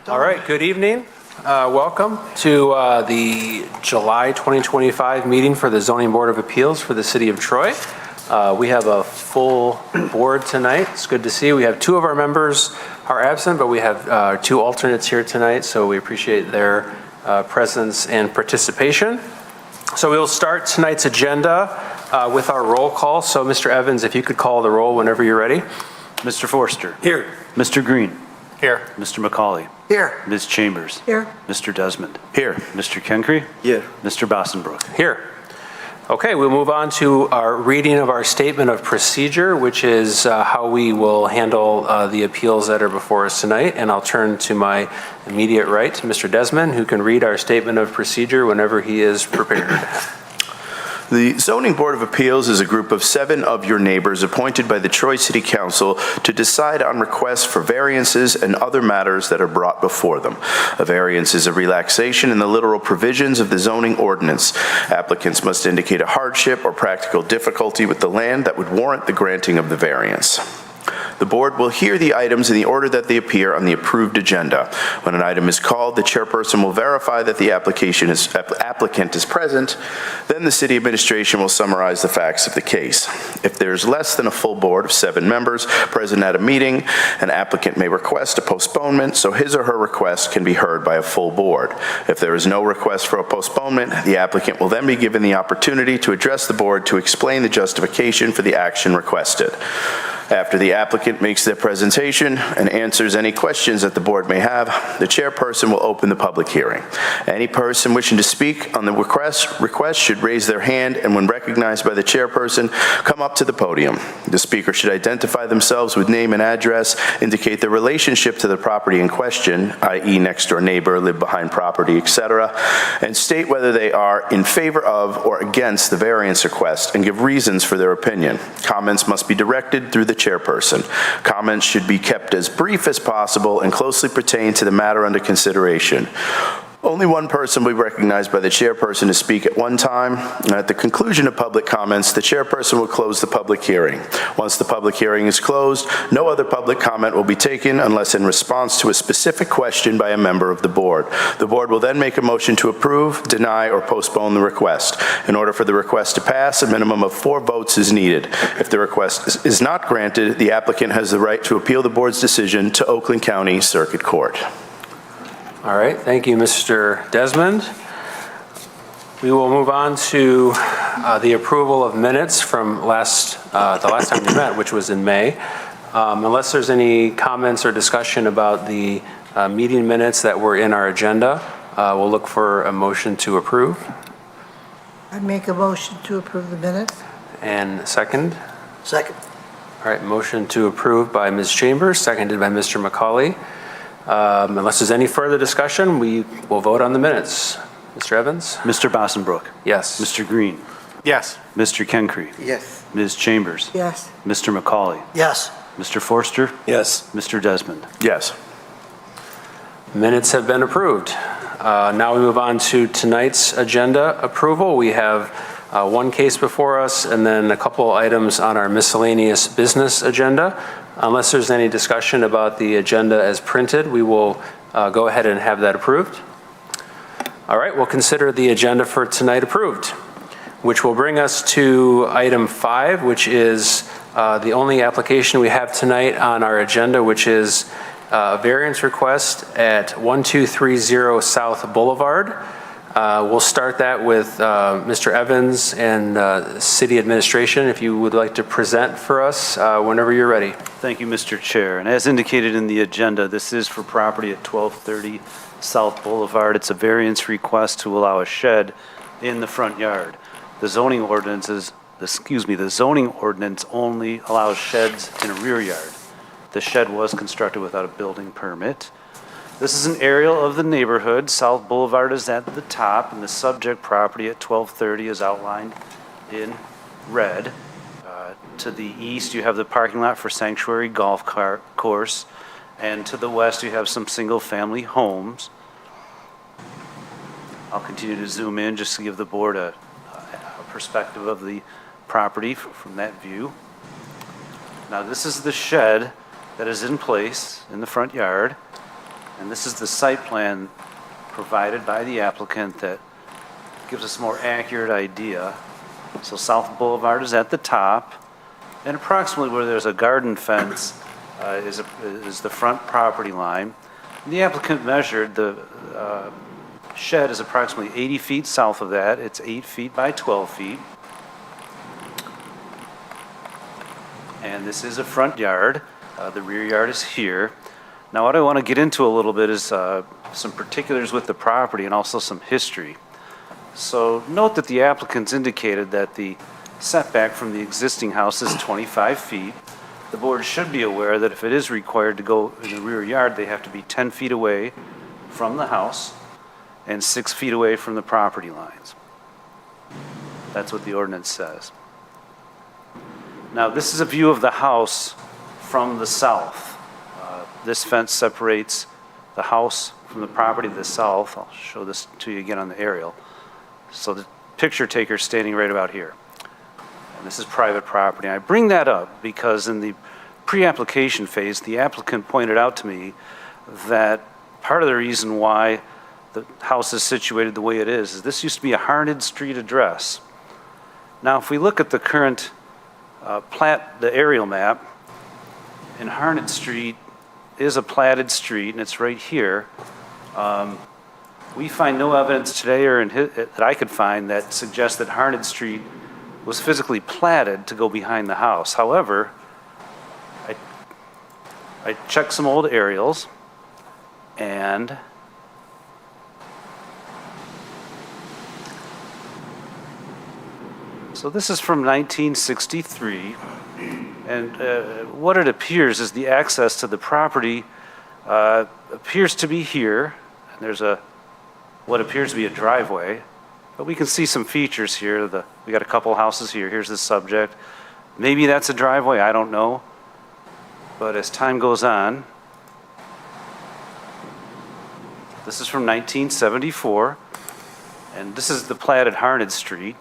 All right, good evening. Welcome to the July 2025 meeting for the Zoning Board of Appeals for the City of Troy. We have a full board tonight. It's good to see. We have two of our members are absent, but we have two alternates here tonight, so we appreciate their presence and participation. So we'll start tonight's agenda with our roll call. So Mr. Evans, if you could call the roll whenever you're ready. Mr. Forster. Here. Mr. Green. Here. Mr. McCauley. Here. Ms. Chambers. Here. Mr. Desmond. Here. Mr. Kenkre. Here. Mr. Bossenbrook. Here. Okay, we'll move on to our reading of our statement of procedure, which is how we will handle the appeals that are before us tonight. And I'll turn to my immediate right, Mr. Desmond, who can read our statement of procedure whenever he is prepared. The Zoning Board of Appeals is a group of 7 of your neighbors appointed by the Troy City Council to decide on requests for variances and other matters that are brought before them. A variance is a relaxation in the literal provisions of the zoning ordinance. Applicants must indicate a hardship or practical difficulty with the land that would warrant the granting of the variance. The board will hear the items in the order that they appear on the approved agenda. When an item is called, the chairperson will verify that the applicant is present. Then the city administration will summarize the facts of the case. If there is less than a full board of 7 members present at a meeting, an applicant may request a postponement so his or her request can be heard by a full board. If there is no request for a postponement, the applicant will then be given the opportunity to address the board to explain the justification for the action requested. After the applicant makes their presentation and answers any questions that the board may have, the chairperson will open the public hearing. Any person wishing to speak on the request should raise their hand, and when recognized by the chairperson, come up to the podium. The speaker should identify themselves with name and address, indicate their relationship to the property in question, i.e. next door neighbor, live behind property, etc., and state whether they are in favor of or against the variance request and give reasons for their opinion. Comments must be directed through the chairperson. Comments should be kept as brief as possible and closely pertain to the matter under consideration. Only one person will be recognized by the chairperson to speak at one time, and at the conclusion of public comments, the chairperson will close the public hearing. Once the public hearing is closed, no other public comment will be taken unless in response to a specific question by a member of the board. The board will then make a motion to approve, deny, or postpone the request. In order for the request to pass, a minimum of 4 votes is needed. If the request is not granted, the applicant has the right to appeal the board's decision to Oakland County Circuit Court. All right, thank you, Mr. Desmond. We will move on to the approval of minutes from the last time we met, which was in May. Unless there's any comments or discussion about the meeting minutes that were in our agenda, we'll look for a motion to approve. I make a motion to approve the minutes. And second? Second. All right, motion to approve by Ms. Chambers, seconded by Mr. McCauley. Unless there's any further discussion, we will vote on the minutes. Mr. Evans? Mr. Bossenbrook. Yes. Mr. Green. Yes. Mr. Kenkre. Yes. Ms. Chambers. Yes. Mr. McCauley. Yes. Mr. Forster. Yes. Mr. Desmond. Yes. Minutes have been approved. Now we move on to tonight's agenda approval. We have one case before us and then a couple items on our miscellaneous business agenda. Unless there's any discussion about the agenda as printed, we will go ahead and have that approved. All right, we'll consider the agenda for tonight approved, which will bring us to item 5, which is the only application we have tonight on our agenda, which is a variance request at 1230 South Boulevard. We'll start that with Mr. Evans and City Administration, if you would like to present for us whenever you're ready. Thank you, Mr. Chair. And as indicated in the agenda, this is for property at 1230 South Boulevard. It's a variance request to allow a shed in the front yard. The zoning ordinance only allows sheds in a rear yard. The shed was constructed without a building permit. This is an aerial of the neighborhood. South Boulevard is at the top, and the subject property at 1230 is outlined in red. To the east, you have the parking lot for Sanctuary Golf Course, and to the west, you have some single-family homes. I'll continue to zoom in just to give the board a perspective of the property from that view. Now, this is the shed that is in place in the front yard. And this is the site plan provided by the applicant that gives us a more accurate idea. So South Boulevard is at the top, and approximately where there's a garden fence is the front property line. And the applicant measured the shed is approximately 80 feet south of that. It's 8 feet by 12 feet. And this is a front yard. The rear yard is here. Now, what I want to get into a little bit is some particulars with the property and also some history. So note that the applicants indicated that the setback from the existing house is 25 feet. The board should be aware that if it is required to go in the rear yard, they have to be 10 feet away from the house and 6 feet away from the property lines. That's what the ordinance says. Now, this is a view of the house from the south. This fence separates the house from the property to the south. I'll show this to you again on the aerial. So the picture taker is standing right about here. And this is private property. And I bring that up because in the pre-application phase, the applicant pointed out to me that part of the reason why the house is situated the way it is this used to be a Harned Street address. Now, if we look at the current the aerial map, and Harned Street is a platted street, and it's right here. We find no evidence today or that I could find that suggests that Harned Street was physically platted to go behind the house. However, I checked some old aerials, and so this is from 1963, and what it appears is the access to the property appears to be here, and there's what appears to be a driveway, but we can see some features here. We got a couple houses here. Here's the subject. Maybe that's a driveway, I don't know. But as time goes on, this is from 1974, and this is the platted Harned Street.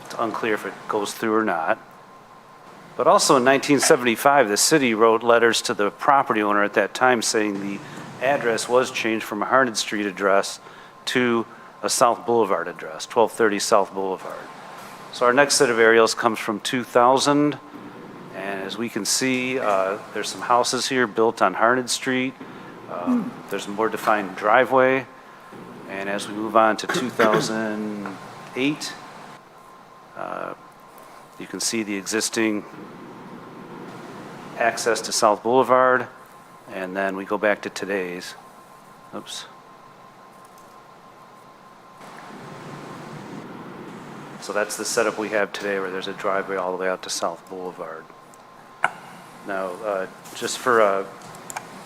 It's unclear if it goes through or not. But also in 1975, the city wrote letters to the property owner at that time saying the address was changed from a Harned Street address to a South Boulevard address, 1230 South Boulevard. So our next set of aerials comes from 2000, and as we can see, there's some houses here built on Harned Street. There's a more defined driveway, and as we move on to 2008, you can see the existing access to South Boulevard, and then we go back to today's. Oops. So that's the setup we have today, where there's a driveway all the way out to South Boulevard. Now, just for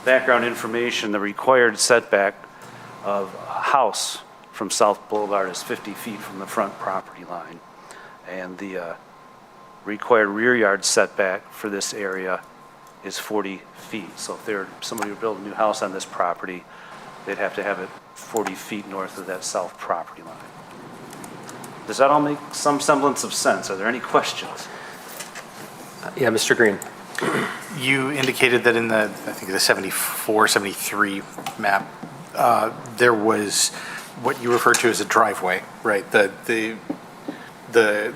background information, the required setback of a house from South Boulevard is 50 feet from the front property line. And the required rear yard setback for this area is 40 feet. So if somebody would build a new house on this property, they'd have to have it 40 feet north of that south property line. Does that all make some semblance of sense? Are there any questions? Yeah, Mr. Green. You indicated that in I think the 74, 73 map, there was what you referred to as a driveway, right? The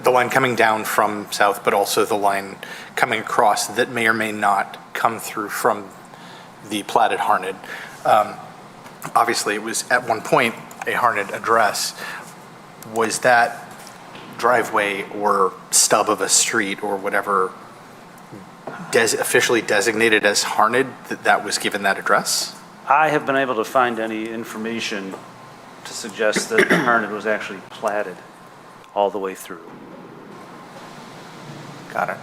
line coming down from south, but also the line coming across that may or may not come through from the platted Harned. Obviously, it was at one point a Harned address. Was that driveway or stub of a street or whatever officially designated as Harned that was given that address? I have been able to find any information to suggest that the Harned was actually platted all the way through. Got it.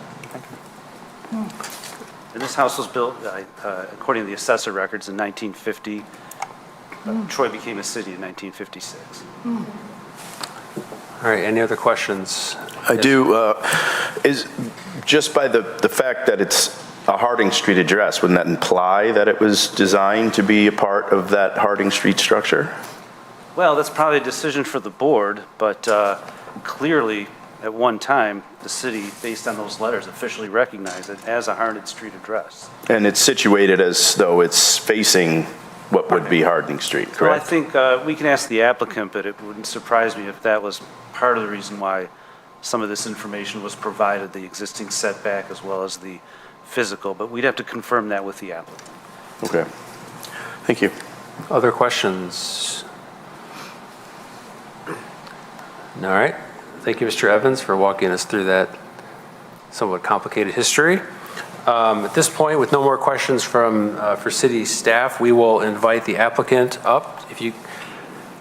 And this house was built, according to the assessor records, in 1950. Troy became a city in 1956. All right, any other questions? I do. Is just by the fact that it's a Harding Street address, wouldn't that imply that it was designed to be a part of that Harding Street structure? Well, that's probably a decision for the board, but clearly at one time, the city, based on those letters, officially recognized it as a Harned Street address. And it's situated as though it's facing what would be Harding Street, Well, I correct? think we can ask the applicant, but it wouldn't surprise me if that was part of the reason why some of this information was provided, the existing setback as well as the physical, but we'd have to confirm that with the applicant. Okay. Thank you. Other questions? All right. Thank you, Mr. Evans, for walking us through that somewhat complicated history. At this point, with no more questions for city staff, we will invite the applicant up. If you,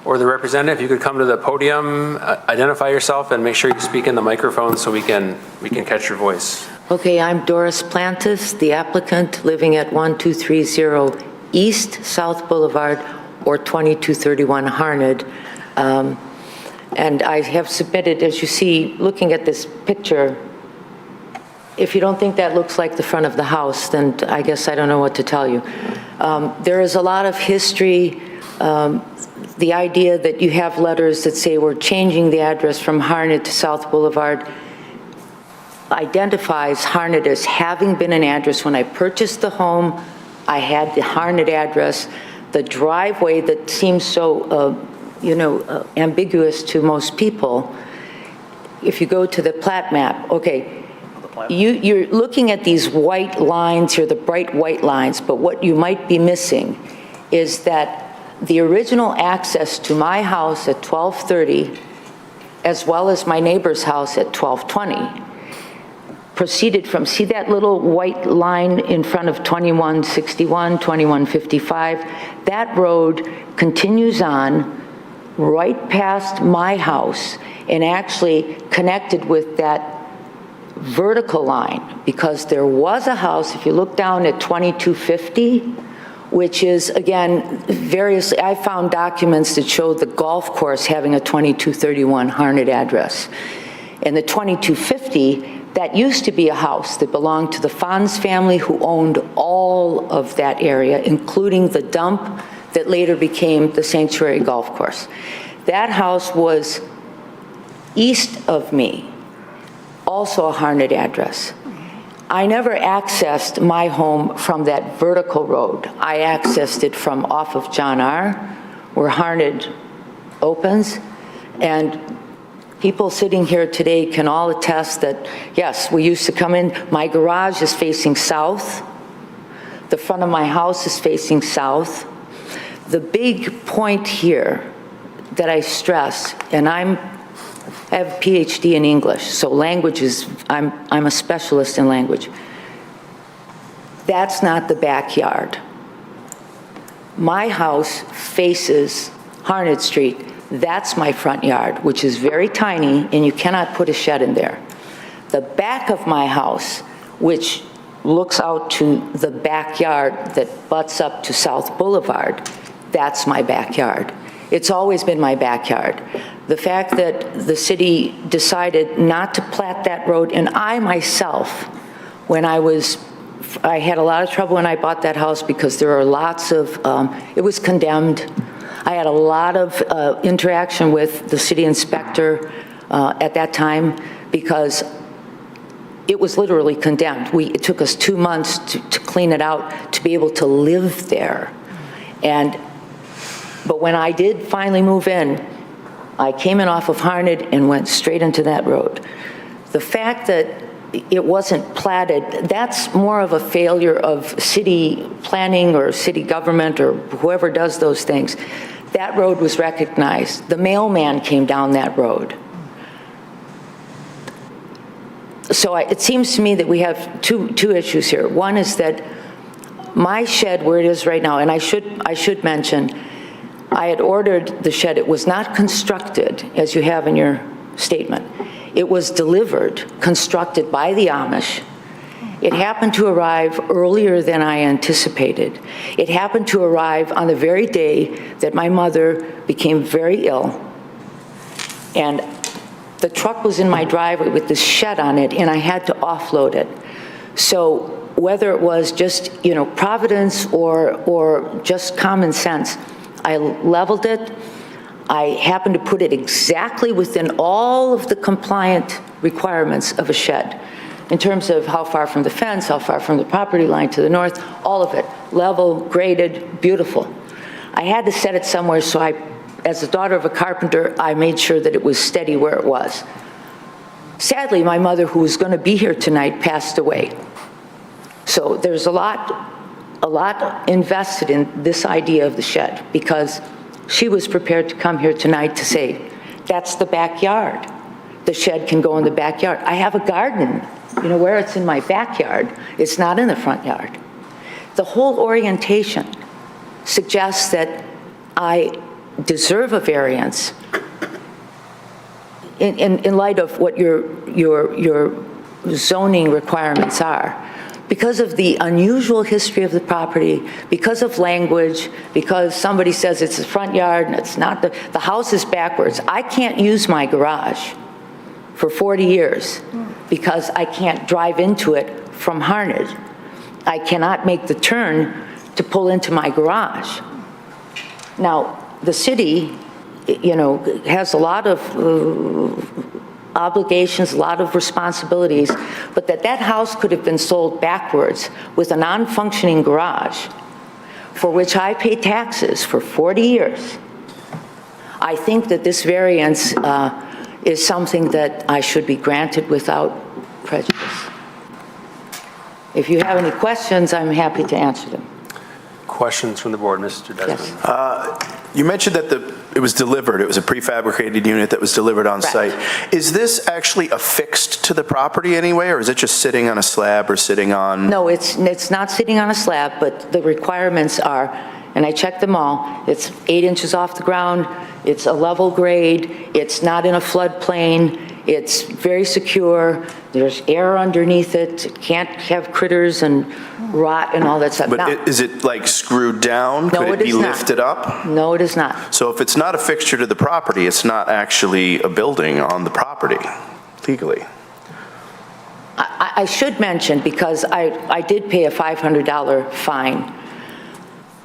or the representative, if you could come to the podium, identify yourself, and make sure you speak in the microphone so we can catch your voice. Okay, I'm Doris Plantis, the applicant, living at 1230 East South Boulevard or 2231 Harned. And I have submitted, as you see, looking at this picture, if you don't think that looks like the front of the house, then I guess I don't know what to tell you. There is a lot of history. The idea that you have letters that say we're changing the address from Harned to South Boulevard identifies Harned as having been an address. When I purchased the home, I had the Harned address. The driveway that seems so, ambiguous to most people, if you go to the plat map, okay, you're looking at these white lines here, the bright white lines, but what you might be missing is that the original access to my house at 1230, as well as my neighbor's house at 1220, proceeded from, see that little white line in front of 2161, 2155? That road continues on right past my house and actually connected with that vertical line, because there was a house, if you look down at 2250, which is, again, variously, I found documents that showed the golf course having a 2231 Harned address. And the 2250, that used to be a house that belonged to the Fonz family, who owned all of that area, including the dump that later became the Sanctuary Golf Course. That house was east of me, also a Harned address. I never accessed my home from that vertical road. I accessed it from off of John R., where Harned opens, and people sitting here today can all attest that, yes, we used to come in. My garage is facing south. The front of my house is facing south. The big point here that I stress, and I have a PhD in English, so language is, I'm a specialist in language. That's not the backyard. My house faces Harned Street. That's my front yard, which is very tiny, and you cannot put a shed in there. The back of my house, which looks out to the backyard that butts up to South Boulevard, that's my backyard. It's always been my backyard. The fact that the city decided not to plat that road, and I myself, when I had a lot of trouble when I bought that house because there are lots of, it was condemned. I had a lot of interaction with the city inspector at that time because it was literally condemned. It took us 2 months to clean it out to be able to live there. But when I did finally move in, I came in off of Harned and went straight into that road. The fact that it wasn't platted, that's more of a failure of city planning or city government or whoever does those things. That road was recognized. The mailman came down that road. So it seems to me that we have two issues here. One is that my shed, where it is right now, and I should mention, I had ordered the shed. It was not constructed, as you have in your statement. It was delivered, constructed by the Amish. It happened to arrive earlier than I anticipated. It happened to arrive on the very day that my mother became very ill. And the truck was in my driveway with this shed on it, and I had to offload it. So whether it was just, providence or just common sense, I leveled it. I happened to put it exactly within all of the compliant requirements of a shed, in terms of how far from the fence, how far from the property line to the north, all of it, level, graded, beautiful. I had to set it somewhere, so as the daughter of a carpenter, I made sure that it was steady where it was. Sadly, my mother, who was going to be here tonight, passed away. So there's a lot invested in this idea of the shed, because she was prepared to come here tonight to say, that's the backyard. The shed can go in the backyard. I have a garden, you know, where it's in my backyard, it's not in the front yard. The whole orientation suggests that I deserve a variance in light of what your zoning requirements are. Because of the unusual history of the property, because of language, because somebody says it's the front yard and it's not, the house is backwards. I can't use my garage for 40 years because I can't drive into it from Harnett. I cannot make the turn to pull into my garage. Now, the city, you know, has a lot of obligations, a lot of responsibilities, but that house could have been sold backwards with a non-functioning garage for which I pay taxes for 40 years. I think that this variance is something that I should be granted without prejudice. If you have any questions, I'm happy to answer them. Questions from the board, Mr. Desmond? Yes. You mentioned that it was delivered, it was a prefabricated unit that was delivered on Correct. site. Is this actually affixed to the property anyway, or is it just sitting on a slab or sitting on? No, it's not sitting on a slab, but the requirements are, and I checked them all, it's 8 inches off the ground, it's a level grade, it's not in a floodplain, it's very secure, there's air underneath it can't have critters and rot and all that stuff. But Now, is it like screwed down? No, Could it it be is not. lifted up? no, it is not. So if it's not a fixture to the property, it's not actually a building on the property legally. I should mention, because I did pay a $500 fine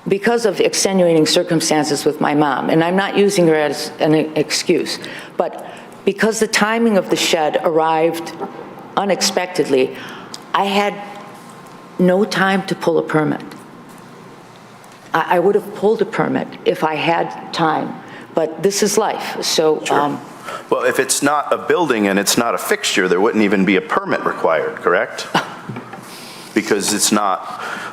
because of extenuating circumstances with my mom, and I'm not using her as an excuse, but because the timing of the shed arrived unexpectedly, I had no time to pull a permit. I would have pulled a permit if I had time, but this is life, so. Well, if it's not a building and it's not a fixture, there wouldn't even be a permit required, correct? Because it's not,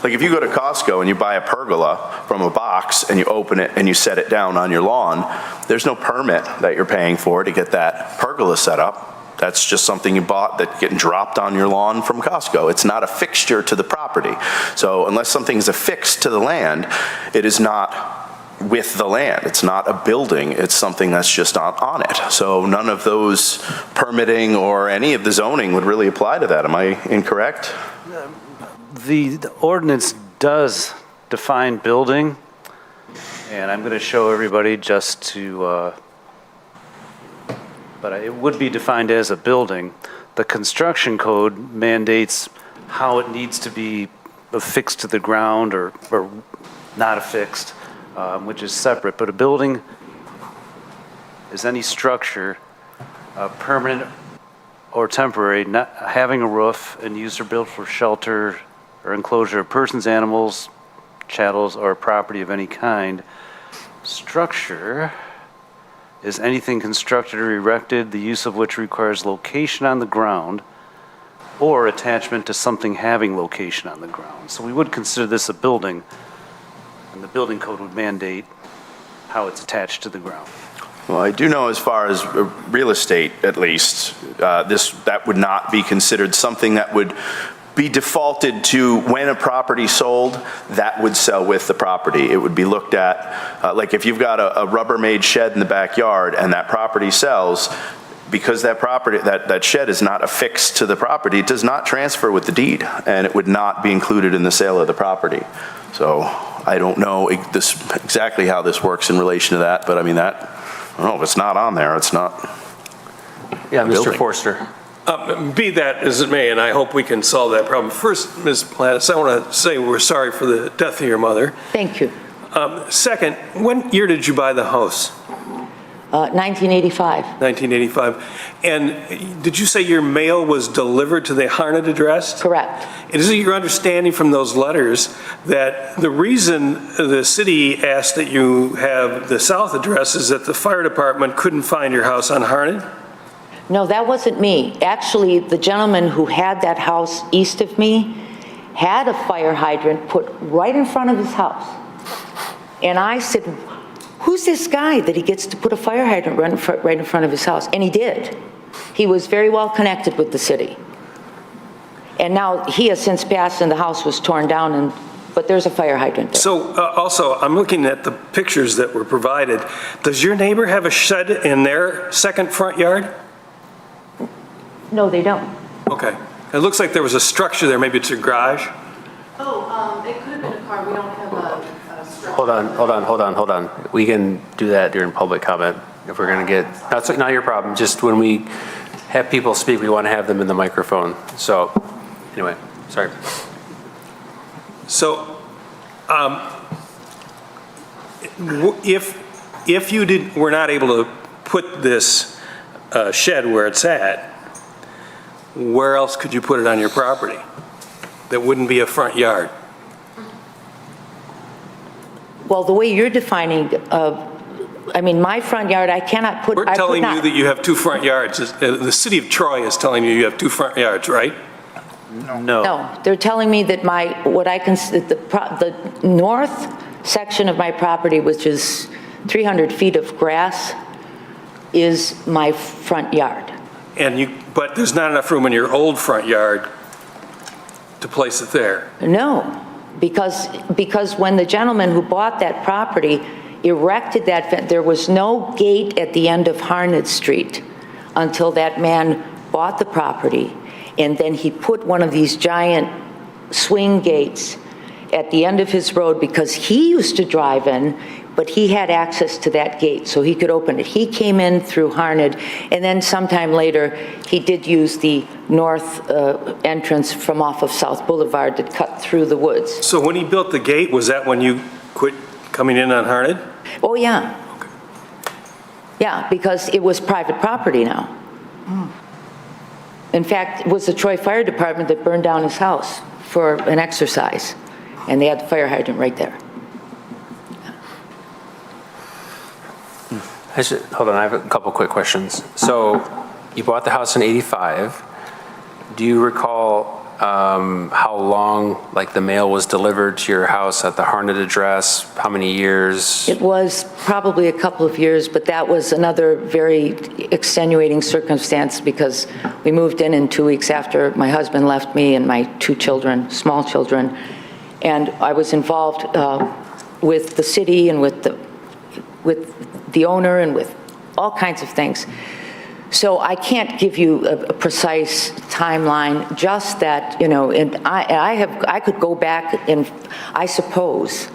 like if you go to Costco and you buy a pergola from a box and you open it and you set it down on your lawn, there's no permit that you're paying for to get that pergola set up. That's just something you bought that's getting dropped on your lawn from Costco. It's not a fixture to the property. So unless something's affixed to the land, it is not with the land. It's not a building. It's something that's just on it. So none of those permitting or any of the zoning would really apply to that. Am I incorrect? The ordinance does define building, and I'm going to show everybody just to, but it would be defined as a building. The construction code mandates how it needs to be affixed to the ground or not affixed, which is separate. But a building is any structure, permanent or temporary, not having a roof and used or built for shelter or enclosure of persons, animals, chattels, or property of any kind. Structure is anything constructed or erected, the use of which requires location on the ground or attachment to something having location on the ground. So we would consider this a building, and the building code would mandate how it's attached to the ground. Well, I do know as far as real estate, at least, that would not be considered something that would be defaulted to when a property sold, that would sell with the property. It would be looked at, like if you've got a Rubbermaid shed in the backyard and that property sells, because that property, that shed is not affixed to the property, it does not transfer with the deed, and it would not be included in the sale of the property. So I don't know exactly how this works in relation to that, but I mean that, I don't know, if it's not on there, it's not. Yeah, Mr. building. Forster. Be that as it may, and I hope we can solve that problem. First, Ms. Plattis, I want to say we're sorry for the death of your mother. Thank you. Second, when year did you buy the house? 1985. 1985. And did you say your mail was delivered to the Harnett address? Correct. And is it your understanding from those letters that the reason the city asked that you have the south address is that the fire department couldn't find your house on Harnett? No, that wasn't me. Actually, the gentleman who had that house east of me had a fire hydrant put right in front of his house. And I said, who's this guy that he gets to put a fire hydrant right in front of his house? And he did. He was very well connected with the city. And now he has since passed and the house was torn down, but there's a fire hydrant there. So also, I'm looking at the pictures that were provided. Does your neighbor have a shed in their second front yard? No, they don't. Okay. It looks like there was a structure there. Maybe it's a garage? Oh, it could have been a car. We don't have a structure. Hold on. We can do that during public comment if we're going to get, that's not your problem. Just when we have people speak, we want to have them in the microphone. So anyway, sorry. So if you were not able to put this shed where it's at, where else could you put it on your property that wouldn't be a front yard? Well, the way you're defining, I mean, my front yard, I cannot put. We're telling you that you have two front yards. The city of Troy is telling you you have two front yards, right? No, they're telling me that what I consider the north section of my property, which is 300 feet of grass, is my front yard. But there's not enough room in your old front yard to place it there. No, because when the gentleman who bought that property erected that fence, there was no gate at the end of Harnett Street until that man bought the property. And then he put one of these giant swing gates at the end of his road because he used to drive in, but he had access to that gate, so he could open it. He came in through Harnett, and then sometime later, he did use the north entrance from off of South Boulevard that cut through the woods. So when he built the gate, was that when you quit coming in on Harnett? Oh, yeah. Yeah, because it was private property now. In fact, it was the Troy Fire Department that burned down his house for an exercise, and they had the fire hydrant right there. Hold on, I have a couple quick questions. So you bought the house in '85. Do you recall how long, like, the mail was delivered to your house at the Harnett address? How many years? It was probably a couple of years, but that was another very extenuating circumstance because we moved in 2 weeks after my husband left me and my 2 children, small children, and I was involved with the city and with the owner and with all kinds of things. So I can't give you a precise timeline, just that, and I could go back and, I suppose,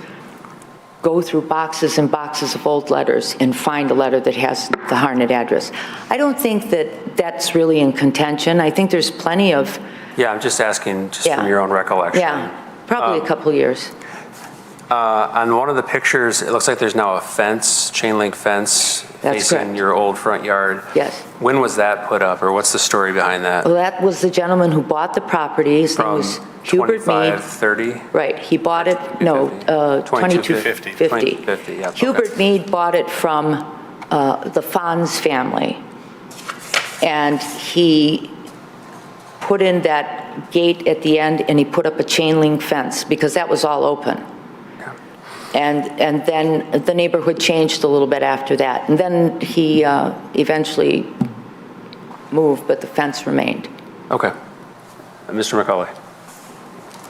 go through boxes and boxes of old letters and find a letter that has the Harnett address. I don't think that that's really in contention. I think there's plenty of... Yeah, I'm just asking from your own recollection. Yeah, probably a couple of years. On one of the pictures, it looks like there's now a fence, chain link fence, That's facing correct. your old front yard. Yes. When was that put up, or what's the story behind that? Well, that was the gentleman who bought the property. His name was Hubert Mead. 2530? Right, he bought it, no, 2250. 2250. Yeah, okay. Hubert Mead bought it from the Fonz family. And he put in that gate at the end, and he put up a chain link fence, because that was all open. And then the neighborhood changed a little bit after that. And then he eventually moved, but the fence remained. Okay. Mr. McCauley.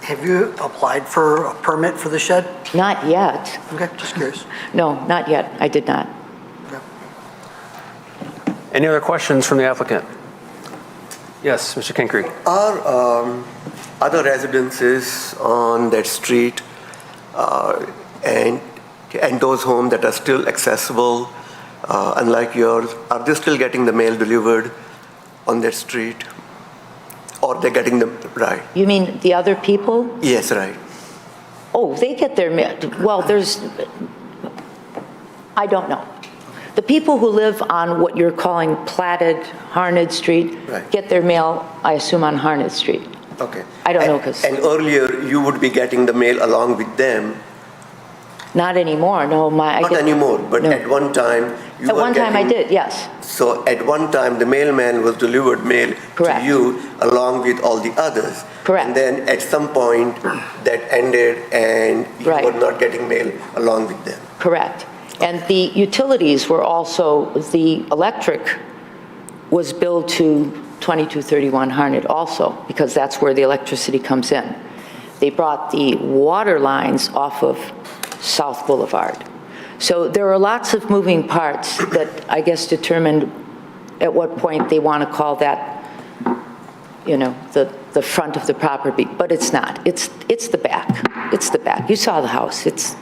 Have you applied for a permit for the shed? Not yet. Okay, just curious. No, not yet. I did not. Okay. Any other questions from the applicant? Yes, Mr. Kinkry. Are other residences on that street and those homes that are still accessible, unlike yours, are they still getting the mail delivered on that street? Or they're getting them, right? You mean the other people? Yes, right. Oh, they get their mail. Well, I don't know. The people who live on what you're calling platted Harned Street Right. get their mail, I assume, on Harned Street. Okay. I don't know, 'cause- And earlier, you would be getting the mail along with them. Not anymore, no, Not anymore, but no. at one time, you At were one time I getting- did, yes. So at one time, the mailman was delivered mail to Correct. you along with all the others. Correct. And then at some point, that ended and you Right. were not getting mail along with them. Correct. And the utilities were also, the electric was billed to 2231 Harned also, because that's where the electricity comes in. They brought the water lines off of South Boulevard. So there are lots of moving parts that I guess determined at what point they want to call that, you know, the front of the property, but it's not. It's the back. It's the back. You saw the house. It's,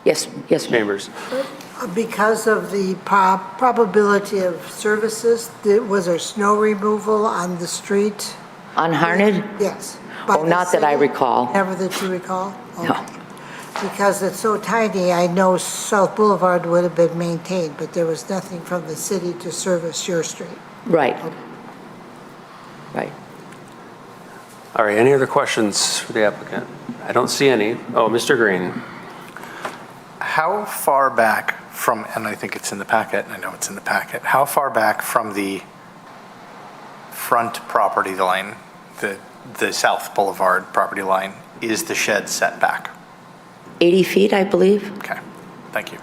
yes, ma'am. Chambers. Because of the probability of services, was there snow removal on the street? On Harned? Yes. by Oh, the not that I city? recall. Never that you recall? No. Okay. Because it's so tiny, I know South Boulevard would have been maintained, but there was nothing from the city to service your street. Right. Right. All right, any other questions for the applicant? I don't see any. Oh, Mr. Green. How far back from, and I think it's in the packet, I know it's in the packet, how far back from the front property line, the South Boulevard property line, is the shed set back? 80 feet, I believe. Okay, thank you.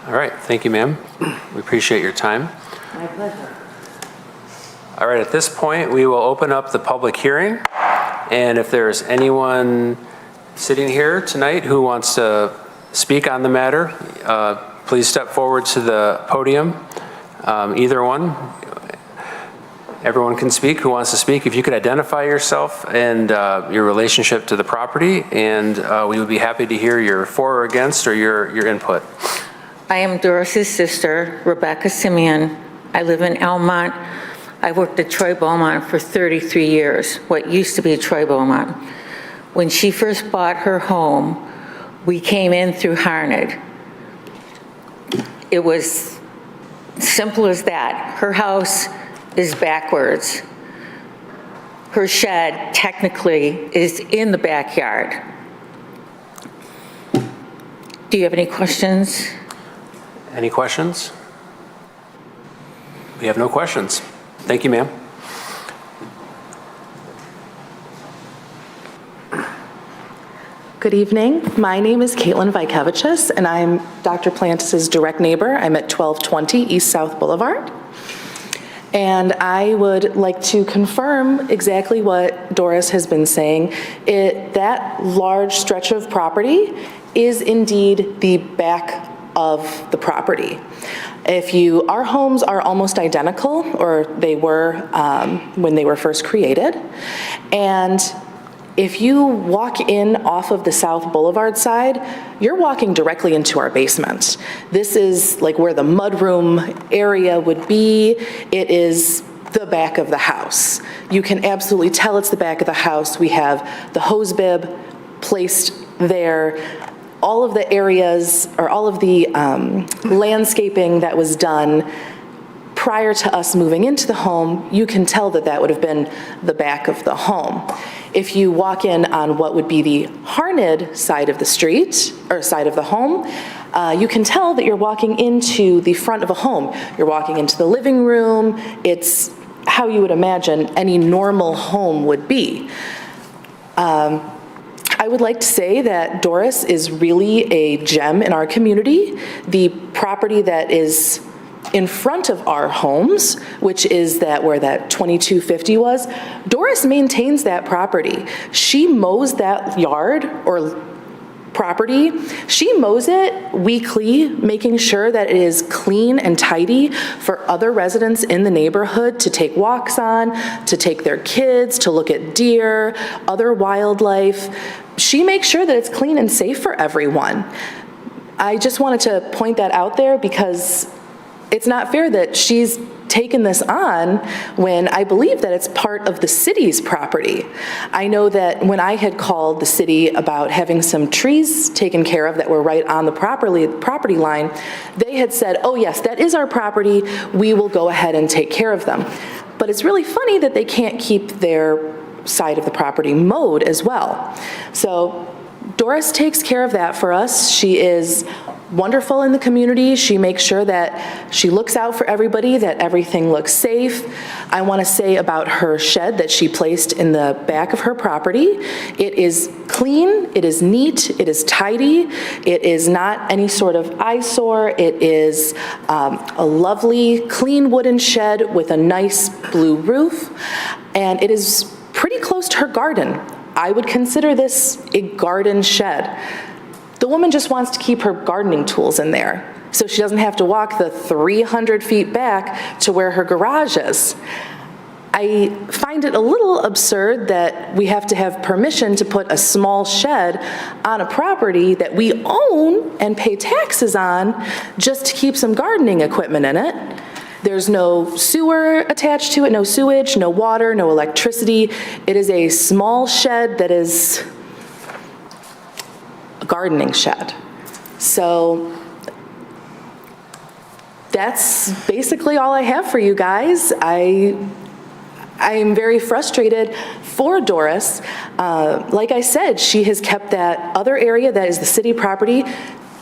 All right, thank you, ma'am. We appreciate your time. My pleasure. All right, at this point, we will open up the public hearing. And if there's anyone sitting here tonight who wants to speak on the matter, please step forward to the podium. Either one. Everyone can speak who wants to speak. If you could identify yourself and your relationship to the property, and we would be happy to hear your for or against or your input. I am Doris's sister, Rebecca Simeon. I live in Elmont. I worked at Troy Beaumont for 33 years, what used to be Troy Beaumont. When she first bought her home, we came in through Harned. It was simple as that. Her house is backwards. Her shed technically is in the backyard. Do you have any questions? Any questions? We have no questions. Thank you, ma'am. Good evening. My name is Caitlin Vikevichus, and I'm Dr. Plantis' direct neighbor. I'm at 1220 East South Boulevard. And I would like to confirm exactly what Doris has been saying. That large stretch of property is indeed the back of the property. Our homes are almost identical, or they were when they were first created. And if you walk in off of the South Boulevard side, you're walking directly into our basement. This is like where the mudroom area would be. It is the back of the house. You can absolutely tell it's the back of the house. We have the hose bib placed there. All of the areas, or all of the landscaping that was done prior to us moving into the home, you can tell that that would have been the back of the home. If you walk in on what would be the Harned side of the street, or side of the home, you can tell that you're walking into the front of a home. You're walking into the living room. It's how you would imagine any normal home would be. I would like to say that Doris is really a gem in our community. The property that is in front of our homes, which is where that 2250 was, Doris maintains that property. She mows that yard or property. She mows it weekly, making sure that it is clean and tidy for other residents in the neighborhood to take walks on, to take their kids, to look at deer, other wildlife. She makes sure that it's clean and safe for everyone. I just wanted to point that out there because it's not fair that she's taken this on when I believe that it's part of the city's property. I know that when I had called the city about having some trees taken care of that were right on the property line, they had said, oh yes, that is our property, we will go ahead and take care of them. But it's really funny that they can't keep their side of the property mowed as well. So Doris takes care of that for us. She is wonderful in the community. She makes sure that she looks out for everybody, that everything looks safe. I want to say about her shed that she placed in the back of her property, it is clean, it is neat, it is tidy, it is not any sort of eyesore. It is a lovely, clean wooden shed with a nice blue roof, and it is pretty close to her garden. I would consider this a garden shed. The woman just wants to keep her gardening tools in there, so she doesn't have to walk the 300 feet back to where her garage is. I find it a little absurd that we have to have permission to put a small shed on a property that we own and pay taxes on just to keep some gardening equipment in it. There's no sewer attached to it, no sewage, no water, no electricity. It is a small shed that is gardening shed. So that's basically all I have for you guys. I am very frustrated for Doris. Like I said, she has kept that other area that is the city property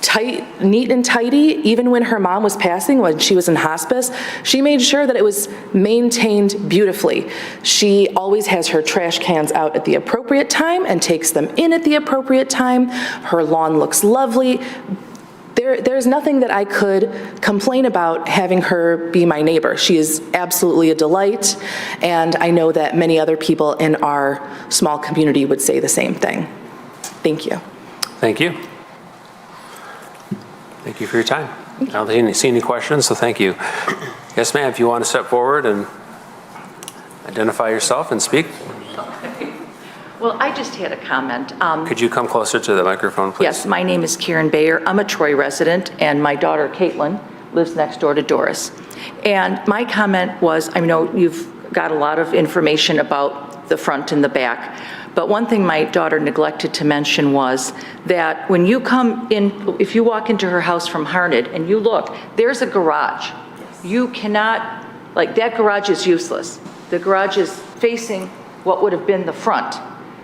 tight, neat and tidy. Even when her mom was passing, when she was in hospice, she made sure that it was maintained beautifully. She always has her trash cans out at the appropriate time and takes them in at the appropriate time. Her lawn looks lovely. There's nothing that I could complain about having her be my neighbor. She is absolutely a delight, and I know that many other people in our small community would say the same thing. Thank you. Thank you. Thank you for your time. I don't see any questions, so thank you. Yes, ma'am, if you want to step forward and identify yourself and speak. Well, I just had a comment. Could you come closer to the microphone, please? Yes, my name is Karen Bayer. I'm a Troy resident, and my daughter, Caitlin, lives next door to Doris. And my comment was, I know you've got a lot of information about the front and the back, but one thing my daughter neglected to mention was that when you come in, if you walk into her house from Harned and you look, there's a garage. You cannot, like, that garage is useless. The garage is facing what would have been the front.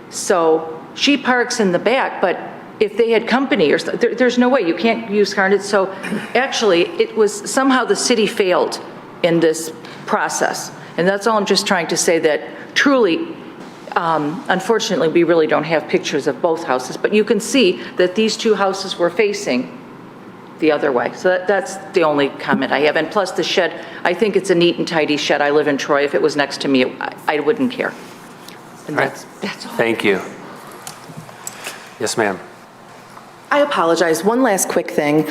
So she parks in the back, but if they had company or there's no way, you can't use Harned. So actually, it was somehow the city failed in this process. And that's all I'm just trying to say, that truly, unfortunately, we really don't have pictures of both houses, but you can see that these two houses were facing the other way. So that's the only comment I have. And plus the shed, I think it's a neat and tidy shed. I live in Troy. If it was next to me, I wouldn't care. And that's all. Thank you. Yes, ma'am. I apologize. One last quick thing.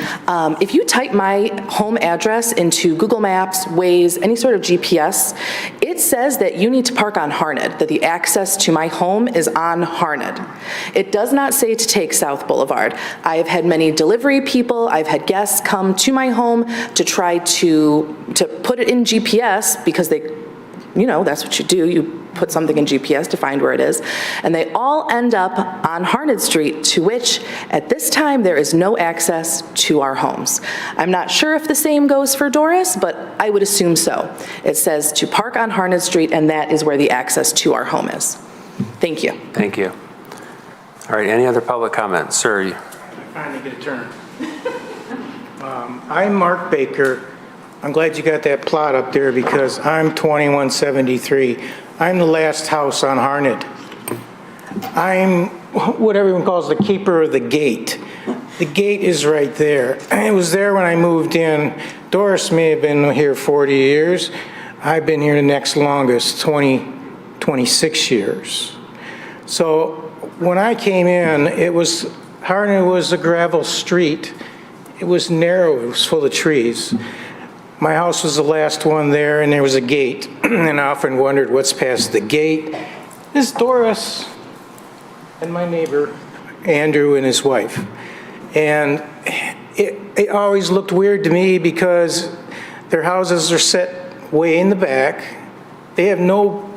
If you type my home address into Google Maps, Waze, any sort of GPS, it says that you need to park on Harned, that the access to my home is on Harned. It does not say to take South Boulevard. I have had many delivery people, I've had guests come to my home to try to put it in GPS because they, you know, that's what you do. You put something in GPS to find where it is. And they all end up on Harned Street, to which at this time there is no access to our homes. I'm not sure if the same goes for Doris, but I would assume so. It says to park on Harned Street, and that is where the access to our home is. Thank you. Thank you. All right, any other public comments? Sir. I finally get a turn. I'm Mark Baker. I'm glad you got that plot up there because I'm 2173. I'm the last house on Harned. I'm what everyone calls the keeper of the gate. The gate is right there. It was there when I moved in. Doris may have been here 40 years. I've been here the next longest, 26 years. So when I came in, Harned was a gravel street. It was narrow, it was full of trees. My house was the last one there, and there was a gate. And I often wondered what's past the gate. This Doris and my neighbor, Andrew, and his wife. And it always looked weird to me because their houses are set way in the back. They have no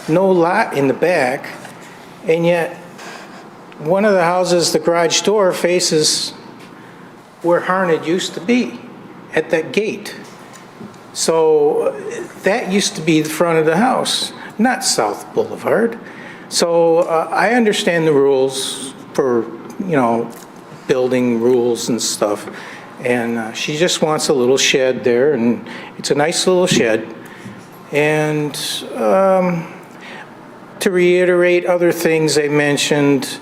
lot in the back, and yet one of the houses, the garage door faces where Harned used to be, at that gate. So that used to be the front of the house, not South Boulevard. So I understand the rules for, building rules and stuff. And she just wants a little shed there, and it's a nice little shed. And to reiterate other things they mentioned,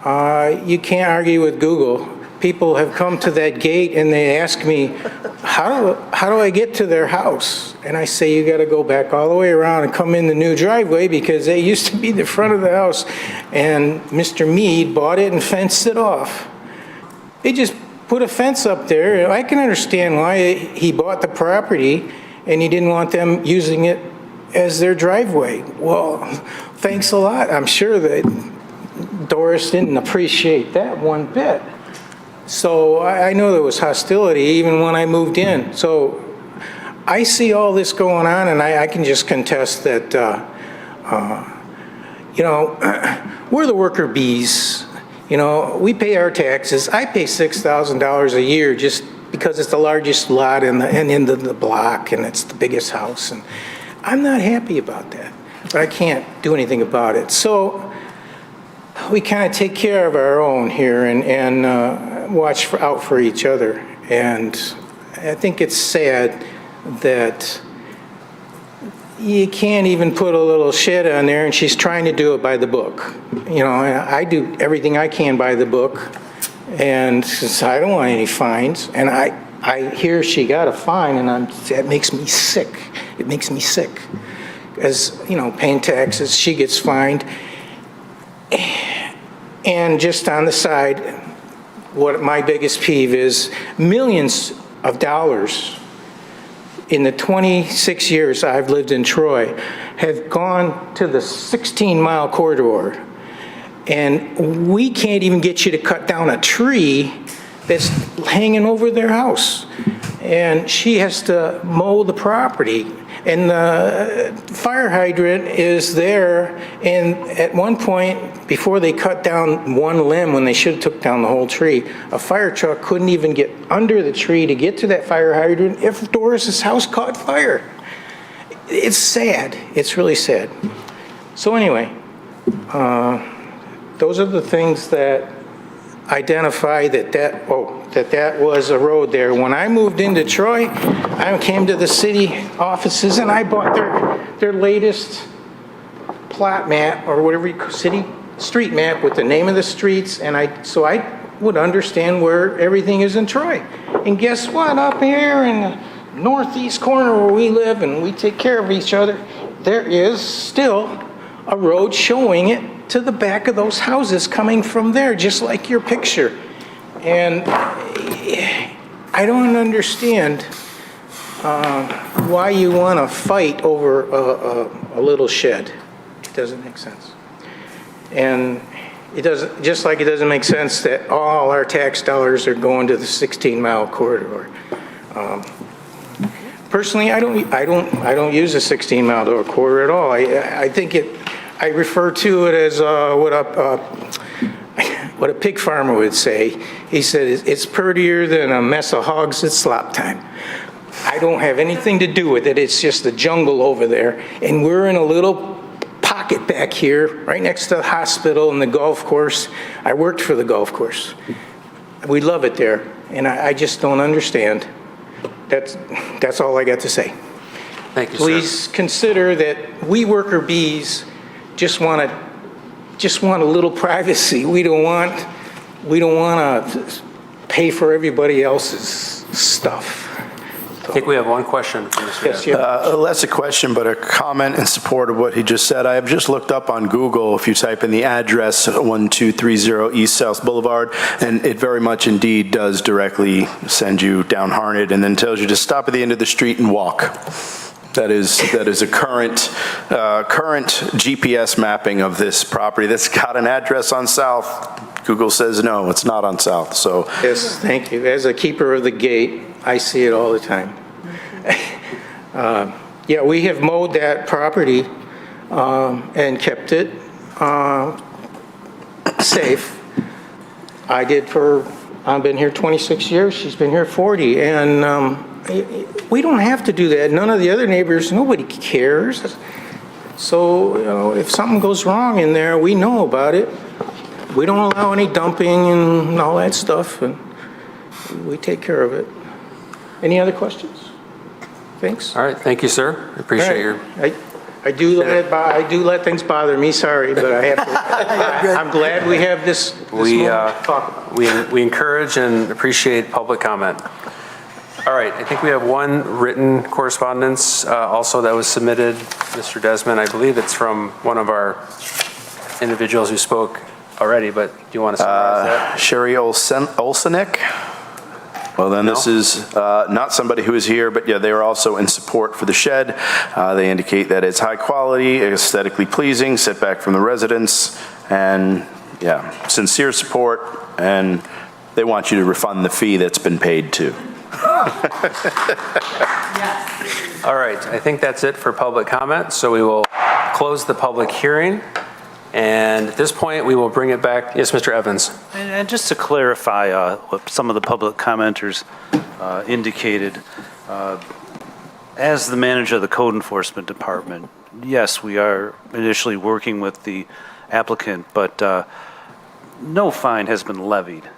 you can't argue with Google. People have come to that gate and they ask me, how do I get to their house? And I say, you got to go back all the way around and come in the new driveway because they used to be the front of the house. And Mr. Mead bought it and fenced it off. They just put a fence up there. I can understand why he bought the property and he didn't want them using it as their driveway. Well, thanks a lot. I'm sure that Doris didn't appreciate that one bit. So I know there was hostility even when I moved in. So I see all this going on, and I can just contest that, we're the worker bees. We pay our taxes. I pay $6,000 a year just because it's the largest lot in the block, and it's the biggest house. And I'm not happy about that, but I can't do anything about it. So we kind of take care of our own here and watch out for each other. And I think it's sad that you can't even put a little shed on there, and she's trying to do it by the book. I do everything I can by the book, and since I don't want any fines, and I hear she got a fine, and that makes me sick. It makes me sick. As, paying taxes, she gets fined. And just on the side, what my biggest peeve is, millions of dollars in the 26 years I've lived in Troy have gone to the 16-mile corridor. And we can't even get you to cut down a tree that's hanging over their house. And she has to mow the property. And the fire hydrant is there, and at one point, before they cut down one limb when they should have took down the whole tree, a fire truck couldn't even get under the tree to get to that fire hydrant if Doris's house caught fire. It's sad. It's really sad. So anyway, those are the things that identify that was a road there. When I moved into Troy, I came to the city offices and I bought their latest plot map, or whatever you call street map with the name of the streets, and so I would understand where everything is in Troy. And guess what? Up here in the northeast corner where we live and we take care of each other, there is still a road showing it to the back of those houses coming from there, just like your picture. And I don't understand why you want to fight over a little shed. It doesn't make sense. And it doesn't, just like it doesn't make sense that all our tax dollars are going to the 16-mile corridor. Personally, I don't use a 16-mile corridor at all. I think I refer to it as what a pig farmer would say. He said, it's prettier than a mess of hogs at slop time. I don't have anything to do with it. It's just the jungle over there. And we're in a little pocket back here, right next to the hospital and the golf course. I worked for the golf course. We love it there. And I just don't understand. That's all I got to say. Thank you, Please consider that we worker bees just want a little privacy. We don't want to pay for everybody else's stuff. I think we have one question from Mr. Yes, yeah. Less a question, but a comment in support of what he just said. I have just looked up on Google, if you type in the address 1230 East South Boulevard, and it very much indeed does directly send you down Harned and then tells you to stop at the end of the street and walk. That is a current GPS mapping of this property that's got an address on South. Google says no, it's not on South. So Yes, thank you. As a keeper of the gate, I see it all the time. Yeah, we have mowed that property and kept it safe. I've been here 26 years, she's been here 40, and we don't have to do that. None of the other neighbors, nobody cares. So, you know, if something goes wrong in there, we know about it. We don't allow any dumping and all that stuff, and we take care of it. Any other questions? Thanks. All right, thank you, sir. I appreciate your... I do let things bother me, sorry, but I have to. I'm glad we have this moment to talk about. We encourage and appreciate public comment. All right, I think we have one written correspondence also that was submitted, Mr. Desmond. I believe it's from one of our individuals who spoke already, but do you want to summarize that? Sherry Olsenik. Well, then this is not somebody who is here, but yeah, they are also in support for the shed. They indicate that it's high quality, aesthetically pleasing, setback from the residents, and yeah, sincere support, and they want you to refund the fee that's been paid too. All right, I think that's it for public comment, so we will close the public hearing. And at this point, we will bring it back. Yes, Mr. Evans. And just to clarify what some of the public commenters indicated, as the manager of the code enforcement department, yes, we are initially working with the applicant, but no fine has been levied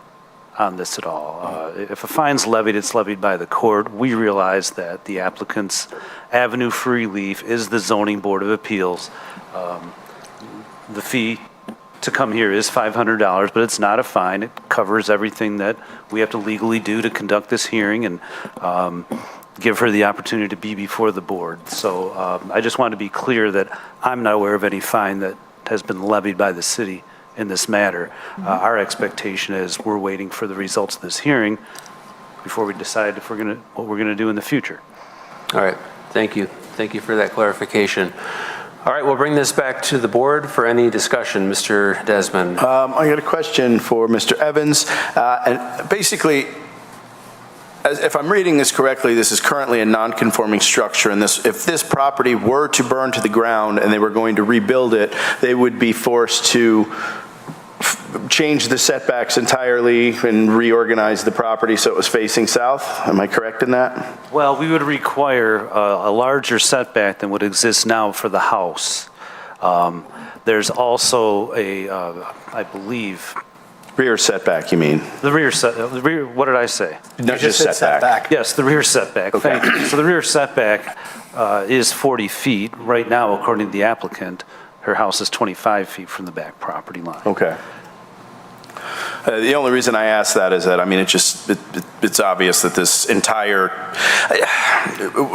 on this at all. If a fine's levied, it's levied by the court. We realize that the applicant's avenue for relief is the Zoning Board of Appeals. The fee to come here is $500, but it's not a fine. It covers everything that we have to legally do to conduct this hearing and give her the opportunity to be before the board. So I just want to be clear that I'm not aware of any fine that has been levied by the city in this matter. Our expectation is we're waiting for the results of this hearing before we decide if what we're gonna do in the future. All right, thank you. Thank you for that clarification. All right, we'll bring this back to the board for any discussion. Mr. Desmond. I got a question for Mr. Evans. And basically, if I'm reading this correctly, this is currently a non-conforming structure, and if this property were to burn to the ground and they were going to rebuild it, they would be forced to change the setbacks entirely and reorganize the property so it was facing south. Am I correct in that? Well, we would require a larger setback than would exist now for the house. There's also I believe... Rear setback, you mean? The rear, what did I say? No, just setback. Yes, the rear setback. Okay. Thank you. So the rear setback is 40 feet. Right now, according to the applicant, her house is 25 feet from the back property line. Okay. The only reason I ask that is that, I mean, it's obvious that this entire,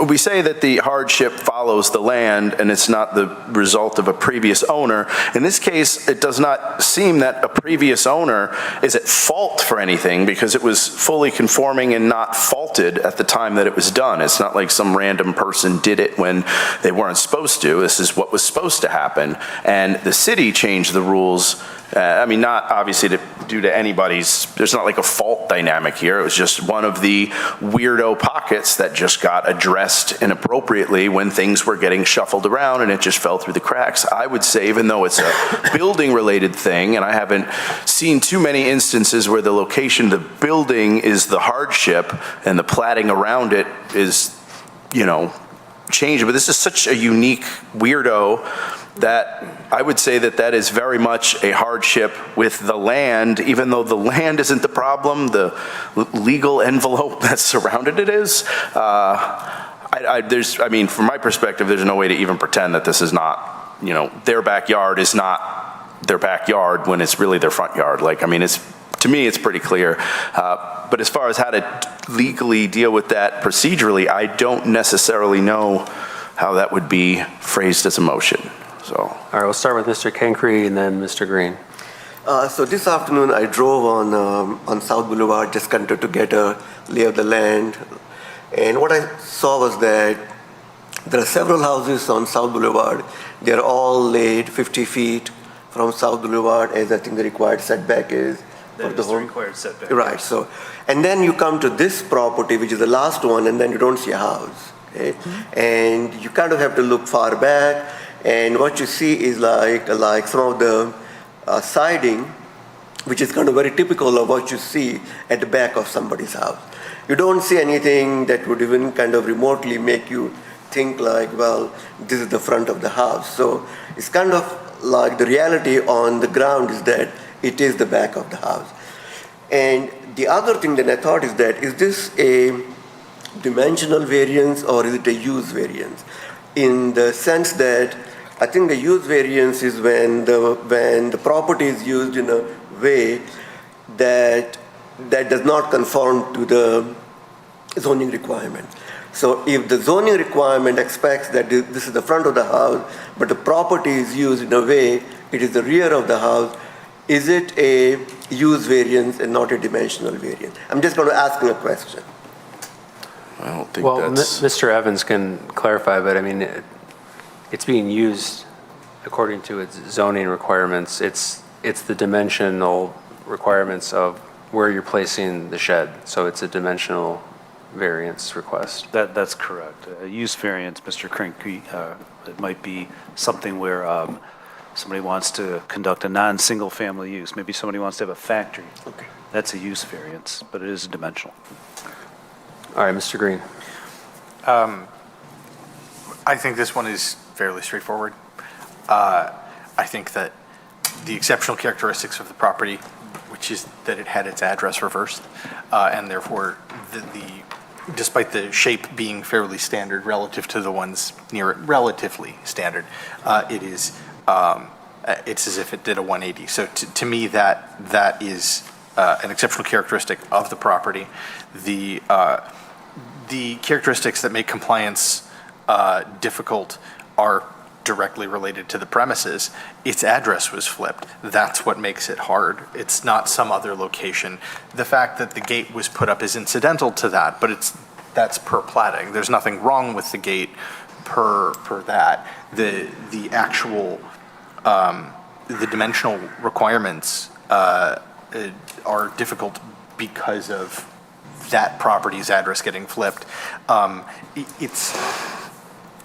we say that the hardship follows the land and it's not the result of a previous owner. In this case, it does not seem that a previous owner is at fault for anything because it was fully conforming and not faulted at the time that it was done. It's not like some random person did it when they weren't supposed to. This is what was supposed to happen. And the city changed the rules. I mean, not obviously due to anybody's, there's not like a fault dynamic here. It was just one of the weirdo pockets that just got addressed inappropriately when things were getting shuffled around and it just fell through the cracks. I would say, even though it's a building related thing, and I haven't seen too many instances where the location of the building is the hardship and the platting around it is, you know, changed. But this is such a unique weirdo that I would say that that is very much a hardship with the land, even though the land isn't the problem, the legal envelope that surrounded it is. I mean, from my perspective, there's no way to even pretend that this is not, you know, their backyard is not their backyard when it's really their front yard. Like, I mean, to me, it's pretty clear. But as far as how to legally deal with that procedurally, I don't necessarily know how that would be phrased as a motion. So. All right, we'll start with Mr. Kenkre and then Mr. Green. So this afternoon I drove on South Boulevard, just to get a lay of the land. And what I saw was that there are several houses on South Boulevard. They're all laid 50 feet from South Boulevard, as I think the required setback is. That is the required setback. Right, so, and then you come to this property, which is the last one, and then you don't see a house. right? And you kind of have to look far back, and what you see is like some of the siding, which is kind of very typical of what you see at the back of somebody's house. You don't see anything that would even kind of remotely make you think like, well, this is the front of the house. So it's kind of like the reality on the ground is that it is the back of the house. And the other thing that I thought is that, is this a dimensional variance or is it a use variance? In the sense that I think the use variance is when the property is used in a way that does not conform to the zoning requirement. So if the zoning requirement expects that this is the front of the house, but the property is used in a way it is the rear of the house, is it a use variance and not a dimensional variance? I'm just going to ask a question. I don't think Well, that's... Mr. Evans can clarify, but I mean, it's being used according to its zoning requirements. It's the dimensional requirements of where you're placing the shed. So it's a dimensional variance request. That's correct. A use variance, Mr. Krinkey, it might be something where somebody wants to conduct a non-single family use. Maybe somebody wants to have a factory. Okay. That's a use variance, but it is dimensional. All right, Mr. Green. I think this one is fairly straightforward. I think that the exceptional characteristics of the property, which is that it had its address reversed, and therefore despite the shape being fairly standard relative to the ones near it, relatively standard, it's as if it did a 180. So to me, that is an exceptional characteristic of the property. The characteristics that make compliance difficult are directly related to the premises. Its address was flipped. That's what makes it hard. It's not some other location. The fact that the gate was put up is incidental to that, but that's per platting. There's nothing wrong with the gate per that. The actual the dimensional requirements are difficult because of that property's address getting flipped.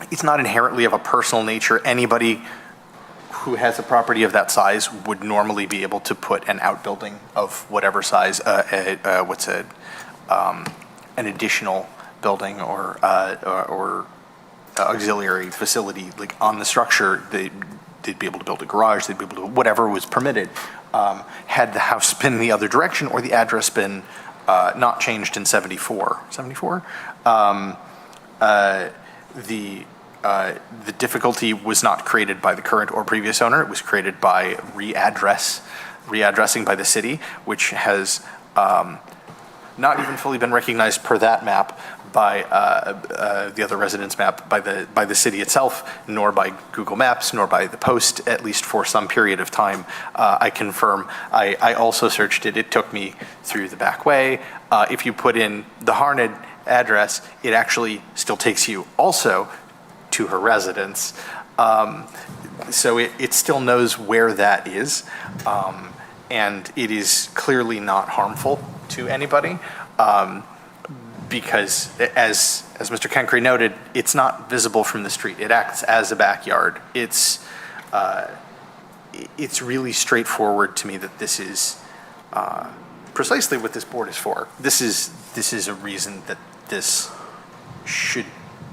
It's not inherently of a personal nature. Anybody who has a property of that size would normally be able to put an outbuilding of whatever size, an additional building or auxiliary facility like on the structure. They'd be able to build a garage. They'd be able to whatever was permitted. Had the house been the other direction or the address been not changed in 74. The difficulty was not created by the current or previous owner. It was created by readdressing by the city, which has not even fully been recognized per that map by the other residence map by the city itself, nor by Google Maps, nor by the Post, at least for some period of time. I confirm. I also searched it. It took me through the back way. If you put in the Harned address, it actually still takes you also to her residence. So it still knows where that is, and it is clearly not harmful to anybody, because as Mr. Kenkry noted, it's not visible from the street. It acts as a backyard. It's really straightforward to me that this is precisely what this board is for. This is a reason that this should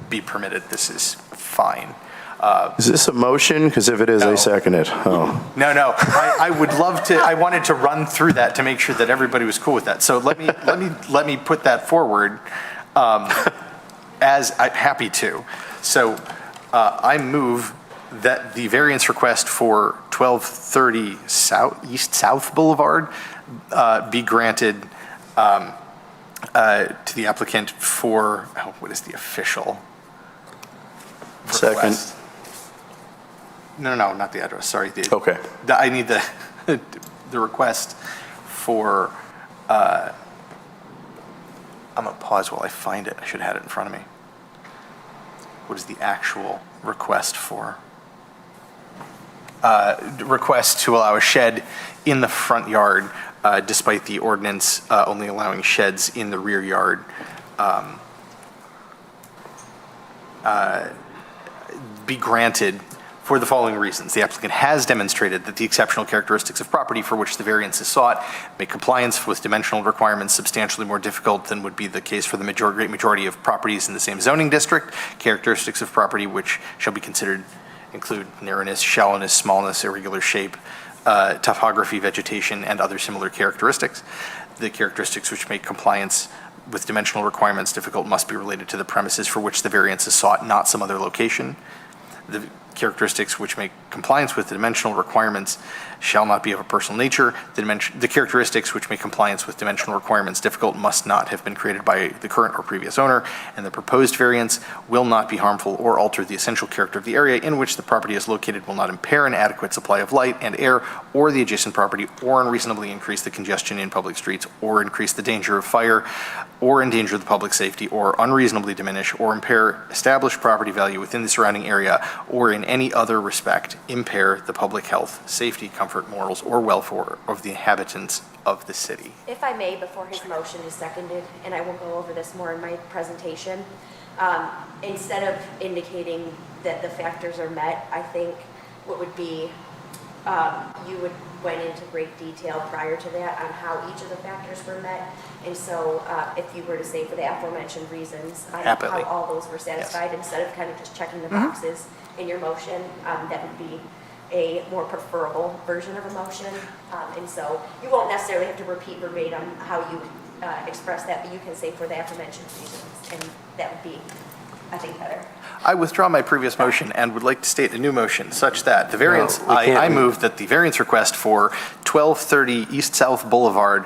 be permitted. This is fine. Is this a motion? Because if it is, I second it. Oh. No. I would love to. I wanted to run through that to make sure that everybody was cool with that. So let me put that forward. As I'm happy to. So I move that the variance request for 1230 East South Boulevard be granted to the applicant for, what is the official request? Second. No, not the address, sorry. Okay. I need the request for, I'm gonna pause while I find it. I should have had it in front of me. What is the actual request for? Request to allow a shed in the front yard, despite the ordinance only allowing sheds in the rear yard. be granted for the following reasons. The applicant has demonstrated that the exceptional characteristics of property for which the variance is sought make compliance with dimensional requirements substantially more difficult than would be the case for the great majority of properties in the same zoning district. Characteristics of property which shall be considered include narrowness, shallowness, smallness, irregular shape, topography, vegetation, and other similar characteristics. The characteristics which make compliance with dimensional requirements difficult must be related to the premises for which the variance is sought, not some other location. The characteristics which make compliance with the dimensional requirements shall not be of a personal nature. The characteristics which make compliance with dimensional requirements difficult must not have been created by the current or previous owner, and the proposed variance will not be harmful or alter the essential character of the area in which the property is located, will not impair an adequate supply of light and air or the adjacent property, or unreasonably increase the congestion in public streets, or increase the danger of fire, or endanger the public safety, or unreasonably diminish or impair established property value within the surrounding area, or in any other respect impair the public health, safety, comfort, morals, or welfare of the inhabitants of the city. If I may, before his motion is seconded, and I will go over this more in my presentation, instead of indicating that the factors are met, I think what would be, you went into great detail prior to that on how each of the factors were met. And so if you were to say for the aforementioned reasons, how all those were satisfied, yes, instead of kind of just checking the boxes in your motion, that would be a more preferable version of a motion. And so you won't necessarily have to repeat verbatim how you express that, but you can say for the aforementioned reasons, and that would be, I think, better. I withdraw my previous motion and would like to state a new motion such that the variance, I move that the variance request for 1230 East South Boulevard,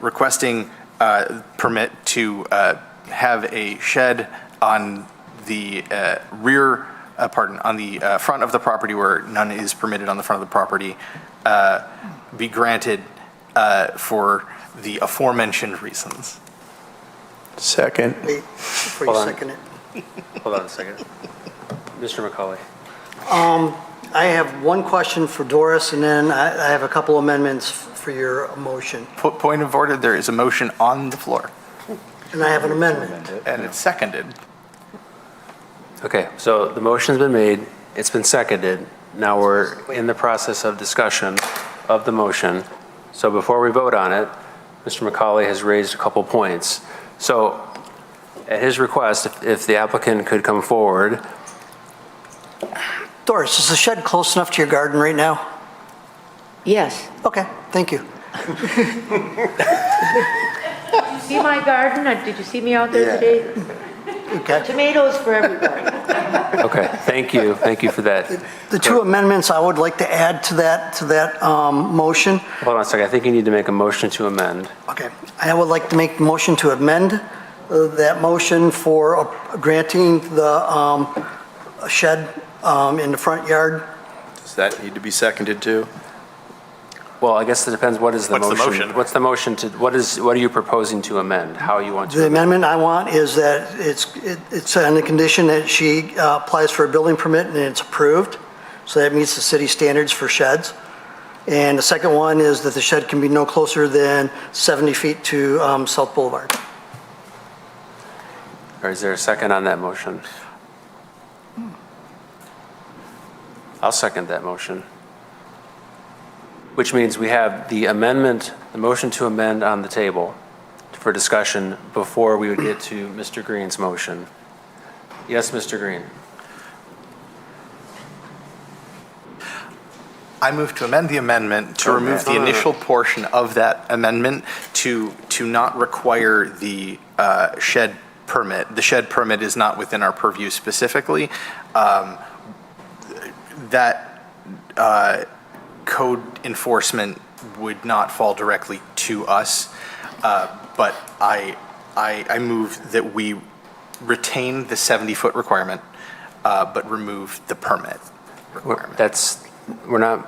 requesting permit to have a shed on the on the front of the property where none is permitted on the front of the property, be granted for the aforementioned reasons. Second. Wait, before you second it. Hold on a second. Mr. McCauley. I have one question for Doris, and then I have a couple amendments for your motion. Point of order, there is a motion on the floor. And I have an amendment. And it's seconded. Okay, so the motion's been made, it's been seconded. Now we're in the process of discussion of the motion. So before we vote on it, Mr. McCauley has raised a couple points. So at his request, if the applicant could come forward. Doris, is the shed close enough to your garden right now? Yes. Okay, thank you. Did you see my garden, or did you see me out there today? Okay. Tomatoes for everybody. Okay, thank you for that. The two amendments I would like to add to that motion. Hold on a second, I think you need to make a motion to amend. Okay, I would like to make the motion to amend that motion for granting the shed in the front yard. Does that need to be seconded too? Well, I guess it depends, what is the What's motion? the motion? What's the motion to, what are you proposing to amend? How you want to The amend? amendment I want is that it's on the condition that she applies for a building permit and it's approved, so that meets the city standards for sheds. And the second one is that the shed can be no closer than 70 feet to South Boulevard. Or is there a second on that motion? I'll second that motion. Which means we have the amendment, the motion to amend on the table for discussion before we would get to Mr. Green's motion. Yes, Mr. Green. I move to amend the amendment to remove the initial portion of that amendment to not require the shed permit. The shed permit is not within our purview specifically. That code enforcement would not fall directly to us, but I move that we retain the 70-foot requirement, but remove the permit requirement. We're not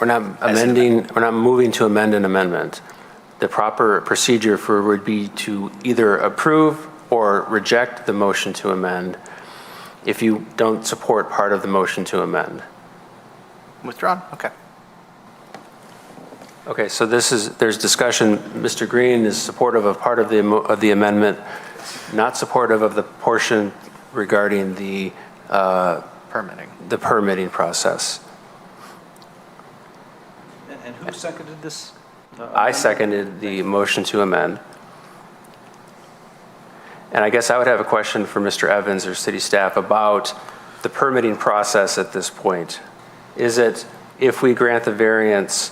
amending, we're not moving to amend an amendment. The proper procedure would be to either approve or reject the motion to amend if you don't support part of the motion to amend. Withdrawn? Okay. Okay, so there's discussion. Mr. Green is supportive of part of the amendment, not supportive of the portion regarding the permitting process. And who seconded this? I seconded the motion to amend. And I guess I would have a question for Mr. Evans or city staff about the permitting process at this point. Is it, if we grant the variance,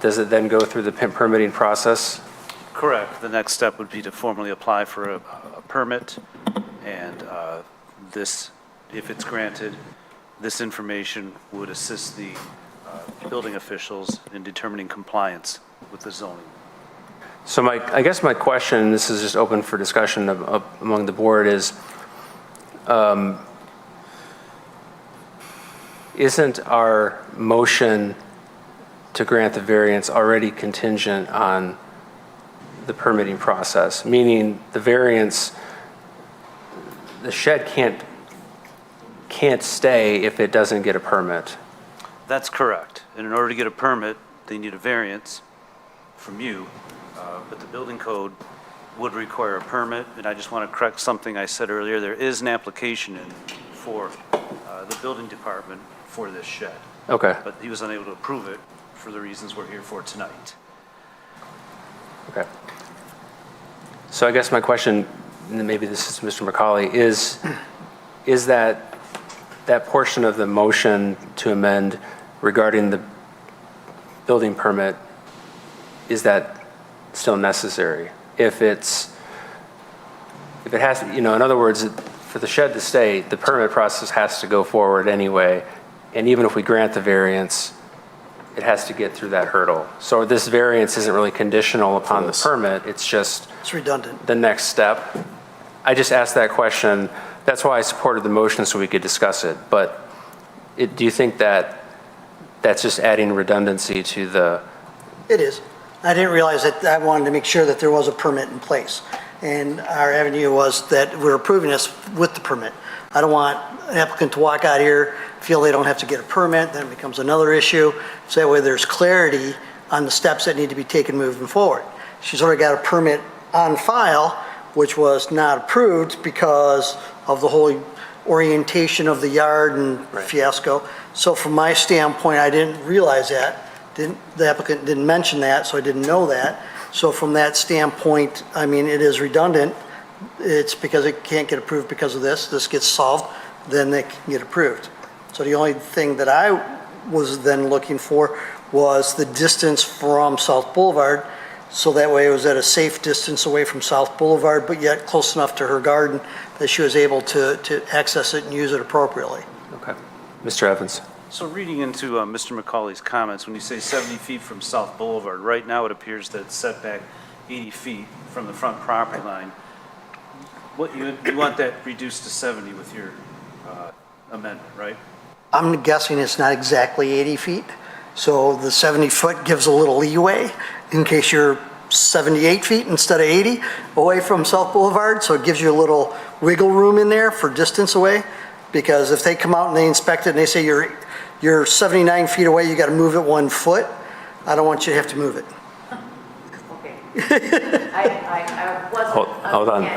does it then go through the permitting process? Correct. The next step would be to formally apply for a permit, and this, if it's granted, this information would assist the building officials in determining compliance with the zoning. So I guess my question, this is just open for discussion among the board, is isn't our motion to grant the variance already contingent on the permitting process? Meaning the variance, the shed can't stay if it doesn't get a permit. That's correct. And in order to get a permit, they need a variance from you, but the building code would require a permit. And I just want to correct something I said earlier. There is an application in for the building department for this shed. Okay. But he was unable to approve it for the reasons we're here for tonight. Okay. So I guess my question, and maybe this is Mr. McCauley, is that portion of the motion to amend regarding the building permit, is that still necessary? If it has, in other words, for the shed to stay, the permit process has to go forward anyway. And even if we grant the variance, it has to get through that hurdle. So this variance isn't really conditional upon the permit, it's redundant. The next step. I just asked that question. That's why I supported the motion, so we could discuss it. But do you think that that's just adding redundancy to the? It is. I didn't realize that. I wanted to make sure that there was a permit in place. And our avenue was that we're approving this with the permit. I don't want an applicant to walk out here, feel they don't have to get a permit, then it becomes another issue. So that way there's clarity on the steps that need to be taken moving forward. She's already got a permit on file, which was not approved because of the whole orientation of the yard and fiasco. So from my standpoint, I didn't realize that. The applicant didn't mention that, so I didn't know that. So from that standpoint, I mean, it is redundant. It's because it can't get approved because of this. This gets solved, then they can get approved. So the only thing that I was then looking for was the distance from South Boulevard. So that way it was at a safe distance away from South Boulevard, but yet close enough to her garden that she was able to access it and use it appropriately. Okay. Mr. Evans. So reading into Mr. McCauley's comments, when you say 70 feet from South Boulevard, right now it appears that it's set back 80 feet from the front property line. What you want that reduced to 70 with your amendment, right? I'm guessing it's not exactly 80 feet. So the 70 foot gives a little leeway in case you're 78 feet instead of 80 away from South Boulevard. So it gives you a little wiggle room in there for distance away. Because if they come out and they inspect it and they say you're 79 feet away, you got to move it 1 foot, I don't want you to have to move it. Okay. I wasn't.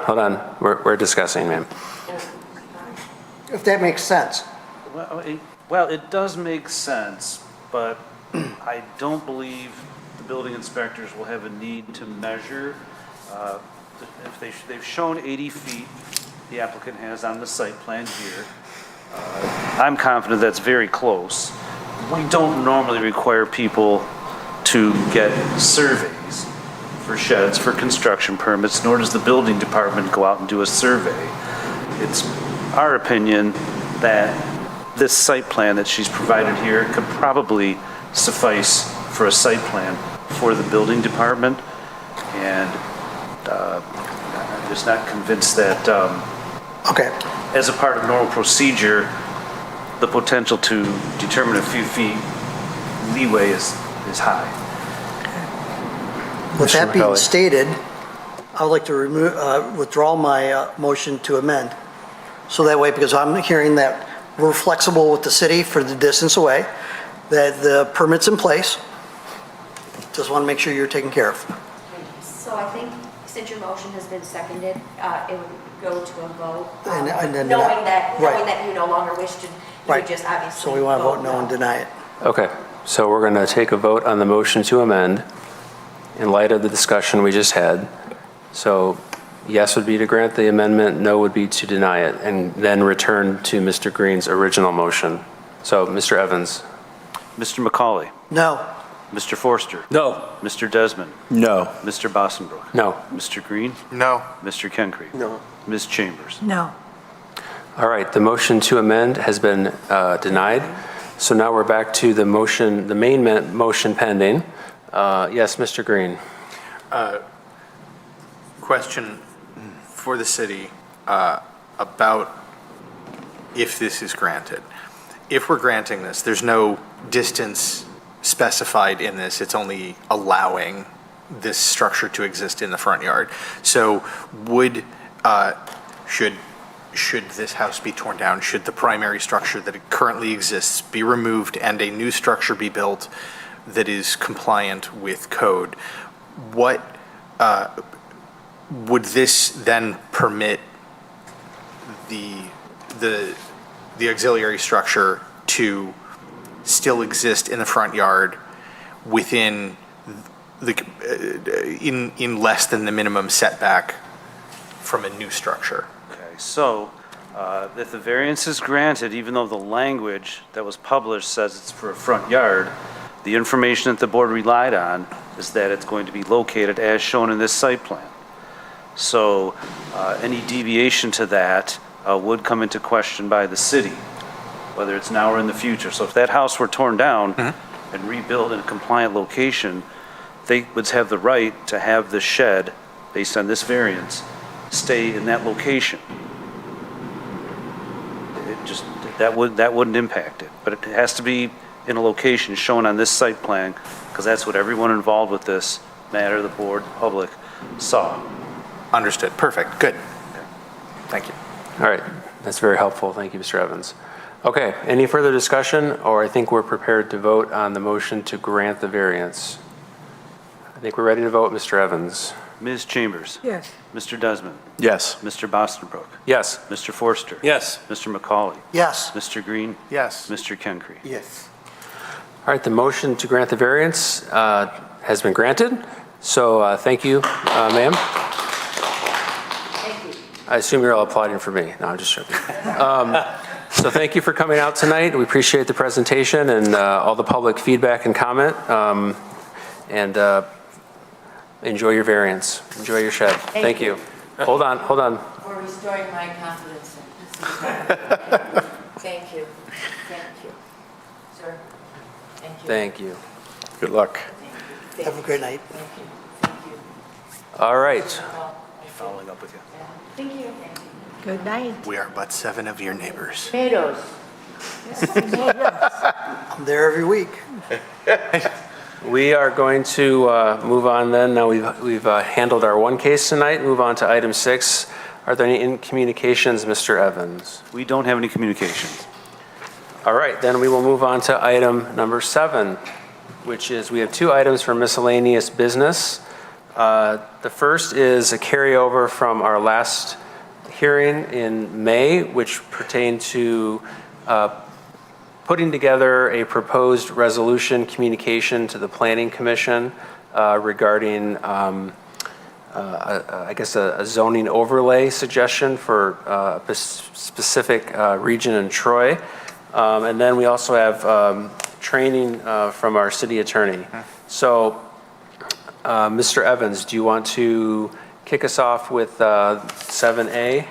Hold on. We're discussing, ma'am. If that makes sense. Well, it does make sense, but I don't believe the building inspectors will have a need to measure. If they've shown 80 feet, the applicant has on the site plan here. I'm confident that's very close. We don't normally require people to get surveys for sheds for construction permits, nor does the building department go out and do a survey. It's our opinion that this site plan that she's provided here could probably suffice for a site plan for the building department. And I'm just not convinced that as a part of normal procedure, the potential to determine a few feet leeway is high. With that being stated, I would like to withdraw my motion to amend. So that way, because I'm hearing that we're flexible with the city for the distance away, that the permit's in place. Just want to make sure you're taken care of. So I think since your motion has been seconded, it would go to a vote. And then Knowing that right. you no longer wish to, you Right. would just obviously. So we want to vote no and deny it. Okay, so we're going to take a vote on the motion to amend in light of the discussion we just had. So yes would be to grant the amendment, no would be to deny it, and then return to Mr. Green's original motion. So, Mr. Evans? Mr. McCauley? No. Mr. Forster? No. Mr. Desmond? No. Mr. Bossenbrook? No. Mr. Green? No. Mr. Kenkre? No. Ms. Chambers? No. All right, the motion to amend has been denied. So now we're back to the motion, the main motion pending. Yes, Mr. Green? Question for the city about if this is granted. If we're granting this, there's no distance specified in this. It's only allowing this structure to exist in the front yard. So would, should this house be torn down, should the primary structure that currently exists be removed and a new structure be built that is compliant with code, what would this then permit the auxiliary structure to still exist in the front yard within in less than the minimum setback from a new structure? Okay, so if the variance is granted, even though the language that was published says it's for a front yard, the information that the board relied on is that it's going to be located as shown in this site plan. So any deviation to that would come into question by the city, whether it's now or in the future. So if that house were torn down and rebuilt in a compliant location, they would have the right to have the shed, based on this variance, stay in that location. It just, that wouldn't impact it, but it has to be in a location shown on this site plan, because that's what everyone involved with this matter, the board, the public, saw. Understood. Perfect. Good. Thank you. All right, that's very helpful. Thank you, Mr. Evans. Okay, any further discussion, or I think we're prepared to vote on the motion to grant the variance? I think we're ready to vote, Mr. Evans. Ms. Chambers? Yes. Mr. Desmond? Yes. Mr. Bossenbrook? Yes. Mr. Forster? Yes. Mr. McCauley? Yes. Mr. Green? Yes. Mr. Kenkre? Yes. All right, the motion to grant the variance has been granted. So thank you, ma'am. Thank you. I assume you're all applauding for me. No, I'm just joking. So thank you for coming out tonight. We appreciate the presentation and all the public feedback and comment. Enjoy your variance. Enjoy your shed. Thank you. Hold on. For restoring my confidence. Thank you. Thank you. Sir, thank you. Thank you. Good luck. Have a great night. Thank you. Thank you. All right. Following up with you. Thank you. Good night. We are but 7 of your neighbors. Tomatoes. I'm there every week. We are going to move on then. Now we've handled our one case tonight. Move on to item 6. Are there any communications, Mr. Evans? We don't have any communications. All right, then we will move on to item number 7, which is we have 2 items for miscellaneous business. The first is a carryover from our last hearing in May, which pertained to putting together a proposed resolution communication to the Planning Commission regarding, I guess, a zoning overlay suggestion for a specific region in Troy. And then we also have training from our city attorney. So, Mr. Evans, do you want to kick us off with 7A?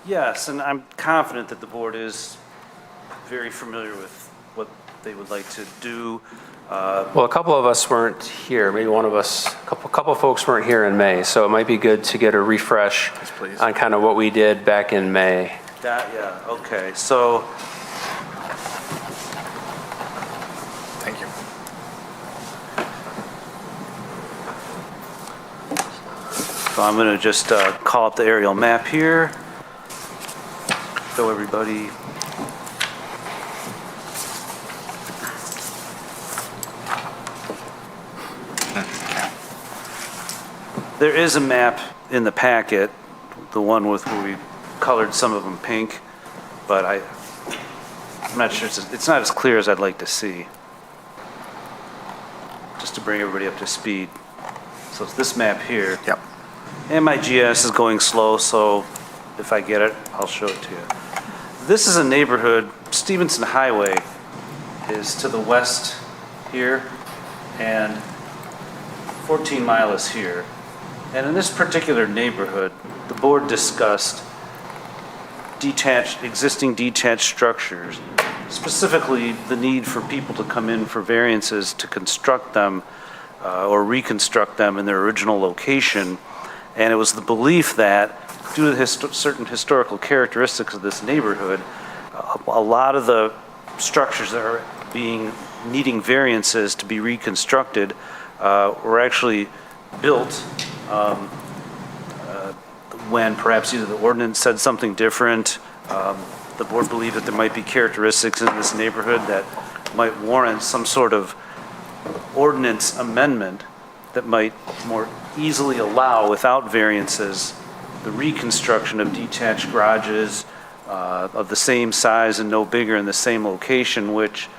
Yes, and I'm confident that the board is very familiar with what they would like to do. Well, a couple of us weren't here. Maybe one of us, a couple of folks weren't here in May, so it might be good to get a refresh on kind of what we did back in May. Yeah, okay. So, Thank you. I'm going to just call up the aerial map here. Show everybody. There is a map in the packet, the one with where we colored some of them pink, but I'm not sure, it's not as clear as I'd like to see. Just to bring everybody up to speed. So it's this map here. Yep. And my GIS is going slow, so if I get it, I'll show it to you. This is a neighborhood, Stevenson Highway is to the west here, and 14 Mile is here. And in this particular neighborhood, the board discussed existing detached structures, specifically the need for people to come in for variances to construct them or reconstruct them in their original location. And it was the belief that due to the certain historical characteristics of this neighborhood, a lot of the structures that are needing variances to be reconstructed were actually built when perhaps either the ordinance said something different. The board believed that there might be characteristics in this neighborhood that might warrant some sort of ordinance amendment that might more easily allow, without variances, the reconstruction of detached garages of the same size and no bigger in the same location, which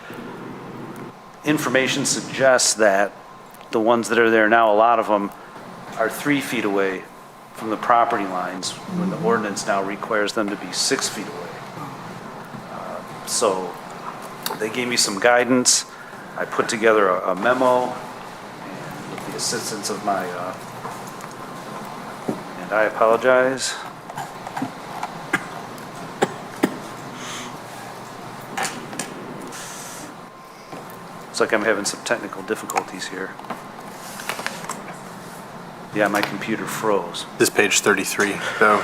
information suggests that the ones that are there now, a lot of them are 3 feet away from the property lines when the ordinance now requires them to be 6 feet away. So they gave me some guidance. I put together a memo and with the assistance of my, and I apologize. Looks like I'm having some technical difficulties here. Yeah, my computer froze. This page 33, though,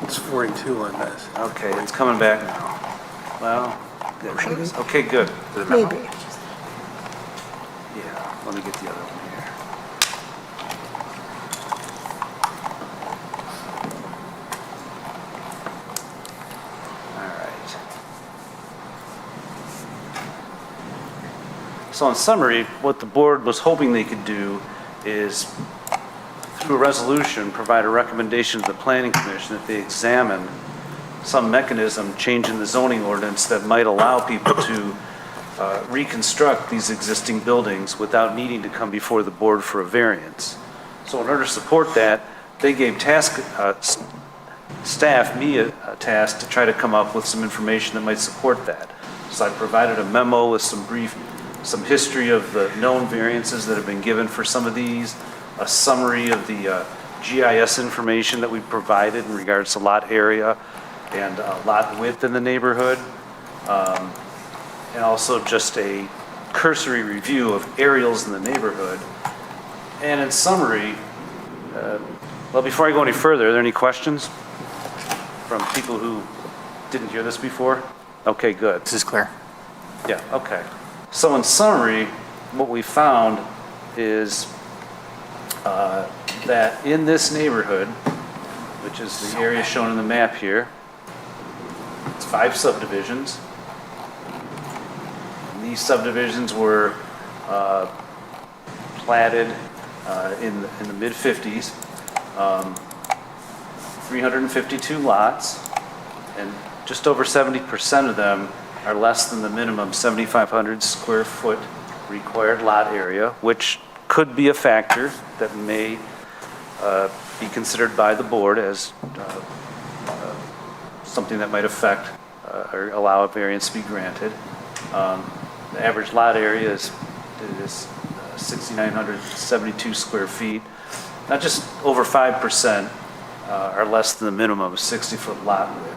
It's 42 on this. Okay, it's coming back now. Well, good. Okay, good. Maybe. Yeah, let me get the other one here. All right. So in summary, what the board was hoping they could do is, through a resolution, provide a recommendation to the Planning Commission that they examine some mechanism changing the zoning ordinance that might allow people to reconstruct these existing buildings without needing to come before the board for a variance. So in order to support that, they gave staff me a task to try to come up with some information that might support that. So I provided a memo with some history of the known variances that have been given for some of these, a summary of the GIS information that we provided in regards to lot area and lot width in the neighborhood, and also just a cursory review of aerials in the neighborhood. And in summary, well, before I go any further, are there any questions from people who didn't hear this before? Okay, good. this is clear. Yeah, okay. So in summary, what we found is that in this neighborhood, which is the area shown in the map here, it's 5 subdivisions. And these subdivisions were platted in the mid-50s, 352 lots, and just over 70% of them are less than the minimum 7,500 square foot required lot area, which could be a factor that may be considered by the board as something that might affect or allow a variance to be granted. The average lot area is 6,972 square feet. Not just over 5% are less than the minimum of 60-foot lot width.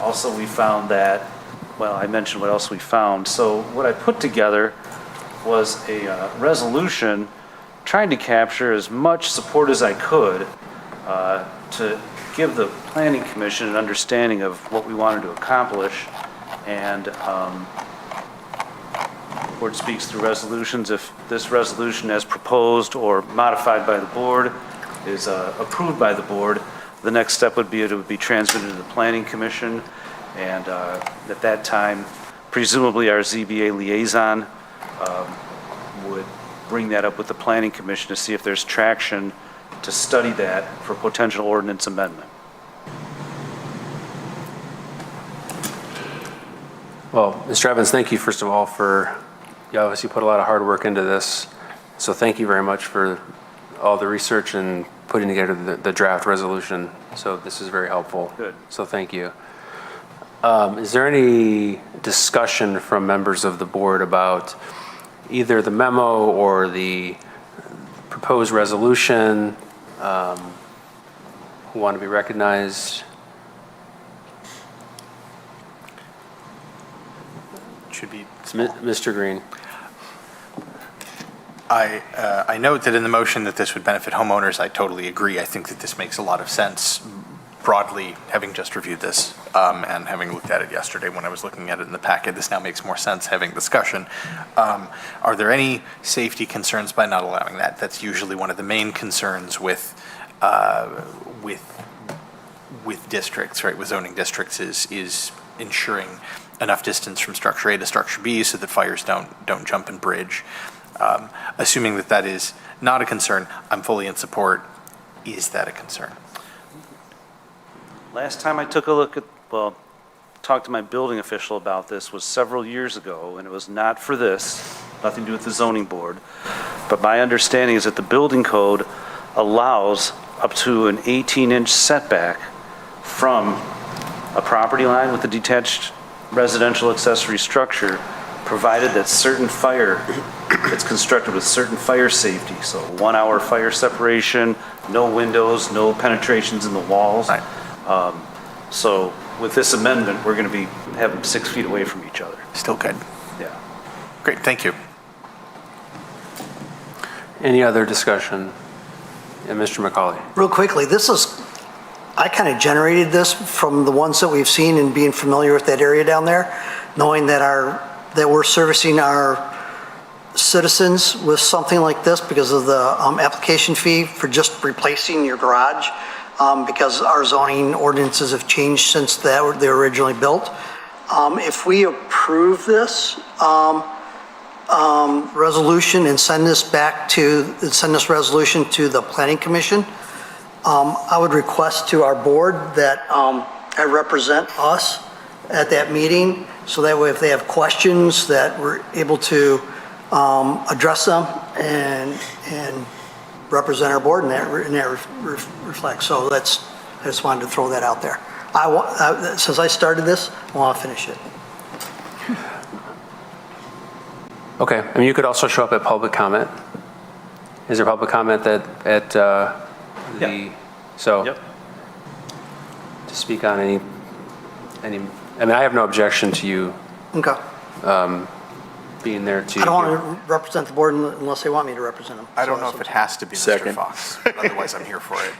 Also, we found that, well, I mentioned what else we found. So what I put together was a resolution trying to capture as much support as I could to give the Planning Commission an understanding of what we wanted to accomplish. And the board speaks through resolutions. If this resolution as proposed or modified by the board is approved by the board, the next step would be it would be transmitted to the Planning Commission, and at that time, presumably our ZBA liaison would bring that up with the Planning Commission to see if there's traction to study that for potential ordinance amendment. Well, Mr. Evans, thank you, first of all, you obviously put a lot of hard work into this. So thank you very much for all the research and putting together the draft resolution. So this is very helpful. Good. So thank you. Is there any discussion from members of the board about either the memo or the proposed resolution? Who want to be recognized? Should be Mr. Green. I note that in the motion that this would benefit homeowners. I totally agree. I think that this makes a lot of sense broadly, having just reviewed this and having looked at it yesterday when I was looking at it in the packet. This now makes more sense having discussion. Are there any safety concerns by not allowing that? That's usually one of the main concerns with districts, right? With zoning districts is ensuring enough distance from structure A to structure B so that fires don't jump and bridge. Assuming that that is not a concern, I'm fully in support. Is that a concern? Last time I took a look at, talked to my building official about this was several years ago, and it was not for this, nothing to do with the zoning board. But my understanding is that the building code allows up to an 18-inch setback from a property line with a detached residential accessory structure, provided that it's constructed with certain fire safety. So 1 hour fire separation, no windows, no penetrations in the walls. Right. So with this amendment, we're going to have them 6 feet away from each other. Still good. Yeah. Great, thank you. Any other discussion? And Mr. McCauley. Real quickly, I kind of generated this from the ones that we've seen and being familiar with that area down there, knowing that we're servicing our citizens with something like this because of the application fee for just replacing your garage, because our zoning ordinances have changed since they were originally built. If we approve this resolution and send this resolution to the Planning Commission, I would request to our board that I represent us at that meeting, so that way if they have questions that we're able to address them and represent our board in that reflects. So I just wanted to throw that out there. Since I started this, I want to finish it. Okay, I mean, you could also show up at public comment. Is there public comment Yep. To speak on any, I mean, I have no objection to you Okay. being there to. I don't want to represent the board unless they want me to represent them. I don't know if it has to be Mr. Fox, but otherwise I'm here for it.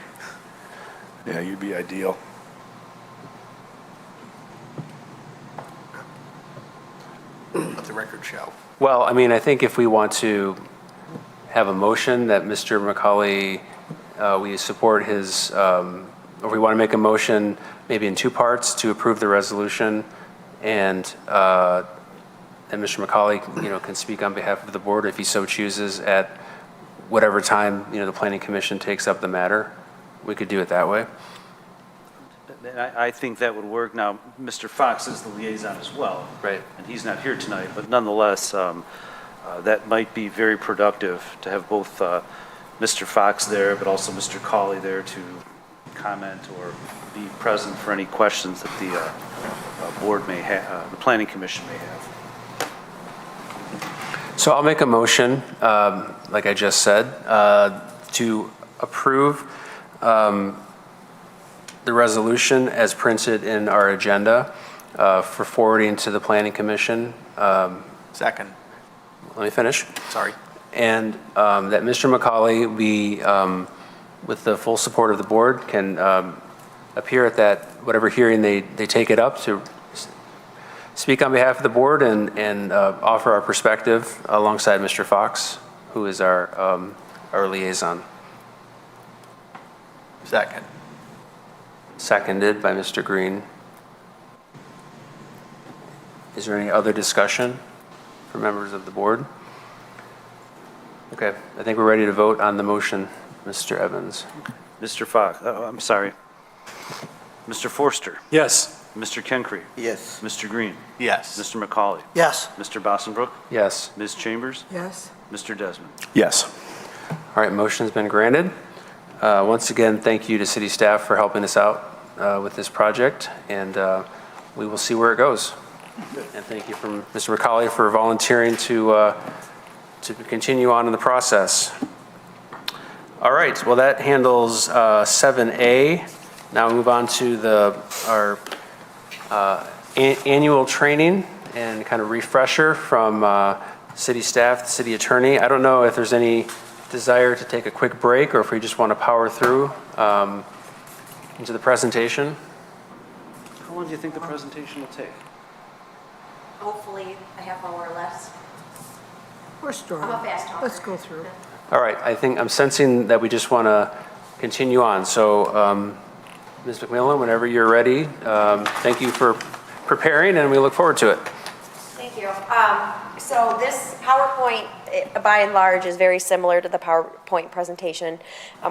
Yeah, you'd be ideal. Let the record show. Well, I mean, I think if we want to have a motion that Mr. McCauley, we support his, or we want to make a motion maybe in two parts to approve the resolution, and Mr. McCauley, can speak on behalf of the board if he so chooses at whatever time, the Planning Commission takes up the matter. We could do it that way. I think that would work. Now, Mr. Fox is the liaison as well. Right. And he's not here tonight, but nonetheless, that might be very productive to have both Mr. Fox there, but also Mr. Cawley there to comment or be present for any questions that the board may have, the Planning Commission may have. So I'll make a motion, like I just said, to approve the resolution as printed in our agenda for forwarding to the Planning Commission. Second. Let me finish. Sorry. And that Mr. McCauley, with the full support of the board, can appear at that, whatever hearing they take it up, to speak on behalf of the board and offer our perspective alongside Mr. Fox, who is our liaison. Second. Seconded by Mr. Green. Is there any other discussion for members of the board? Okay, I think we're ready to vote on the motion. Mr. Evans? Mr. Fox, I'm sorry. Mr. Forster? Yes. Mr. Kenkre? Yes. Mr. Green? Yes. Mr. McCauley? Yes. Mr. Bossenbrook? Yes. Ms. Chambers? Yes. Mr. Desmond? Yes. All right, motion's been granted. Once again, thank you to city staff for helping us out with this project, and we will see where it goes. And thank you from Mr. McCauley for volunteering to continue on in the process. All right, well, that handles 7A. Now we move on to our annual training and kind of refresher from city staff, the city attorney. I don't know if there's any desire to take a quick break or if we just want to power through into the presentation. How long do you think the presentation will take? Hopefully a half hour or less. We're strong. I'm a fast talker. Let's go through. All right, I think I'm sensing that we just want to continue on. So, Ms. McMillan, whenever you're ready, thank you for preparing, and we look forward to it. Thank you. So this PowerPoint, by and large, is very similar to the PowerPoint presentation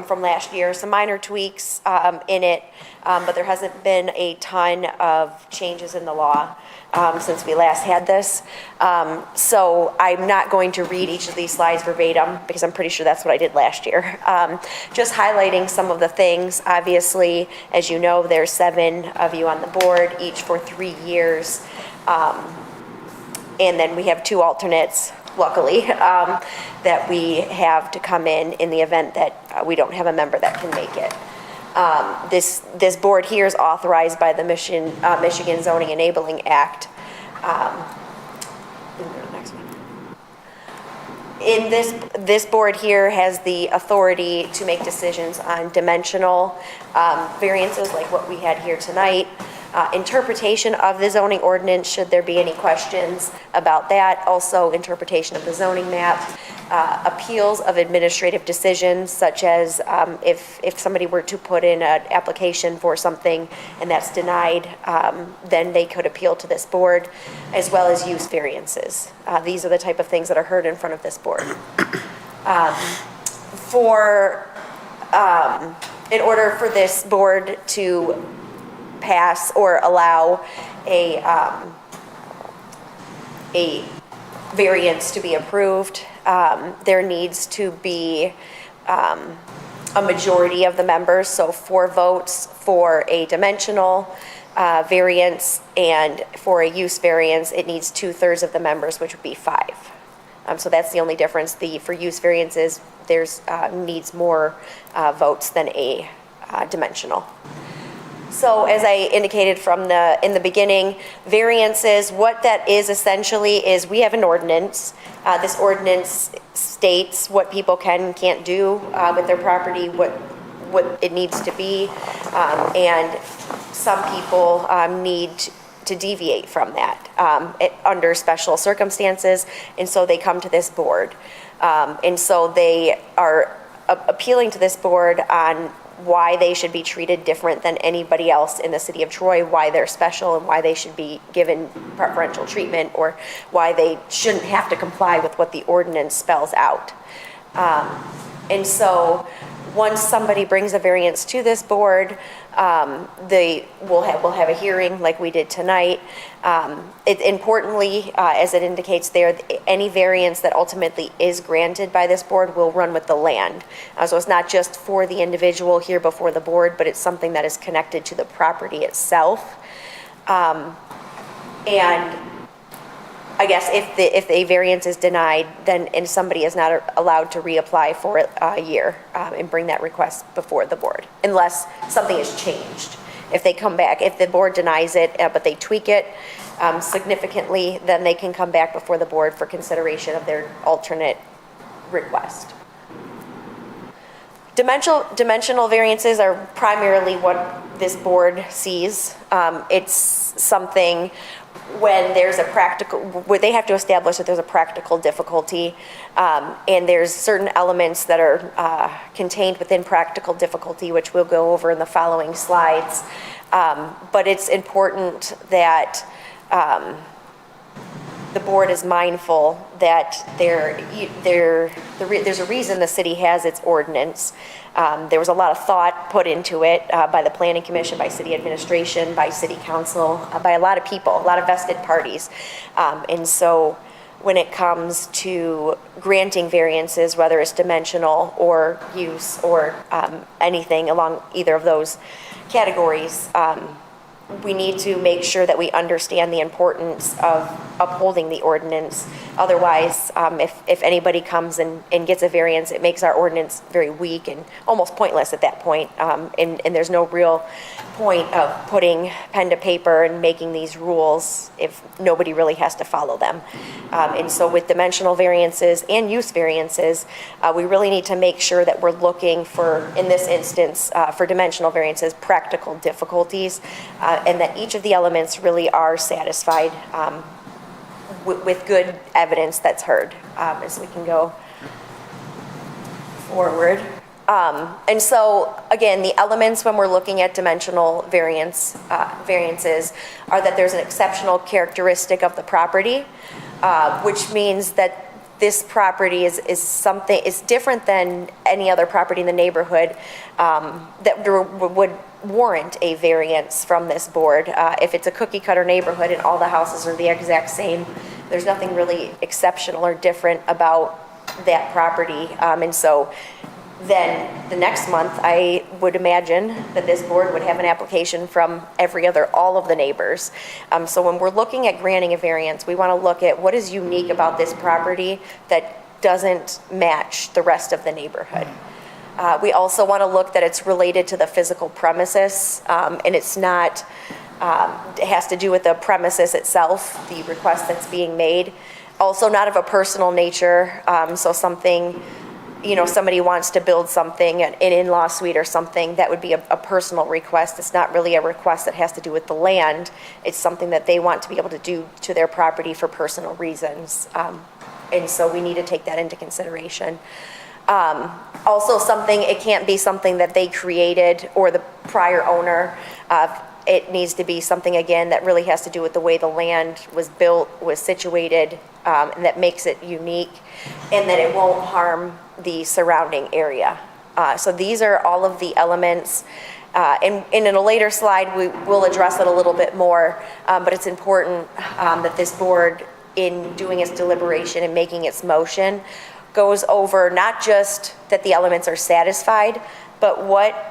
from last year. Some minor tweaks in it, but there hasn't been a ton of changes in the law since we last had this. So I'm not going to read each of these slides verbatim because I'm pretty sure that's what I did last year. Just highlighting some of the things. Obviously, as you know, there's 7 of you on the board, each for 3 years. And then we have 2 alternates, luckily, that we have to come in the event that we don't have a member that can make it. This board here is authorized by the Michigan Zoning Enabling Act. In this board here has the authority to make decisions on dimensional variances like what we had here tonight. Interpretation of the zoning ordinance, should there be any questions about that. Also, interpretation of the zoning map. Appeals of administrative decisions, such as if somebody were to put in an application for something and that's denied, then they could appeal to this board, as well as use variances. These are the type of things that are heard in front of this board. In order for this board to pass or allow a variance to be approved, there needs to be a majority of the members, so 4 votes for a dimensional variance, and for a use variance, it needs 2/3 of the members, which would be 5. So that's the only difference. For use variances, there's needs more votes than a dimensional. So as I indicated in the beginning, variances, what that is essentially is we have an ordinance. This ordinance states what people can and can't do with their property, what it needs to be, and some people need to deviate from that under special circumstances, and so they come to this board. And so they are appealing to this board on why they should be treated different than anybody else in the city of Troy, why they're special and why they should be given preferential treatment, or why they shouldn't have to comply with what the ordinance spells out. And so once somebody brings a variance to this board, we'll have a hearing like we did tonight. Importantly, as it indicates there, any variance that ultimately is granted by this board will run with the land. So it's not just for the individual here before the board, but it's something that is connected to the property itself. And I guess if a variance is denied, then and somebody is not allowed to reapply for a year and bring that request before the board, unless something is changed. If they come back, if the board denies it, but they tweak it significantly, then they can come back before the board for consideration of their alternate request. Dimensional variances are primarily what this board sees. It's something when there's where they have to establish that there's a practical difficulty, and there's certain elements that are contained within practical difficulty, which we'll go over in the following slides. But it's important that the board is mindful that there's a reason the city has its ordinance. There was a lot of thought put into it by the planning commission, by city administration, by city council, by a lot of people, a lot of vested parties. And so when it comes to granting variances, whether it's dimensional or use or anything along either of those categories, we need to make sure that we understand the importance of upholding the ordinance. Otherwise, if anybody comes and gets a variance, it makes our ordinance very weak and almost pointless at that point. And there's no real point of putting pen to paper and making these rules if nobody really has to follow them. And so with dimensional variances and use variances, we really need to make sure that we're looking for, in this instance, for dimensional variances, practical difficulties, and that each of the elements really are satisfied with good evidence that's heard. As we can go forward. And so, again, the elements when we're looking at dimensional variances are that there's an exceptional characteristic of the property, which means that this property is different than any other property in the neighborhood that would warrant a variance from this board. If it's a cookie cutter neighborhood and all the houses are the exact same, there's nothing really exceptional or different about that property. And so then the next month, I would imagine that this board would have an application from all of the neighbors. So when we're looking at granting a variance, we want to look at what is unique about this property that doesn't match the rest of the neighborhood. We also want to look that it's related to the physical premises, and it's not, it has to do with the premises itself, the request that's being made. Also not of a personal nature, so something, somebody wants to build something, an in-law suite or something, that would be a personal request. It's not really a request that has to do with the land. It's something that they want to be able to do to their property for personal reasons. And so we need to take that into consideration. Also it can't be something that they created or the prior owner. It needs to be something, again, that really has to do with the way the land was built, was situated, and that makes it unique, and that it won't harm the surrounding area. So these are all of the elements. And in a later slide, we will address it a little bit more, but it's important that this board, in doing its deliberation and making its motion, goes over not just that the elements are satisfied, but what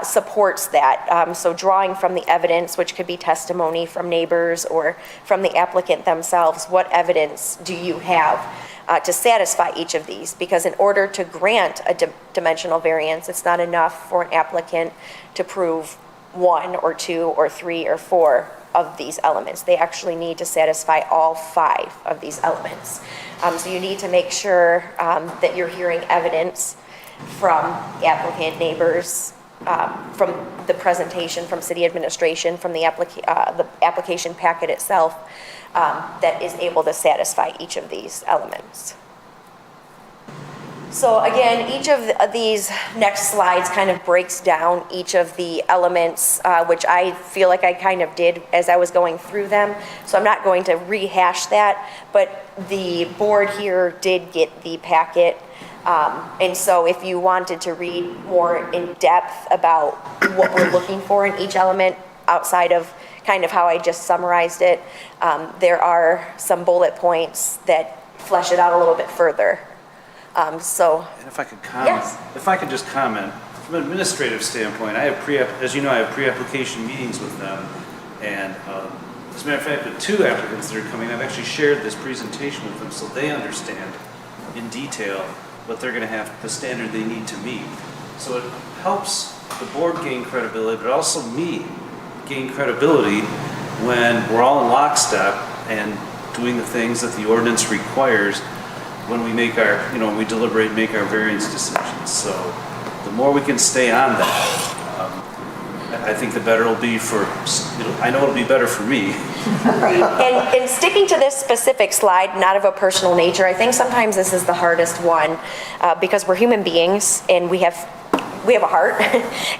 supports that. So drawing from the evidence, which could be testimony from neighbors or from the applicant themselves, what evidence do you have to satisfy each of these? Because in order to grant a dimensional variance, it's not enough for an applicant to prove 1 or 2 or 3 or 4 of these elements. They actually need to satisfy all 5 of these elements. So you need to make sure that you're hearing evidence from the applicant, neighbors, from the presentation, from city administration, from the application packet itself, that is able to satisfy each of these elements. So again, each of these next slides kind of breaks down each of the elements, which I feel like I kind of did as I was going through them. So I'm not going to rehash that, but the board here did get the packet. And so if you wanted to read more in depth about what we're looking for in each element outside of kind of how I just summarized it, there are some bullet points that flesh it out a little bit further. And if I could comment, yes. If I could just comment, from an administrative standpoint, I have as you know, I have pre-application meetings with them, and as a matter of fact, with 2 applicants that are coming, I've actually shared this presentation with them so they understand in detail what they're going to have, the standard they need to meet. So it helps the board gain credibility, but also me gain credibility when we're all in lockstep and doing the things that the ordinance requires when we make our, when we deliberate and make our variance decisions. So the more we can stay on that, I think the better it'll be for, I know it'll be better for me. And sticking to this specific slide, not of a personal nature, I think sometimes this is the hardest one because we're human beings and we have we have a heart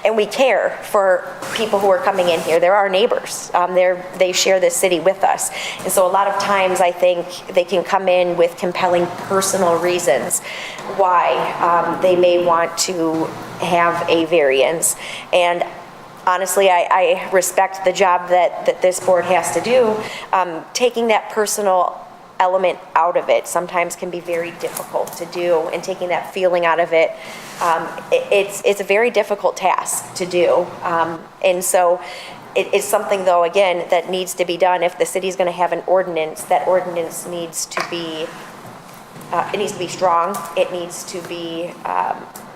and we care for people who are coming in here. They're our neighbors. They share this city with us. And so a lot of times I think they can come in with compelling personal reasons why they may want to have a variance. And honestly, I respect the job that this board has to do. Taking that personal element out of it sometimes can be very difficult to do, and taking that feeling out of it, it's a very difficult task to do. And so it's something, though, again, that needs to be done. If the city's going to have an ordinance, that ordinance needs to be it needs to be strong, it needs to be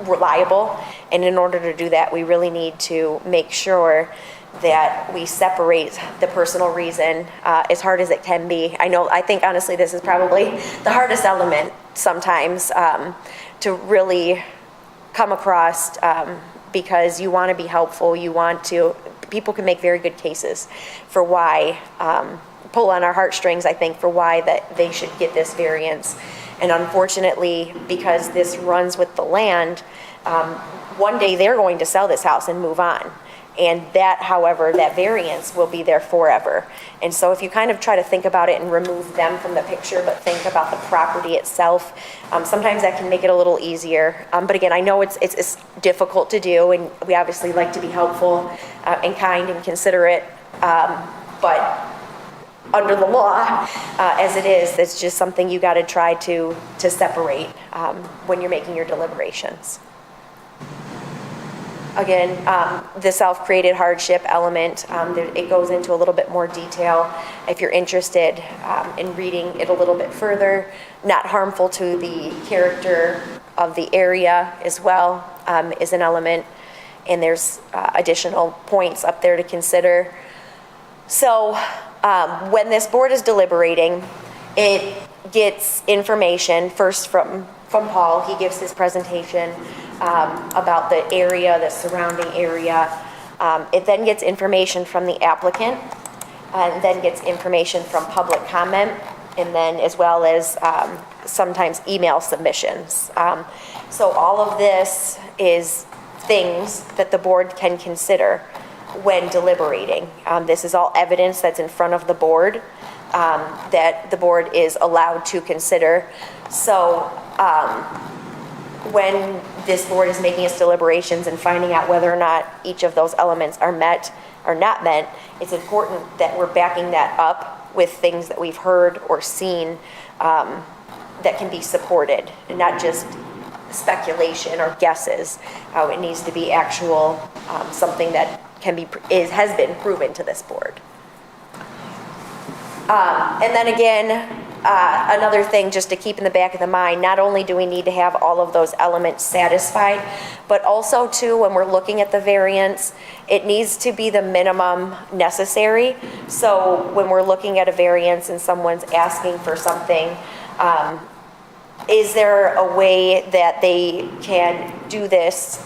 reliable, and in order to do that, we really need to make sure that we separate the personal reason as hard as it can be. I think honestly this is probably the hardest element sometimes to really come across, because you want to be helpful, people can make very good cases for why, pull on our heartstrings, I think, for why that they should get this variance. And unfortunately, because this runs with the land, one day they're going to sell this house and move on. And that, however, that variance will be there forever. And so if you kind of try to think about it and remove them from the picture, but think about the property itself, sometimes that can make it a little easier. But again, I know it's difficult to do, and we obviously like to be helpful and kind and considerate, but under the law, as it is, it's just something you got to try to separate when you're making your deliberations. Again, the self-created hardship element, it goes into a little bit more detail if you're interested in reading it a little bit further. Not harmful to the character of the area as well is an element, and there's additional points up there to consider. So when this board is deliberating, it gets information first from Paul. He gives his presentation about the area, the surrounding area. It then gets information from the applicant, and then gets information from public comment, and then as well as sometimes email submissions. So all of this is things that the board can consider when deliberating. This is all evidence that's in front of the board that the board is allowed to consider. So when this board is making its deliberations and finding out whether or not each of those elements are met or not met, it's important that we're backing that up with things that we've heard or seen that can be supported, and not just speculation or guesses. It needs to be actual, something that has been proven to this board. And then again, another thing just to keep in the back of the mind, not only do we need to have all of those elements satisfied, but also too, when we're looking at the variance, it needs to be the minimum necessary. So when we're looking at a variance and someone's asking for something, is there a way that they can do this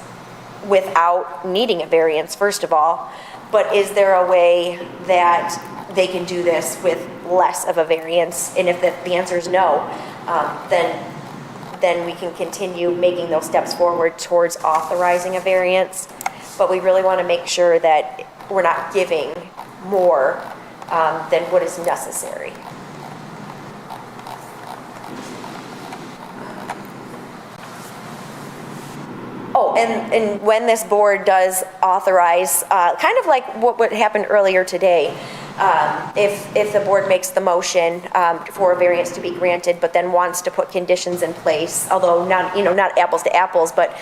without needing a variance, first of all? But is there a way that they can do this with less of a variance? And if the answer is no, then we can continue making those steps forward towards authorizing a variance. But we really want to make sure that we're not giving more than what is necessary. Oh, and when this board does authorize, kind of like what happened earlier today, if the board makes the motion for a variance to be granted, but then wants to put conditions in place, although not apples to apples, but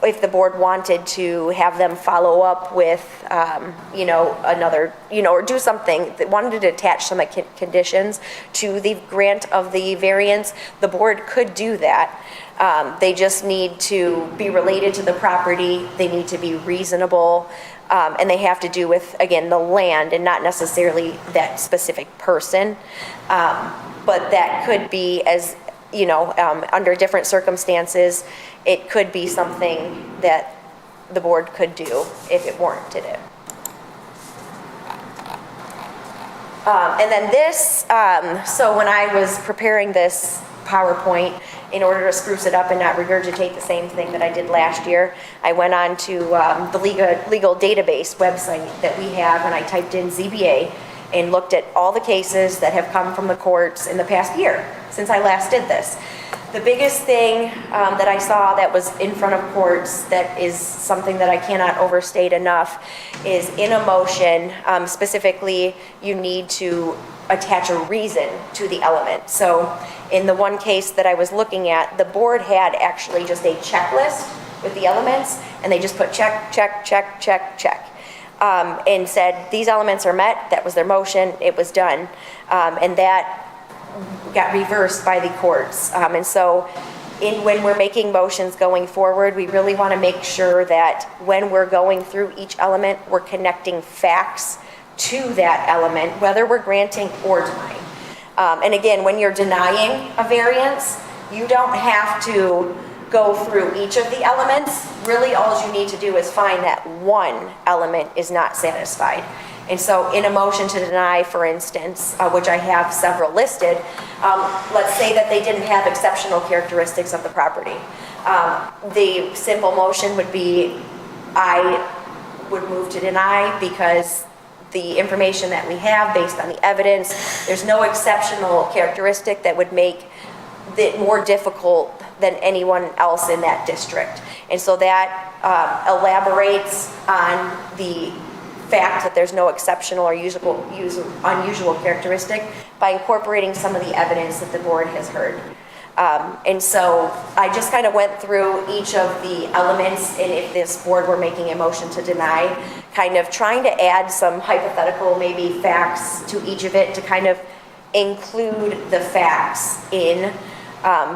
if the board wanted to have them follow up with, another, or do something, that wanted to attach some conditions to the grant of the variance, the board could do that. They just need to be related to the property, they need to be reasonable, and they have to do with, again, the land and not necessarily that specific person. But that could be, as under different circumstances, it could be something that the board could do if it warranted it. And then this, so when I was preparing this PowerPoint, in order to spruce it up and not regurgitate the same thing that I did last year, I went on to the legal database website that we have, and I typed in ZBA and looked at all the cases that have come from the courts in the past year since I last did this. The biggest thing that I saw that was in front of courts that is something that I cannot overstate enough is in a motion, specifically, you need to attach a reason to the element. So in the one case that I was looking at, the board had actually just a checklist with the elements, and they just put check, check, check, check, check, and said these elements are met. That was their motion. It was done. And that got reversed by the courts. And so when we're making motions going forward, we really want to make sure that when we're going through each element, we're connecting facts to that element, whether we're granting or denying. And again, when you're denying a variance, you don't have to go through each of the elements. Really, all you need to do is find that one element is not satisfied. And so in a motion to deny, for instance, which I have several listed, let's say that they didn't have exceptional characteristics of the property. The simple motion would be, I would move to deny because the information that we have based on the evidence, there's no exceptional characteristic that would make it more difficult than anyone else in that district. And so that elaborates on the fact that there's no exceptional or unusual characteristic by incorporating some of the evidence that the board has heard. And so I just kind of went through each of the elements, and if this board were making a motion to deny, kind of trying to add some hypothetical maybe facts to each of it to kind of include the facts in.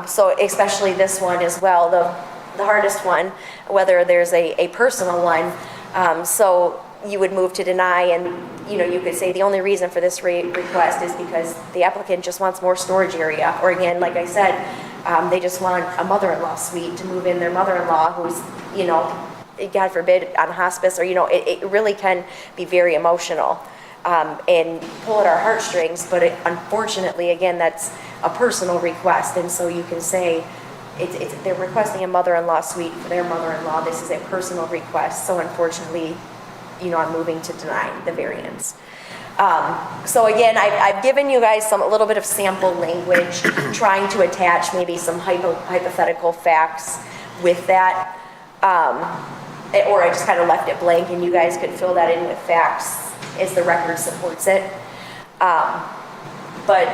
So especially this one as well, the hardest one, whether there's a personal one. So you would move to deny, and you could say the only reason for this request is because the applicant just wants more storage area, or again, like I said, they just want a mother-in-law suite to move in their mother-in-law who's, God forbid, on hospice, or it really can be very emotional and pull at our heartstrings. But unfortunately, again, that's a personal request, and so you can say they're requesting a mother-in-law suite for their mother-in-law. This is a personal request, so unfortunately, I'm moving to deny the variance. So again, I've given you guys a little bit of sample language, trying to attach maybe some hypothetical facts with that, or I just kind of left it blank, and you guys could fill that in with facts as the record supports it. But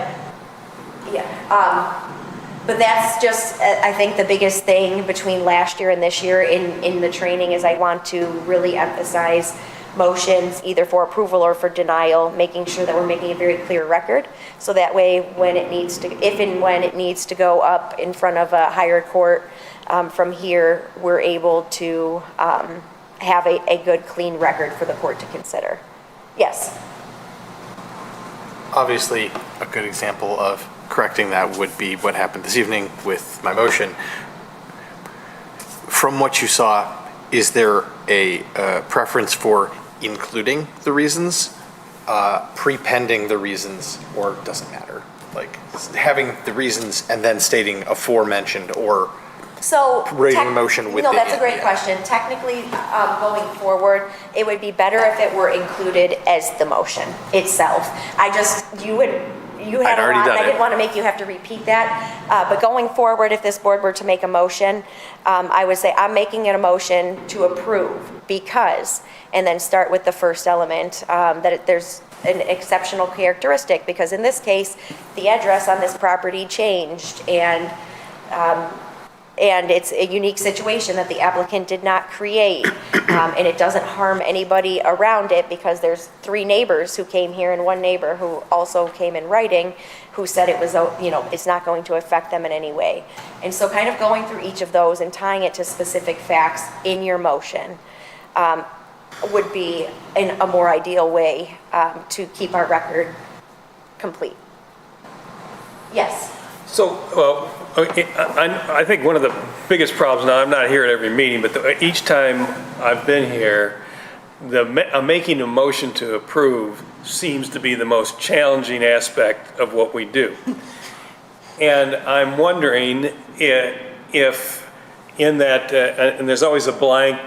that's just, I think, the biggest thing between last year and this year in the training is I want to really emphasize motions either for approval or for denial, making sure that we're making a very clear record. So that way, when it needs to, if and when it needs to go up in front of a higher court from here, we're able to have a good, clean record for the court to consider. Yes? Obviously, a good example of correcting that would be what happened this evening with my motion. From what you saw, is there a preference for including the reasons, prepending the reasons, or doesn't matter? Like having the reasons and then stating aforementioned, or raising a motion with that's a great question. Technically, going forward, it would be better if it were included as the motion itself. You had a lot, and I didn't want to make you have to repeat that. But going forward, if this board were to make a motion, I would say I'm making it a motion to approve because, and then start with the first element, that there's an exceptional characteristic, because in this case, the address on this property changed, and it's a unique situation that the applicant did not create, and it doesn't harm anybody around it, because there's 3 neighbors who came here and 1 neighbor who also came in writing who said it was, it's not going to affect them in any way. And so kind of going through each of those and tying it to specific facts in your motion would be a more ideal way to keep our record complete. Yes? So, I think one of the biggest problems, now I'm not here at every meeting, but each time I've been here, making a motion to approve seems to be the most challenging aspect of what we do. And I'm wondering if in that, and there's always a blank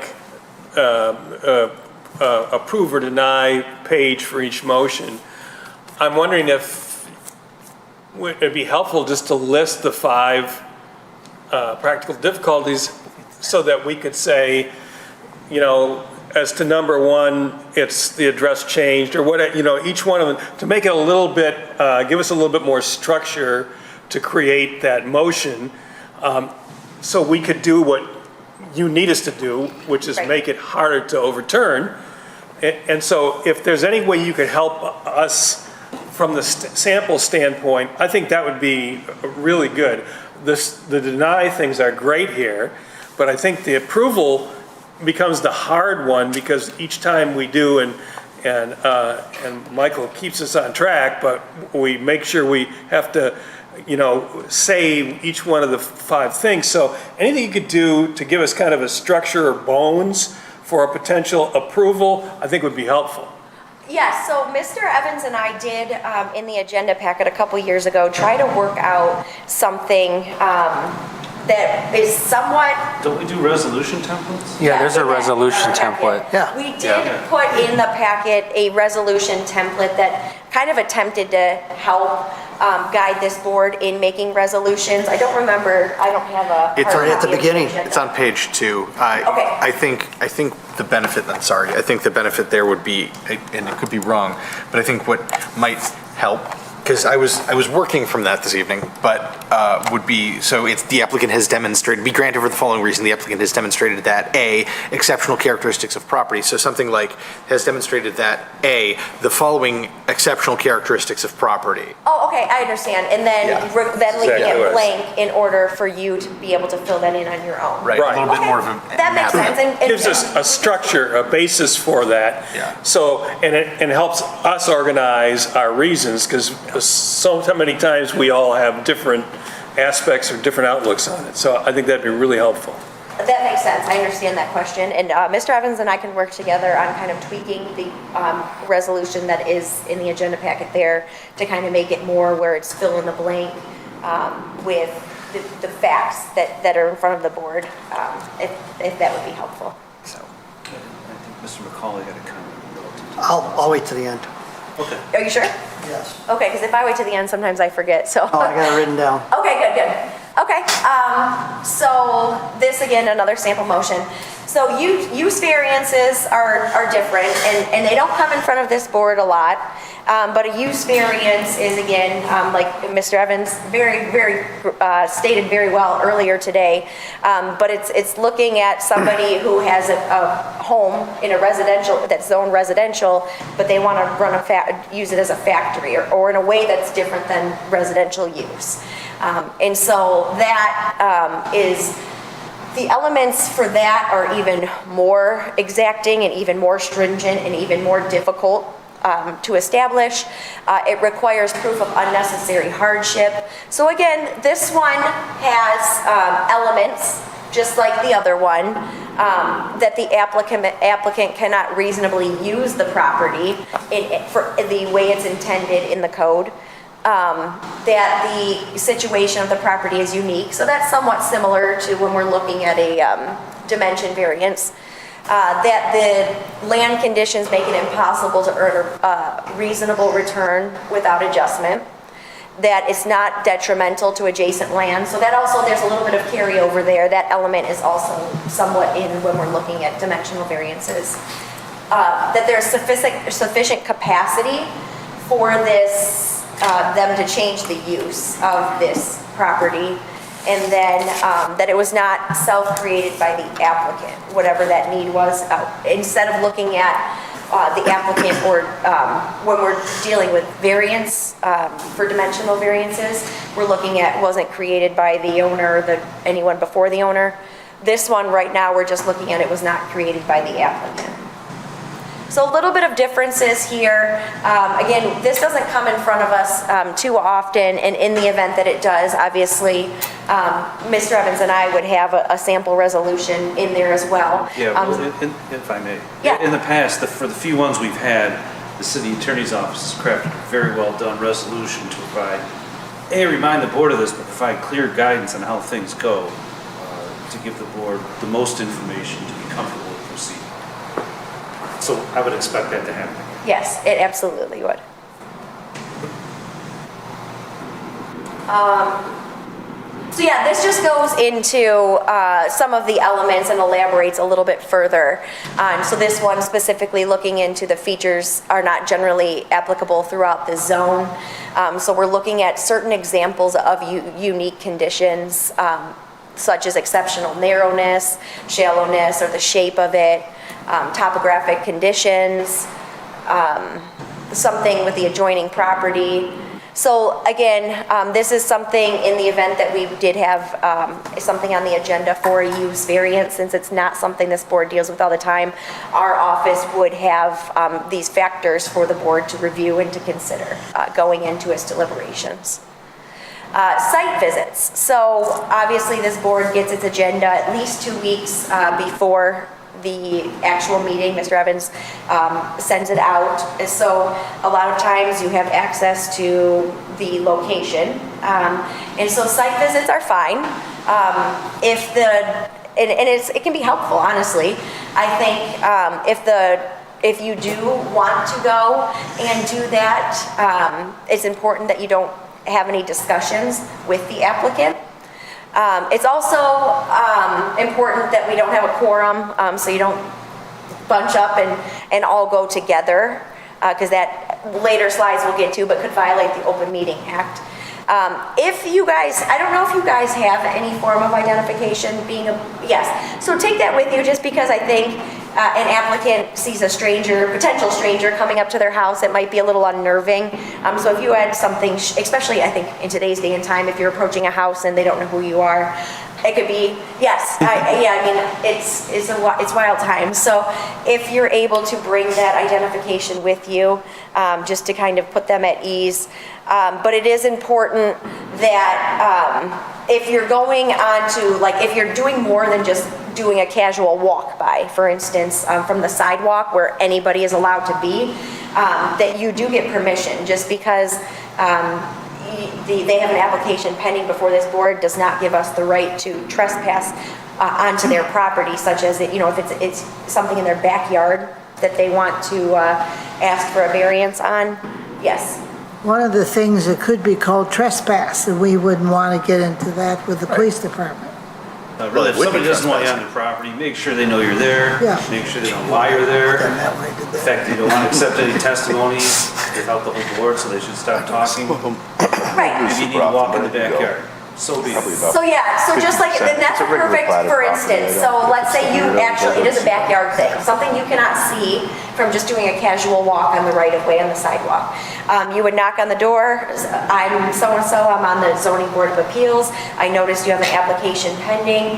approve or deny page for each motion. I'm wondering if it'd be helpful just to list the 5 practical difficulties so that we could say, as to number 1, it's the address changed, or what, each one of them, to make it a little bit, give us a little bit more structure to create that motion, so we could do what you need us to do, which is make it harder to overturn. And so if there's any way you could help us from the sample standpoint, I think that would be really good. The deny things are great here, but I think the approval becomes the hard one, because each time we do, and Michael keeps us on track, but we make sure we have to, say each one of the 5 things. So anything you could do to give us kind of a structure or bones for a potential approval, I think would be helpful. Yes, so Mr. Evans and I did, in the agenda packet a couple years ago, try to work out something that is somewhat... Don't we do resolution templates? Yeah, there's a resolution template. Yeah. We did put in the packet a resolution template that kind of attempted to help guide this board in making resolutions. I don't remember, I don't have a... It's hard at the copy of beginning. agenda. It's on page 2. Okay. I think the benefit, I think the benefit there would be, and it could be wrong, but I think what might help, because I was working from that this evening, but would be, so it's the applicant has demonstrated, be granted for the following reason, the applicant has demonstrated that A, exceptional characteristics of property. So something like has demonstrated that A, the following exceptional characteristics of property. Oh, okay, I understand. And then, then leaving Exactly it blank in order for you to be able to fill that in on your own. Right. A little bit more of a. That makes sense. And Gives us a structure, a basis for that. Yeah. So, and helps us organize our reasons, because so many times we all have different aspects or different outlooks on it. So I think that'd be really helpful. that makes sense. I understand that question. And Mr. Evans and I can work together on kind of tweaking the resolution that is in the agenda packet there to kind of make it more where it's fill in the blank with the facts that are in front of the board, if that would be helpful. So, I think Mr. McCauley had a comment relative to I'll wait to the end. Okay. Are you sure? Yes. Okay, because if I wait to the end, sometimes I forget, so. Oh, I got it written down. Okay, good. Okay, so this again, another sample motion. So use variances are different, and they don't come in front of this board a lot. But a use variance is, again, like Mr. Evans very stated very well earlier today. But it's looking at somebody who has a home in a residential, that's zoned residential, but they want to use it as a factory or in a way that's different than residential use. And so that is, the elements for that are even more exacting and even more stringent and even more difficult to establish. It requires proof of unnecessary hardship. So again, this one has elements, just like the other one, that the applicant cannot reasonably use the property for the way it's intended in the code. That the situation of the property is unique. So that's somewhat similar to when we're looking at a dimension variance. That the land conditions make it impossible to earn a reasonable return without adjustment. That it's not detrimental to adjacent land. So that also, there's a little bit of carryover there. That element is also somewhat in when we're looking at dimensional variances. That there's sufficient capacity for this, them to change the use of this property. And then that it was not self-created by the applicant, whatever that need was. Instead of looking at the applicant or when we're dealing with variance for dimensional variances, we're looking at wasn't created by the owner or anyone before the owner. This one right now, we're just looking at it was not created by the applicant. So a little bit of differences here. Again, this doesn't come in front of us too often, and in the event that it does, obviously, Mr. Evans and I would have a sample resolution in there as well. Yeah, well, if I may. Yeah. In the past, for the few ones we've had, the city attorney's office has crafted a very well done resolution to provide remind the board of this, but provide clear guidance on how things go to give the board the most information to be comfortable with proceeding. So I would expect that to happen. Yes, it absolutely would. So yeah, this just goes into some of the elements and elaborates a little bit further. So this one specifically looking into the features are not generally applicable throughout the zone. So we're looking at certain examples of unique conditions, such as exceptional narrowness, shallowness, or the shape of it, topographic conditions, something with the adjoining property. So again, this is something in the event that we did have something on the agenda for a use variance, since it's not something this board deals with all the time, our office would have these factors for the board to review and to consider going into its deliberations. Site visits. So obviously this board gets its agenda at least 2 weeks before the actual meeting. Mr. Evans sends it out. So a lot of times you have access to the location. And so site visits are fine. It can be helpful, honestly. I think if you do want to go and do that, it's important that you don't have any discussions with the applicant. It's also important that we don't have a quorum, so you don't bunch up and all go together, because that later slides we'll get to, but could violate the Open Meeting Act. If you guys, I don't know if you guys have any form of identification yes. So take that with you, just because I think an applicant sees a potential stranger coming up to their house, it might be a little unnerving. So if you had something, especially I think in today's day and time, if you're approaching a house and they don't know who you are, it could be, yes, it's wild times. So if you're able to bring that identification with you, just to kind of put them at ease. But it is important that if you're going on to, like, if you're doing more than just doing a casual walk by, for instance, from the sidewalk where anybody is allowed to be, that you do get permission. Just because they have an application pending before this board does not give us the right to trespass onto their property, such as, if it's something in their backyard that they want to ask for a variance on. Yes. One of the things that could be called trespass, and we wouldn't want to get into that with the police department. Really, if somebody doesn't want you on their property, make sure they know you're there. Yeah. Make sure they know why you're there. The fact that you don't want to accept any testimony without the whole board, so they should stop talking. Right. If you need to walk in the backyard, so be it. So yeah, so just like, and that's perfect, for instance. So let's say it is a backyard thing, something you cannot see from just doing a casual walk on the right of way on the sidewalk. You would knock on the door. I'm so-and-so, I'm on the Zoning Board of Appeals. I noticed you have an application pending.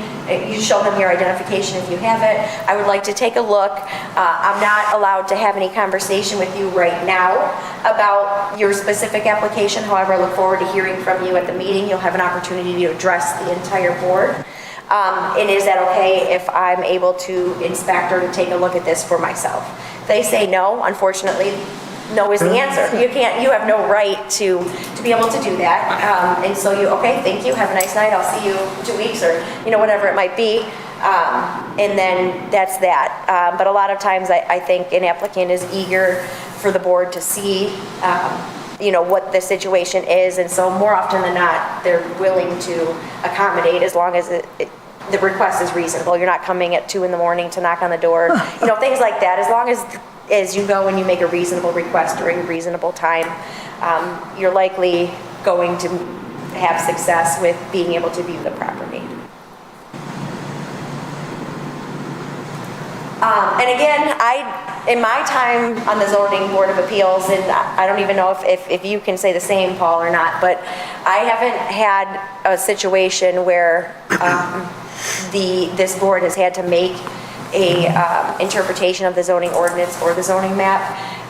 You show them your identification if you have it. I would like to take a look. I'm not allowed to have any conversation with you right now about your specific application. However, I look forward to hearing from you at the meeting. You'll have an opportunity to address the entire board. And is that okay if I'm able to inspect or to take a look at this for myself? If they say no, unfortunately, no is the answer. You have no right to be able to do that. And so okay, thank you, have a nice night, I'll see you in 2 weeks, or, whatever it might be. And then that's that. But a lot of times I think an applicant is eager for the board to see what the situation is, and so more often than not, they're willing to accommodate as long as the request is reasonable. You're not coming at 2 a.m. to knock on the door, things like that. As long as you go and you make a reasonable request during a reasonable time, you're likely going to have success with being able to view the property. And again, in my time on the Zoning Board of Appeals, and I don't even know if you can say the same, Paul, or not, but I haven't had a situation where this board has had to make a interpretation of the zoning ordinance or the zoning map.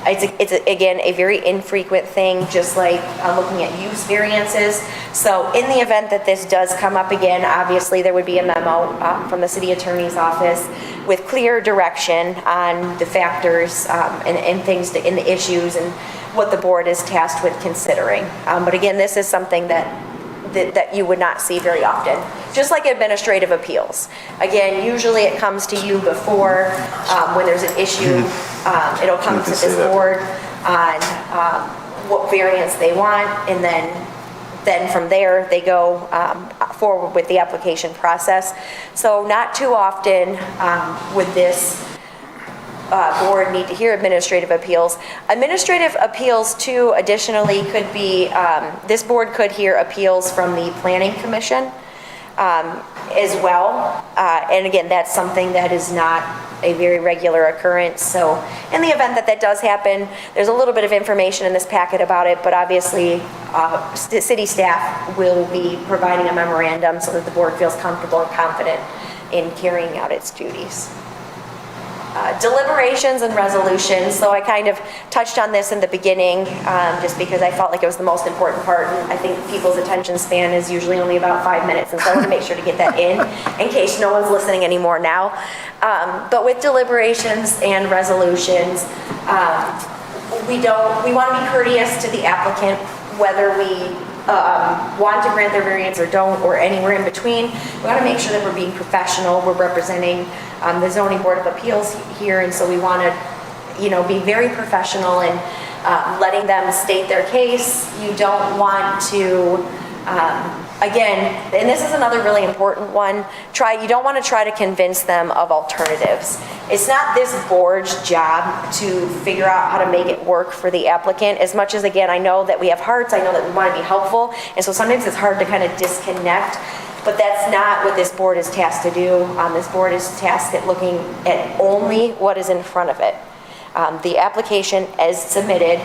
It's again, a very infrequent thing, just like looking at use variances. So in the event that this does come up again, obviously there would be a memo from the city attorney's office with clear direction on the factors and things in the issues and what the board is tasked with considering. But again, this is something that you would not see very often. Just like administrative appeals. Again, usually it comes to you before, when there's an issue, it'll come to this board on what variance they want, and then from there, they go forward with the application process. So not too often would this board need to hear administrative appeals. Administrative appeals too, additionally, could be, this board could hear appeals from the Planning Commission as well. And again, that's something that is not a very regular occurrence. So in the event that that does happen, there's a little bit of information in this packet about it, but obviously city staff will be providing a memorandum so that the board feels comfortable and confident in carrying out its duties. Deliberations and resolutions, so I kind of touched on this in the beginning just because I felt like it was the most important part, and I think people's attention span is usually only about 5 minutes, and so I want to make sure to get that in case no one's listening anymore now. But with deliberations and resolutions, we want to be courteous to the applicant, whether we want to grant their variance or don't, or anywhere in between. We want to make sure that we're being professional. We're representing the Zoning Board of Appeals here, and so we want to, be very professional and letting them state their case. You don't want to, again, and this is another really important one, you don't want to try to convince them of alternatives. It's not this board's job to figure out how to make it work for the applicant, as much as, again, I know that we have hearts, I know that we want to be helpful, and so sometimes it's hard to kind of disconnect, but that's not what this board is tasked to do. This board is tasked at looking at only what is in front of it. The application as submitted,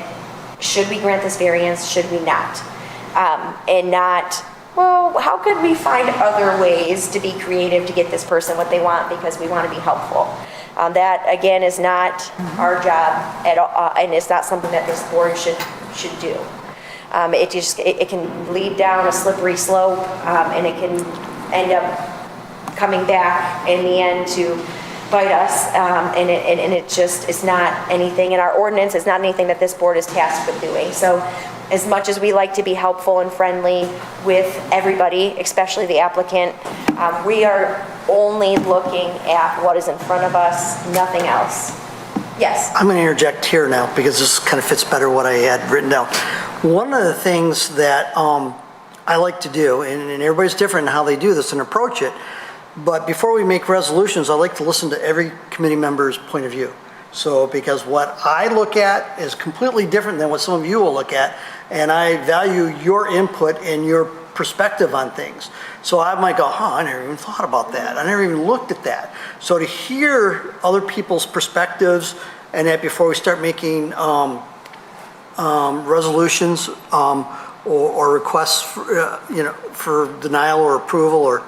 should we grant this variance, should we not? And not, well, how could we find other ways to be creative to get this person what they want because we want to be helpful? That, again, is not our job at all, and it's not something that this board should do. It can lead down a slippery slope, and it can end up coming back in the end to bite us, and it's not anything in our ordinance. It's not anything that this board is tasked with doing. So as much as we like to be helpful and friendly with everybody, especially the applicant, we are only looking at what is in front of us, nothing else. Yes? I'm going to interject here now because this kind of fits better what I had written down. One of the things that I like to do, and everybody's different in how they do this and approach it, but before we make resolutions, I like to listen to every committee member's point of view. So, because what I look at is completely different than what some of you will look at, and I value your input and your perspective on things. So I might go, I never even thought about that. I never even looked at that. So to hear other people's perspectives, and that before we start making resolutions or requests for denial or approval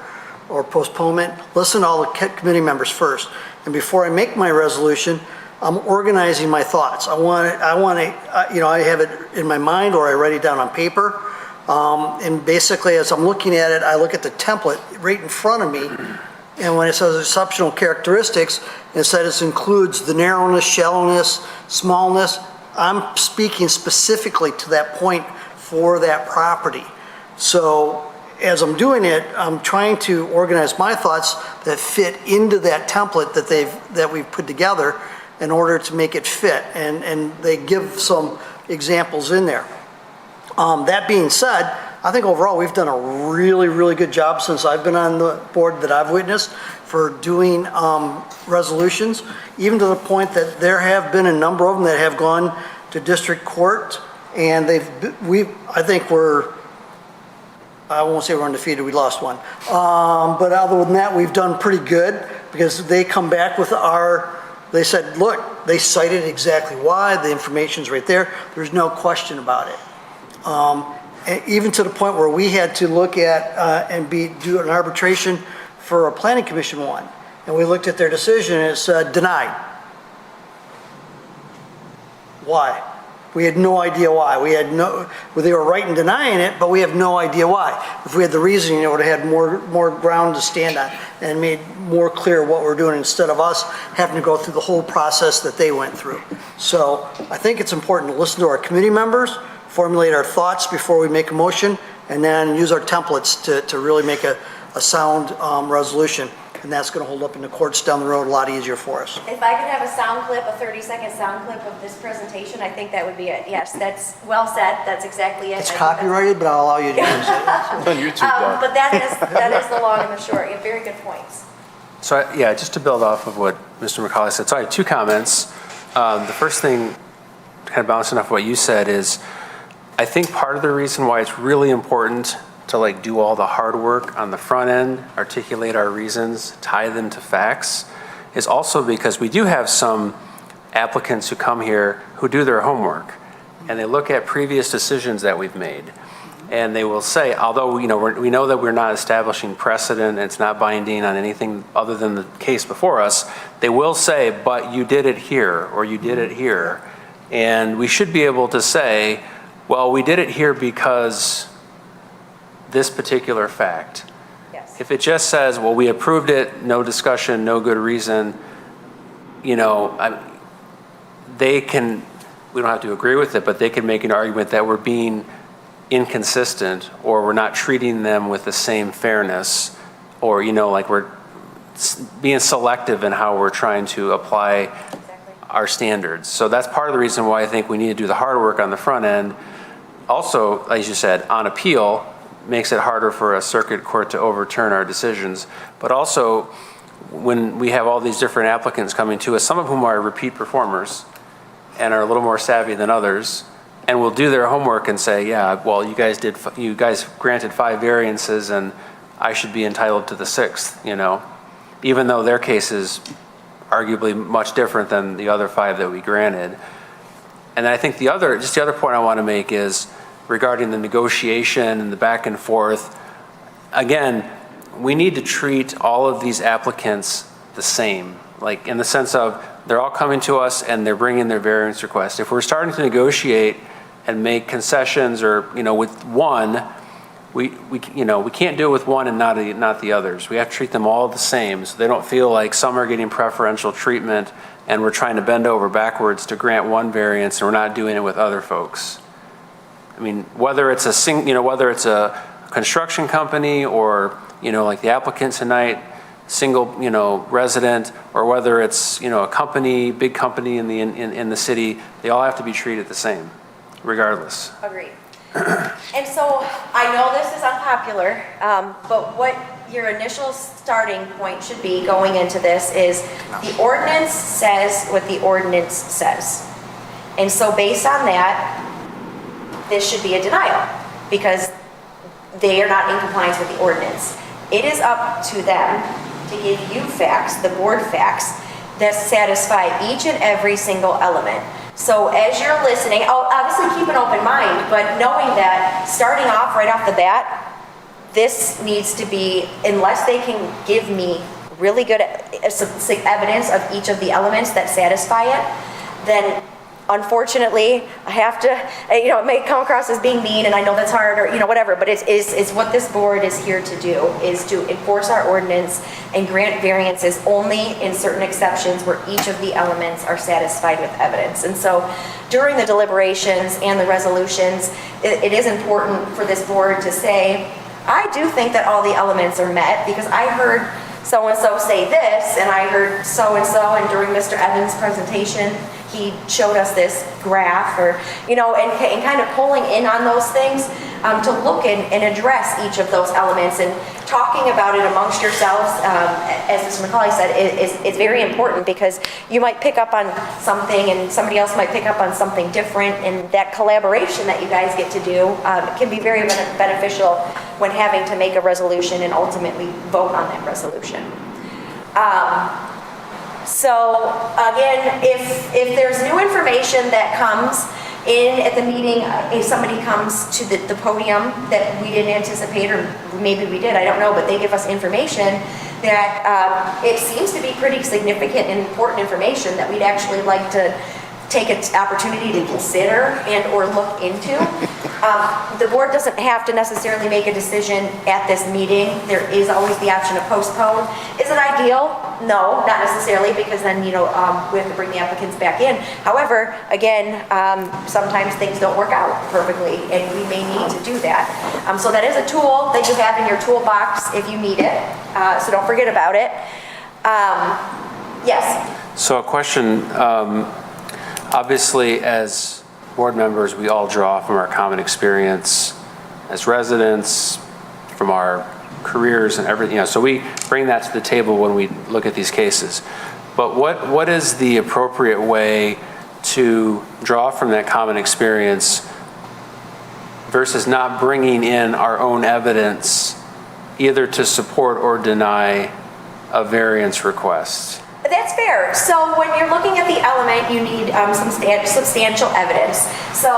or postponement, listen to all the committee members first. And before I make my resolution, I'm organizing my thoughts. I have it in my mind or I write it down on paper. And basically, as I'm looking at it, I look at the template right in front of me. And when it says exceptional characteristics, it says it includes the narrowness, shallowness, smallness. I'm speaking specifically to that point for that property. So as I'm doing it, I'm trying to organize my thoughts that fit into that template that we've put together in order to make it fit. And they give some examples in there. That being said, I think overall we've done a really, really good job since I've been on the board that I've witnessed for doing resolutions, even to the point that there have been a number of them that have gone to district court, and I won't say we're undefeated, we lost one. But other than that, we've done pretty good because they come back with they said, look, they cited exactly why, the information's right there, there's no question about it. And even to the point where we had to look at and do an arbitration for a planning commission one. and we looked at their decision and it said denied. Why? We had no idea why. They were right in denying it, but we have no idea why. If we had the reasoning, it would have had more ground to stand on and made more clear what we're doing instead of us having to go through the whole process that they went through. So I think it's important to listen to our committee members, formulate our thoughts before we make a motion, and then use our templates to really make a sound resolution. And that's going to hold up in the courts down the road a lot easier for us. If I could have a sound clip, a 30-second sound clip of this presentation, I think that would be it. Yes, that's well said. That's exactly it. It's copyrighted, but I'll allow you to use it. On YouTube, But that is the long and the short. You have very good points. So, yeah, just to build off of what Mr. McCauley said, so I have two comments. The first thing, kind of bouncing off what you said, is I think part of the reason why it's really important to like do all the hard work on the front end, articulate our reasons, tie them to facts, is also because we do have some applicants who come here who do their homework and they look at previous decisions that we've made. And they will say, although we know that we're not establishing precedent, and it's not binding on anything other than the case before us, they will say, but you did it here, or you did it here. And we should be able to say, well, we did it here because this particular fact. Yes. If it just says, well, we approved it, no discussion, no good reason, we don't have to agree with it, but they can make an argument that we're being inconsistent, or we're not treating them with the same fairness, or like we're being selective in how we're trying to apply our standards. So that's part of the reason why I think we need to do the hard work on the front end. Also, as you said, on appeal, makes it harder for a circuit court to overturn our decisions. But also, when we have all these different applicants coming to us, some of whom are repeat performers and are a little more savvy than others, and will do their homework and say, yeah, well, you guys granted 5 variances and I should be entitled to the 6th, even though their case is arguably much different than the other 5 that we granted. And I think the other point I want to make is regarding the negotiation and the back and forth. Again, we need to treat all of these applicants the same, like in the sense of they're all coming to us and they're bringing their variance request. If we're starting to negotiate and make concessions, or with one, we can't do it with one and not the others. We have to treat them all the same, so they don't feel like some are getting preferential treatment and we're trying to bend over backwards to grant one variance and we're not doing it with other folks. I mean, whether it's a construction company or like the applicant tonight, single resident, or whether it's a company, big company in the city, they all have to be treated the same, regardless. Agreed. And so I know this is unpopular, but what your initial starting point should be going into this is the ordinance says what the ordinance says. And so based on that, this should be a denial because they are not in compliance with the ordinance. It is up to them to give you facts, the board facts, that satisfy each and every single element. So as you're listening, obviously keep an open mind, but knowing that starting off right off the bat, this needs to be, unless they can give me really good evidence of each of the elements that satisfy it, then unfortunately, I have to, it may come across as being mean, and I know that's hard, or whatever, but it's what this board is here to do, is to enforce our ordinance and grant variances only in certain exceptions where each of the elements are satisfied with evidence. And so during the deliberations and the resolutions, it is important for this board to say, I do think that all the elements are met, because I heard so-and-so say this, and I heard so-and-so, and during Mr. Evans' presentation, he showed us this graph, or, and kind of pulling in on those things to look and address each of those elements, and talking about it amongst yourselves, as Mr. McCauley said, is very important, because you might pick up on something and somebody else might pick up on something different, and that collaboration that you guys get to do can be very beneficial when having to make a resolution and ultimately vote on that resolution. So again, if there's new information that comes in at the meeting, if somebody comes to the podium that we didn't anticipate, or maybe we did, I don't know, but they give us information, that it seems to be pretty significant and important information that we'd actually like to take an opportunity to consider and or look into. The board doesn't have to necessarily make a decision at this meeting. There is always the option to postpone. Is it ideal? No, not necessarily, because then, we have to bring the applicants back in. However, again, sometimes things don't work out perfectly, and we may need to do that. So that is a tool that you have in your toolbox if you need it. So don't forget about it. Yes? So a question, obviously as board members, we all draw from our common experience as residents, from our careers and everything, so we bring that to the table when we look at these cases. But what is the appropriate way to draw from that common experience versus not bringing in our own evidence either to support or deny a variance request? That's fair. So when you're looking at the element, you need some substantial evidence. So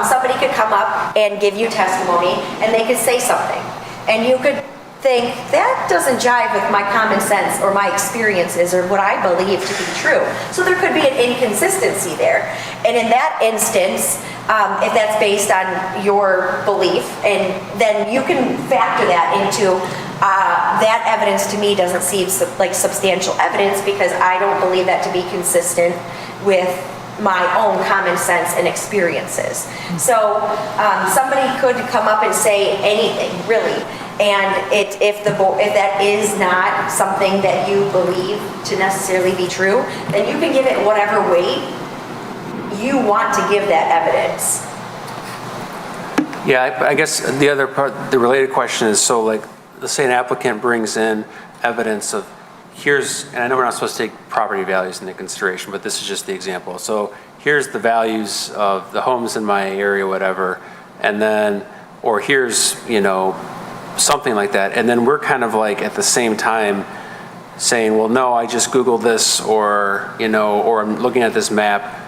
somebody could come up and give you testimony, and they could say something. And you could think, that doesn't jive with my common sense or my experiences or what I believe to be true. So there could be an inconsistency there. And in that instance, if that's based on your belief, and then you can factor that into that evidence. To me doesn't seem like substantial evidence, because I don't believe that to be consistent with my own common sense and experiences. So somebody could come up and say anything, really, and if that is not something that you believe to necessarily be true, then you can give it whatever weight you want to give that evidence. Yeah, I guess the other part, the related question is, so like, let's say an applicant brings in evidence of, and I know we're not supposed to take property values into consideration, but this is just the example. So here's the values of the homes in my area, whatever, and then, or here's, something like that. And then we're kind of like at the same time saying, well, no, I just Googled this, or, or I'm looking at this map.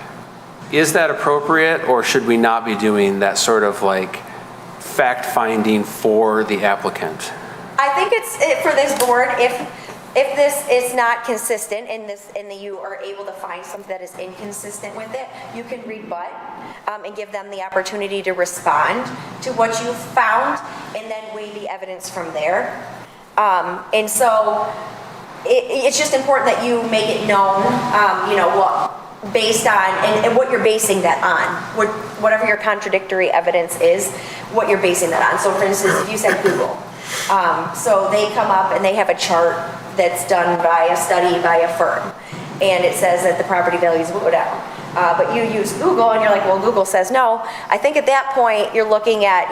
Is that appropriate, or should we not be doing that sort of like fact finding for the applicant? I think it's for this board, if this is not consistent and you are able to find something that is inconsistent with it, you can rebut and give them the opportunity to respond to what you found, and then weigh the evidence from there. And so it's just important that you make it known, what based on, and what you're basing that on, whatever your contradictory evidence is, what you're basing that on. So for instance, if you said Google, so they come up and they have a chart that's done by a study by a firm, and it says that the property values will go down. But you use Google and you're like, well, Google says no. I think at that point you're looking at,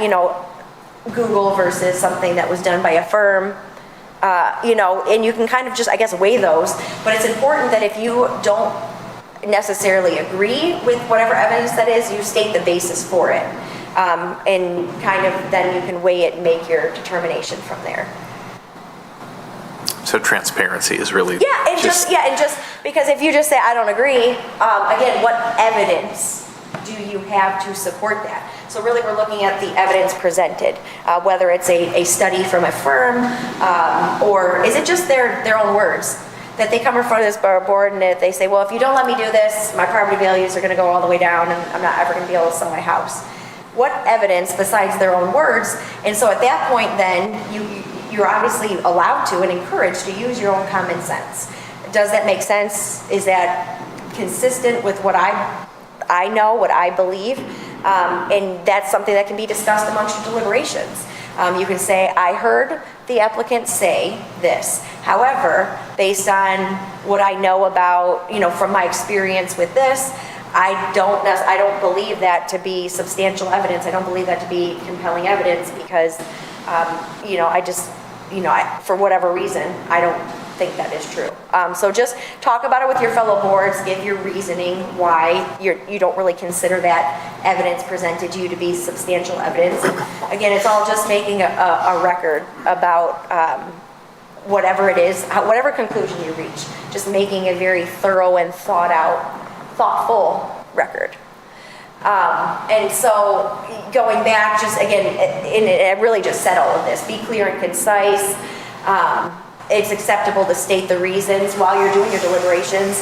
Google versus something that was done by a firm, and you can kind of just, I guess, weigh those. But it's important that if you don't necessarily agree with whatever evidence that is, you state the basis for it. And kind of then you can weigh it and make your determination from there. So transparency is really and just because if you just say I don't agree, again, what evidence do you have to support that? So really, we're looking at the evidence presented, whether it's a study from a firm, or is it just their own words that they come in front of this board and they say, well, if you don't let me do this, my property values are going to go all the way down, and I'm not ever going to be able to sell my house. What evidence besides their own words? And so at that point, then you're obviously allowed to and encouraged to use your own common sense. Does that make sense? Is that consistent with what I know, what I believe? And that's something that can be discussed amongst your deliberations. You can say, I heard the applicant say this. However, based on what I know about, from my experience with this, I don't believe that to be substantial evidence. I don't believe that to be compelling evidence because, for whatever reason, I don't think that is true. So just talk about it with your fellow boards, give your reasoning why you don't really consider that evidence presented to you to be substantial evidence. And again, it's all just making a record about whatever it is, whatever conclusion you reach, just making a very thorough and thoughtful record. And so going back, just again, and I really just said all of this, be clear and concise, it's acceptable to state the reasons while you're doing your deliberations.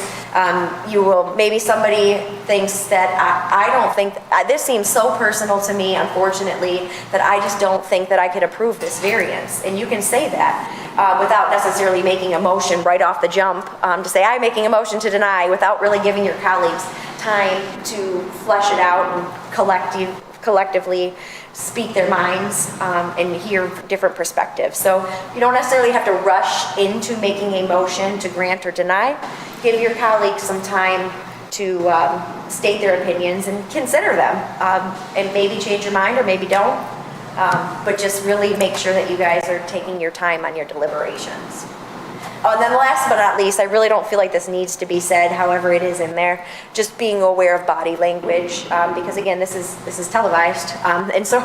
Maybe somebody thinks that, I don't think, this seems so personal to me, unfortunately, that I just don't think that I could approve this variance. And you can say that without necessarily making a motion right off the jump, to say, I'm making a motion to deny, without really giving your colleagues time to flesh it out and collectively speak their minds and hear different perspectives. So you don't necessarily have to rush into making a motion to grant or deny. Give your colleagues some time to state their opinions and consider them, and maybe change your mind or maybe don't, but just really make sure that you guys are taking your time on your deliberations. Oh, and then last but not least, I really don't feel like this needs to be said, however it is in there, just being aware of body language, because again, this is televised, and so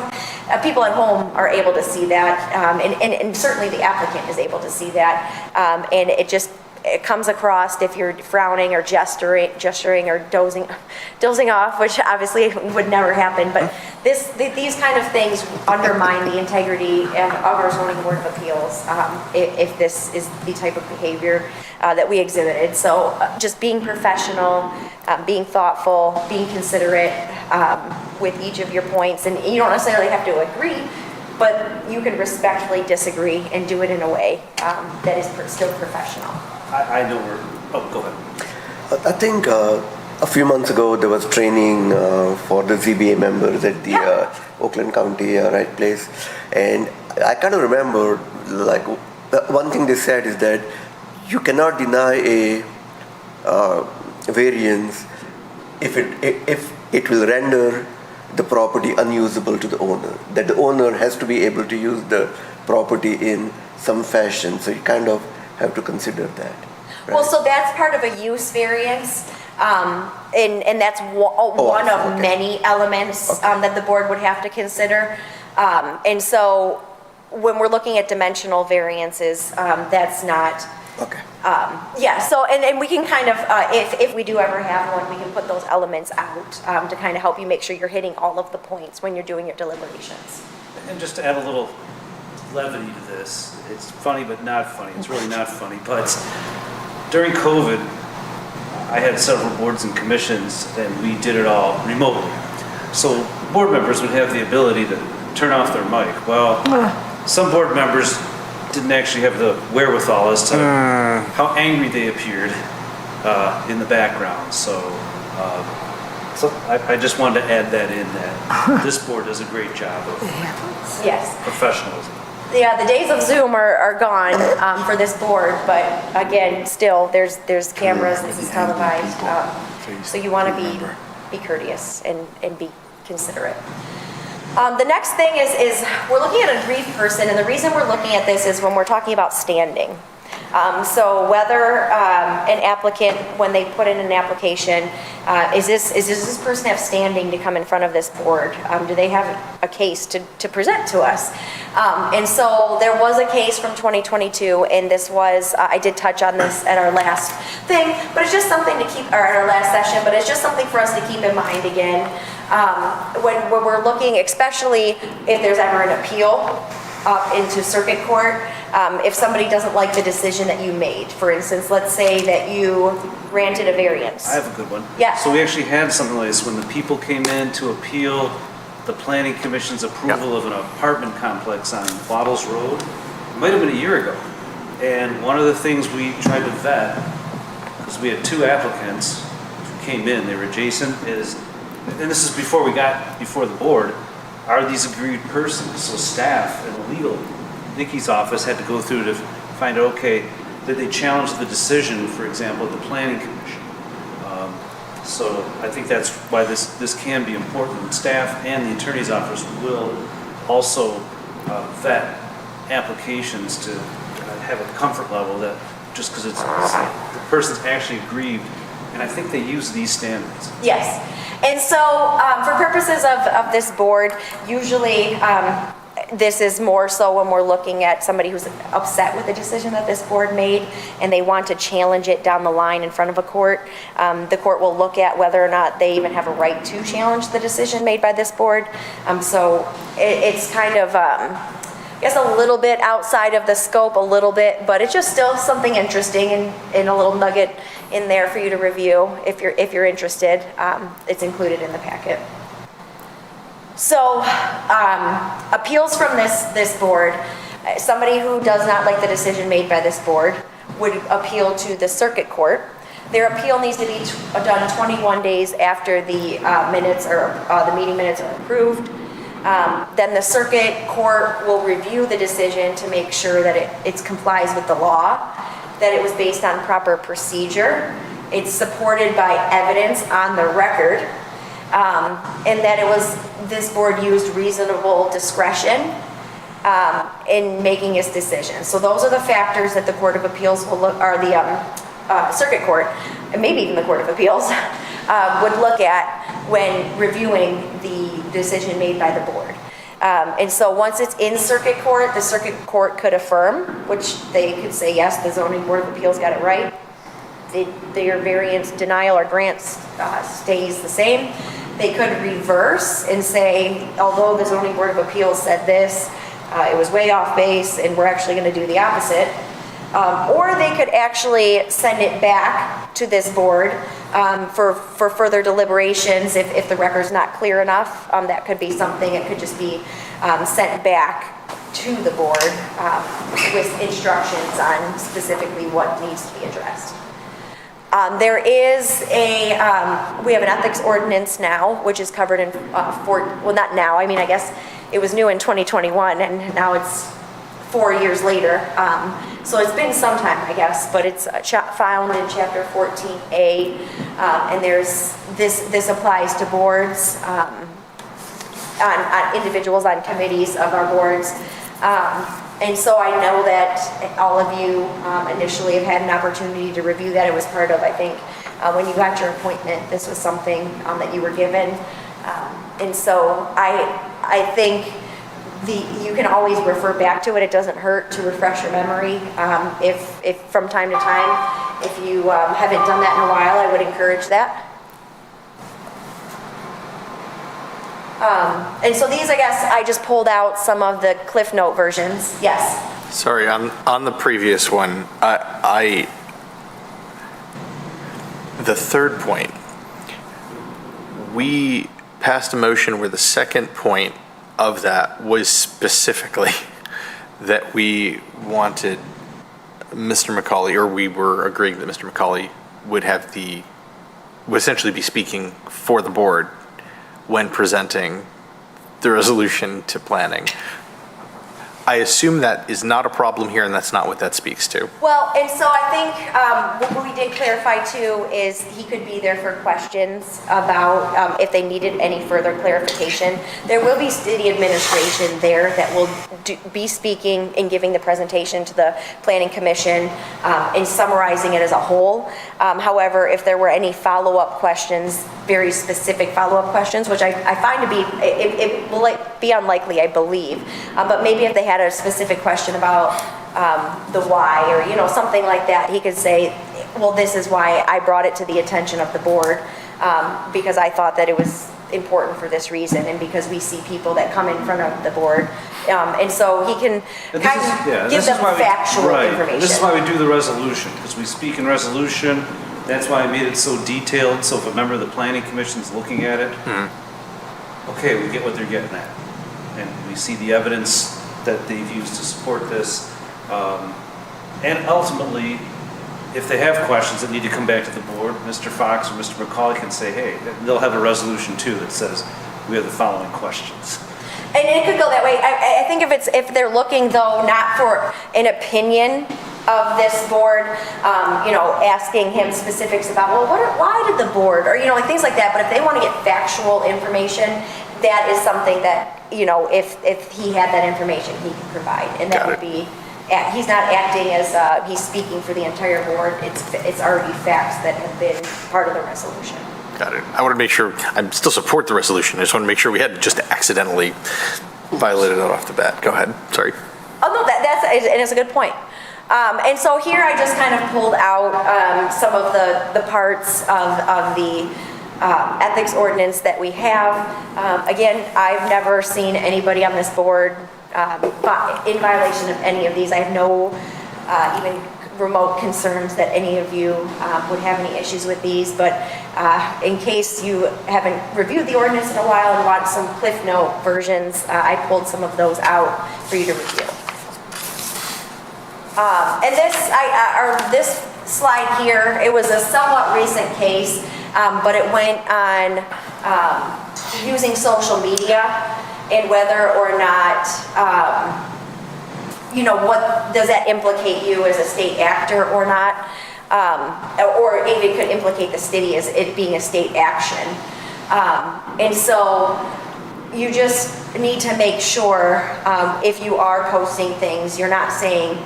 people at home are able to see that, and certainly the applicant is able to see that, and it comes across if you're frowning or gesturing or dozing off, which obviously would never happen, but these kind of things undermine the integrity of our zoning board of appeals if this is the type of behavior that we exhibited. So just being professional, being thoughtful, being considerate with each of your points, and you don't necessarily have to agree, but you can respectfully disagree and do it in a way that is still professional. I know go ahead. I think a few months ago there was training for the ZBA members at the Oakland County right place, and I kind of remember like one thing they said is that you cannot deny a variance if it will render the property unusable to the owner. That the owner has to be able to use the property in some fashion. So you kind of have to consider that. Right? Well, so that's part of a use variance, and that's one of many elements that the board would have to consider. And so when we're looking at dimensional variances, that's not. Okay. Yeah, so, and we can kind of, if we do ever have one, we can put those elements out to kind of help you make sure you're hitting all of the points when you're doing your deliberations. And just to add a little levity to this, it's funny but not funny. It's really not funny, but during COVID, I had several boards and commissions and we did it all remotely. So board members would have the ability to turn off their mic. Well, some board members didn't actually have the wherewithal as to how angry they appeared in the background. So I just wanted to add that in, that this board does a great job of professionalism. Yeah, the days of Zoom are gone for this board, but again, still, there's cameras, this is televised, so you want to be courteous and be considerate. The next thing is we're looking at a aggrieved person, and the reason we're looking at this is when we're talking about standing. So whether an applicant, when they put in an application, does this person have standing to come in front of this board? Do they have a case to present to us? And so there was a case from 2022, and this was, I did touch on this at our last thing, but it's just something to keep, or at our last session, but it's just something for us to keep in mind again. When we're looking, especially if there's ever an appeal up into circuit court, if somebody doesn't like the decision that you made. For instance, let's say that you granted a variance. I have a good one. Yeah. So we actually had something like this when the people came in to appeal the Planning Commission's approval of an apartment complex on Waddles Road. It might have been a year ago. And one of the things we tried to vet, because we had two applicants who came in, they were adjacent, and this is before we got before the board, are these aggrieved persons? So staff and legal, Nikki's office had to go through to find out, okay, did they challenge the decision, for example, at the Planning Commission? So I think that's why this can be important. Staff and the attorney's office will also vet applications to have a comfort level that just because the person's actually aggrieved, and I think they use these standards. Yes. And so for purposes of this board, usually this is more so when we're looking at somebody who's upset with the decision that this board made and they want to challenge it down the line in front of a court. The court will look at whether or not they even have a right to challenge the decision made by this board. So it's kind of I guess a little bit outside of the scope, a little bit, but it's just still something interesting and a little nugget in there for you to review if you're interested. It's included in the packet. So, appeals from this board, somebody who does not like the decision made by this board would appeal to the circuit court. Their appeal needs to be done 21 days after the minutes or the meeting minutes are approved. Then the circuit court will review the decision to make sure that it complies with the law, that it was based on proper procedure, it's supported by evidence on the record, and that this board used reasonable discretion in making its decision. So those are the factors that the Court of Appeals will look, or the circuit court, and maybe even the Court of Appeals, would look at when reviewing the decision made by the board. And so once it's in circuit court, the circuit court could affirm, which they could say, yes, the zoning board of appeals got it right. Their variance denial or grants stays the same. They could reverse and say, although the zoning board of appeals said this, it was way off base and we're actually going to do the opposite. Or they could actually send it back to this board for further deliberations if the record's not clear enough. That could be something. It could just be sent back to the board with instructions on specifically what needs to be addressed. There is we have an ethics ordinance now, which is covered in, well, not now, I mean, I guess it was new in 2021, and now it's 4 years later. So it's been some time, I guess, but it's found in Chapter 14A, and this applies to boards, on individuals on committees of our boards. And so I know that all of you initially have had an opportunity to review that. It was part of, I think, when you got your appointment, this was something that you were given. And so I think you can always refer back to it. It doesn't hurt to refresh your memory. If from time to time, if you haven't done that in a while, I would encourage that. And so these, I guess, I just pulled out some of the Cliff Note versions. Yes? Sorry, on the previous one, the third point, we passed a motion where the second point of that was specifically that we wanted Mr. McCauley, or we were agreeing that Mr. McCauley would essentially be speaking for the board when presenting the resolution to planning. I assume that is not a problem here, and that's not what that speaks to. Well, and so I think what we did clarify too is he could be there for questions about if they needed any further clarification. There will be city administration there that will be speaking and giving the presentation to the Planning Commission and summarizing it as a whole. However, if there were any follow-up questions, very specific follow-up questions, which I find to be, it will be unlikely, I believe, but maybe if they had a specific question about the why or something like that, he could say, well, this is why I brought it to the attention of the board, because I thought that it was important for this reason, and because we see people that come in front of the board, and so he can give them factual information. This is why we do the resolution, because we speak in resolution. That's why I made it so detailed, so if a member of the Planning Commission is looking at it, okay, we get what they're getting at. And we see the evidence that they've used to support this. And ultimately, if they have questions that need to come back to the board, Mr. Fox or Mr. McCauley can say, hey, they'll have a resolution too that says, we have the following questions. And it could go that way. I think if they're looking though, not for an opinion of this board, asking him specifics about, well, why did the board, or, like things like that. But if they want to get factual information, that is something that, if he had that information, he could provide. And that would be, he's not acting as, he's speaking for the entire board. It's already facts that have been part of the resolution. Got it. I want to make sure, I still support the resolution. I just want to make sure we hadn't just accidentally violated it off the bat. Go ahead, sorry. Oh, no, and it's a good point. And so here I just kind of pulled out some of the parts of the ethics ordinance that we have. Again, I've never seen anybody on this board in violation of any of these. I have no even remote concerns that any of you would have any issues with these, but in case you haven't reviewed the ordinance in a while and want some Cliff Note versions, I pulled some of those out for you to review. And this slide here, it was a somewhat recent case, but it went on using social media and whether or not what does that implicate you as a state actor or not, or even could implicate the city as it being a state action. And so you just need to make sure if you are posting things, you're not saying,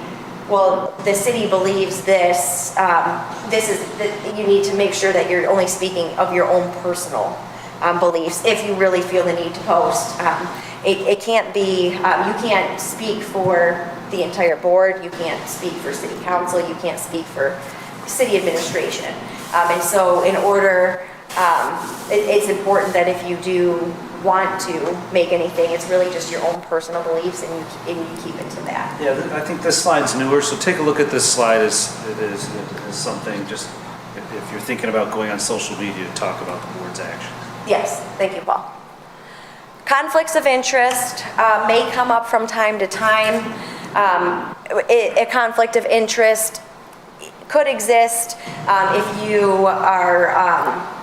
well, the city believes this, you need to make sure that you're only speaking of your own personal beliefs if you really feel the need to post. It can't be, you can't speak for the entire board, you can't speak for city council, you can't speak for city administration. And so in order, it's important that if you do want to make anything, it's really just your own personal beliefs and you keep it to that. Yeah, I think this slide's newer, so take a look at this slide as something, just if you're thinking about going on social media to talk about the board's actions. Yes, thank you, Paul. Conflicts of interest may come up from time to time. A conflict of interest could exist if you are,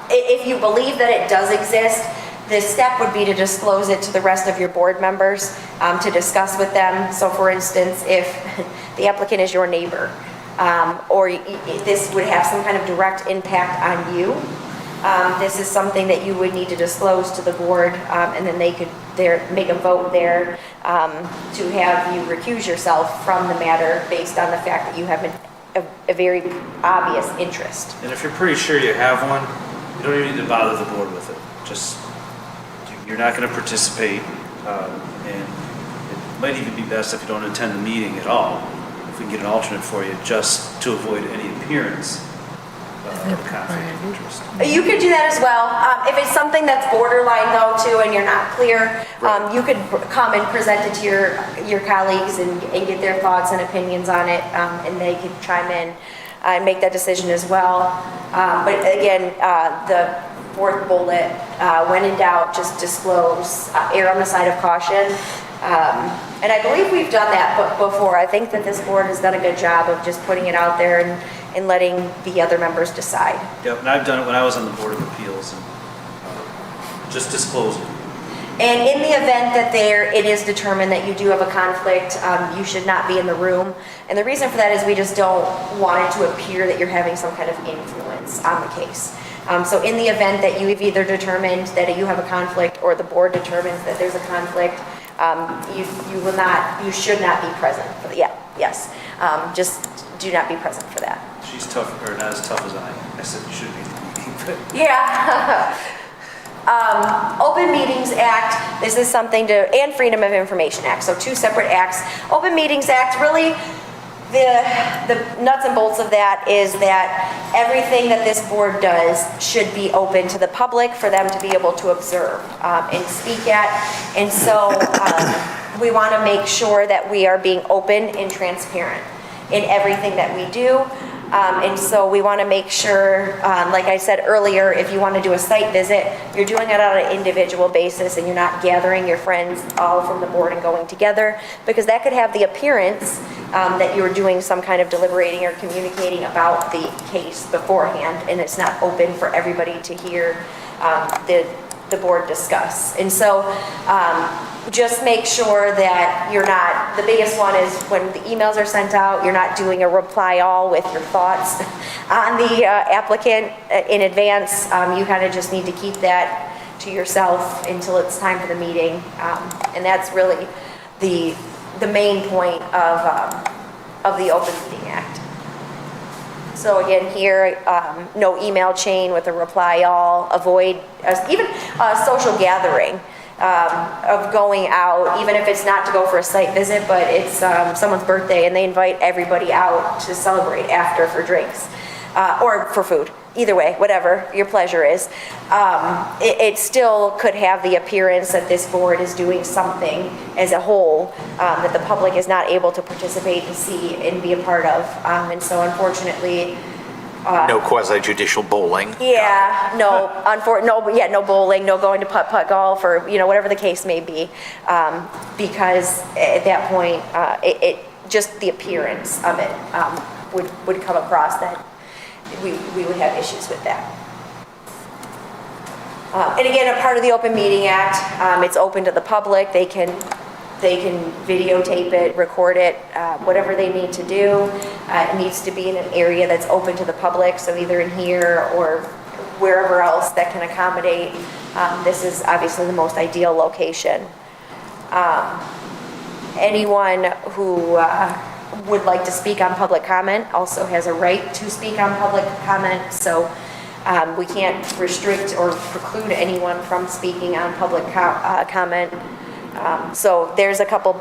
if you believe that it does exist. The step would be to disclose it to the rest of your board members to discuss with them. So for instance, if the applicant is your neighbor, or this would have some kind of direct impact on you, this is something that you would need to disclose to the board, and then they could make a vote there to have you recuse yourself from the matter based on the fact that you have a very obvious interest. And if you're pretty sure you have one, you don't even need to bother the board with it. Just, you're not going to participate, and it might even be best if you don't attend the meeting at all, if we can get an alternate for you, just to avoid any appearance of conflict of interest. You could do that as well. If it's something that's borderline though too and you're not clear, you could come and present it to your colleagues and get their thoughts and opinions on it, and they could chime in and make that decision as well. But again, the fourth bullet, when in doubt, just disclose, err on the side of caution. And I believe we've done that before. I think that this board has done a good job of just putting it out there and letting the other members decide. Yep, and I've done it when I was on the Board of Appeals, and just disclose it. And in the event that it is determined that you do have a conflict, you should not be in the room. And the reason for that is we just don't want it to appear that you're having some kind of influence on the case. So in the event that you've either determined that you have a conflict or the board determines that there's a conflict, you should not be present for yes. Just do not be present for that. She's tough, or not as tough as I said you should be. Yeah. Open Meetings Act, this is something and Freedom of Information Act, so two separate acts. Open Meetings Act, really, the nuts and bolts of that is that everything that this board does should be open to the public for them to be able to observe and speak at. And so we want to make sure that we are being open and transparent in everything that we do. And so we want to make sure, like I said earlier, if you want to do a site visit, you're doing it on an individual basis and you're not gathering your friends all from the board and going together, because that could have the appearance that you're doing some kind of deliberating or communicating about the case beforehand, and it's not open for everybody to hear the board discuss. And so just make sure that you're not, the biggest one is when the emails are sent out, you're not doing a reply all with your thoughts on the applicant in advance. You kind of just need to keep that to yourself until it's time for the meeting. And that's really the main point of the Open Meeting Act. So again here, no email chain with a reply all, avoid even social gathering of going out, even if it's not to go for a site visit, but it's someone's birthday and they invite everybody out to celebrate after for drinks or for food. either way, whatever your pleasure is, it still could have the appearance that this board is doing something as a whole that the public is not able to participate and see and be a part of. And so unfortunately, No quasi-judicial bowling. yeah, no, no bowling, no going to putt-putt golf, or, whatever the case may be. Because at that point, just the appearance of it would come across that we would have issues with that. And again, a part of the Open Meeting Act, it's open to the public. They can videotape it, record it, whatever they need to do. It needs to be in an area that's open to the public, so either in here or wherever else that can accommodate. This is obviously the most ideal location. Anyone who would like to speak on public comment also has a right to speak on public comment, so we can't restrict or preclude anyone from speaking on public comment. So there's a couple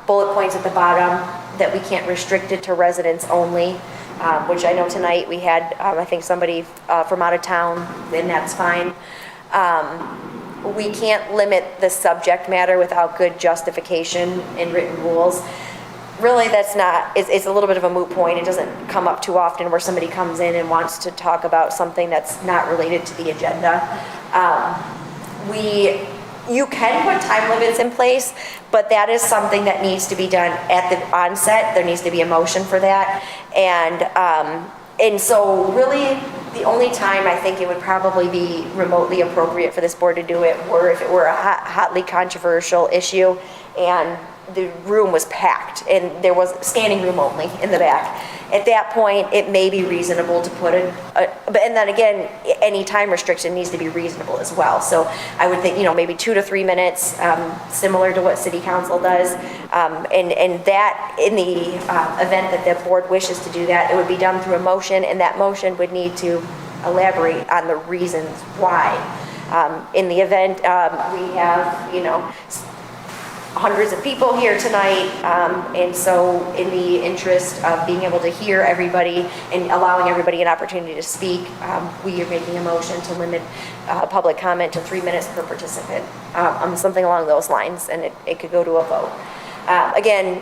bullet points at the bottom that we can't restrict it to residents only, which I know tonight we had, I think somebody from out of town, and that's fine. We can't limit the subject matter without good justification in written rules. Really, that's not, it's a little bit of a moot point. It doesn't come up too often where somebody comes in and wants to talk about something that's not related to the agenda. You can put time limits in place, but that is something that needs to be done at the onset. There needs to be a motion for that. And so really, the only time I think it would probably be remotely appropriate for this board to do it were if it were a hotly controversial issue and the room was packed and there was standing room only in the back. At that point, it may be reasonable to put and then again, any time restriction needs to be reasonable as well. So I would think, maybe 2 to 3 minutes, similar to what City Council does. And that, in the event that the board wishes to do that, it would be done through a motion, and that motion would need to elaborate on the reasons why. In the event we have, hundreds of people here tonight, and so in the interest of being able to hear everybody and allowing everybody an opportunity to speak, we are making a motion to limit public comment to 3 minutes per participant, something along those lines, and it could go to a vote. Again,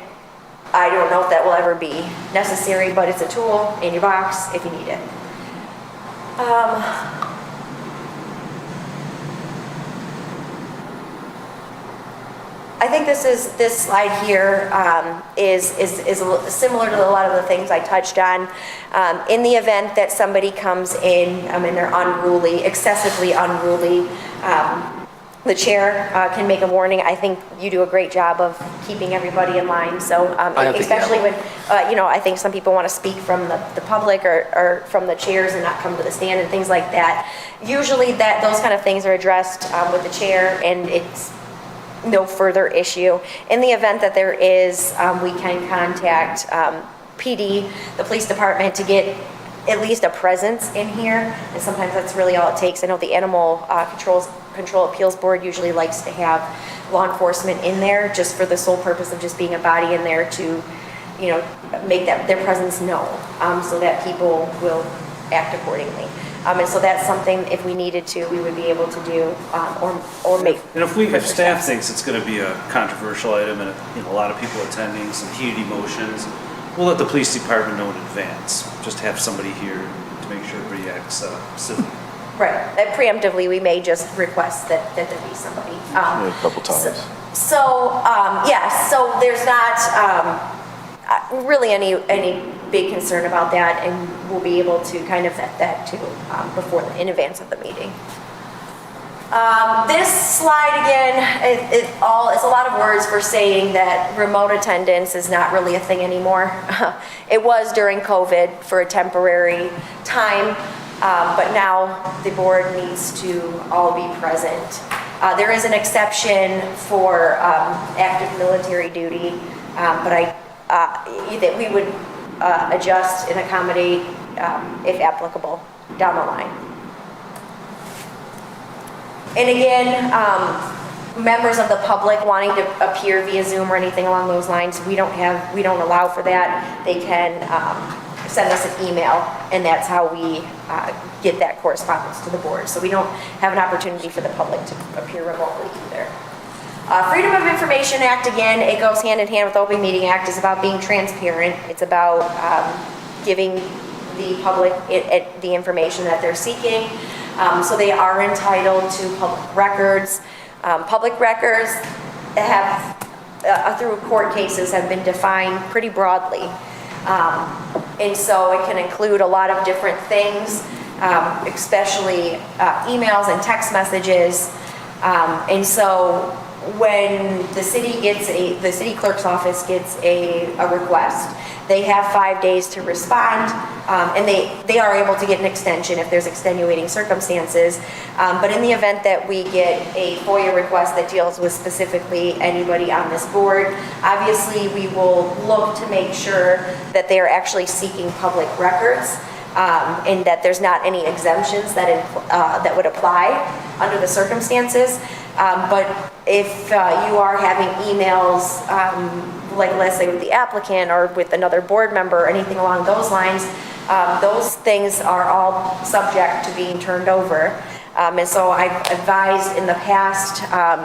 I don't know if that will ever be necessary, but it's a tool in your box if you need it. I think this slide here is similar to a lot of the things I touched on. In the event that somebody comes in and they're unruly, excessively unruly, the chair can make a warning. I think you do a great job of keeping everybody in line. So especially when, I think some people want to speak from the public or from the chairs and not come to the stand and things like that. Usually those kind of things are addressed with the chair, and it's no further issue. In the event that there is, we can contact PD, the police department, to get at least a presence in here, and sometimes that's really all it takes. I know the Animal Control Appeals Board usually likes to have law enforcement in there just for the sole purpose of just being a body in there to, make their presence known, so that people will act accordingly. And so that's something, if we needed to, we would be able to do, or make. And if staff thinks it's going to be a controversial item and a lot of people attending, some heated emotions, we'll let the police department know in advance. Just have somebody here to make sure everybody acts civilly. Right. Preemptively, we may just request that there be somebody. A couple times. So so there's not really any big concern about that, and we'll be able to kind of vet that too in advance of the meeting. This slide again, it's a lot of words for saying that remote attendance is not really a thing anymore. It was during COVID for a temporary time, but now the board needs to all be present. There is an exception for active military duty, but that we would adjust and accommodate if applicable down the line. And again, members of the public wanting to appear via Zoom or anything along those lines, we don't allow for that. They can send us an email, and that's how we get that correspondence to the board. So we don't have an opportunity for the public to appear remotely either. Freedom of Information Act, again, it goes hand in hand with Open Meeting Act, is about being transparent. It's about giving the public the information that they're seeking. So they are entitled to public records. Public records have, through court cases, have been defined pretty broadly. And so it can include a lot of different things, especially emails and text messages. And so when the city clerk's office gets a request, they have 5 days to respond, and they are able to get an extension if there's extenuating circumstances. But in the event that we get a FOIA request that deals with specifically anybody on this board, obviously we will look to make sure that they are actually seeking public records, and that there's not any exemptions that would apply under the circumstances. But if you are having emails, like let's say with the applicant or with another board member or anything along those lines, those things are all subject to being turned over. And so I've advised in the past,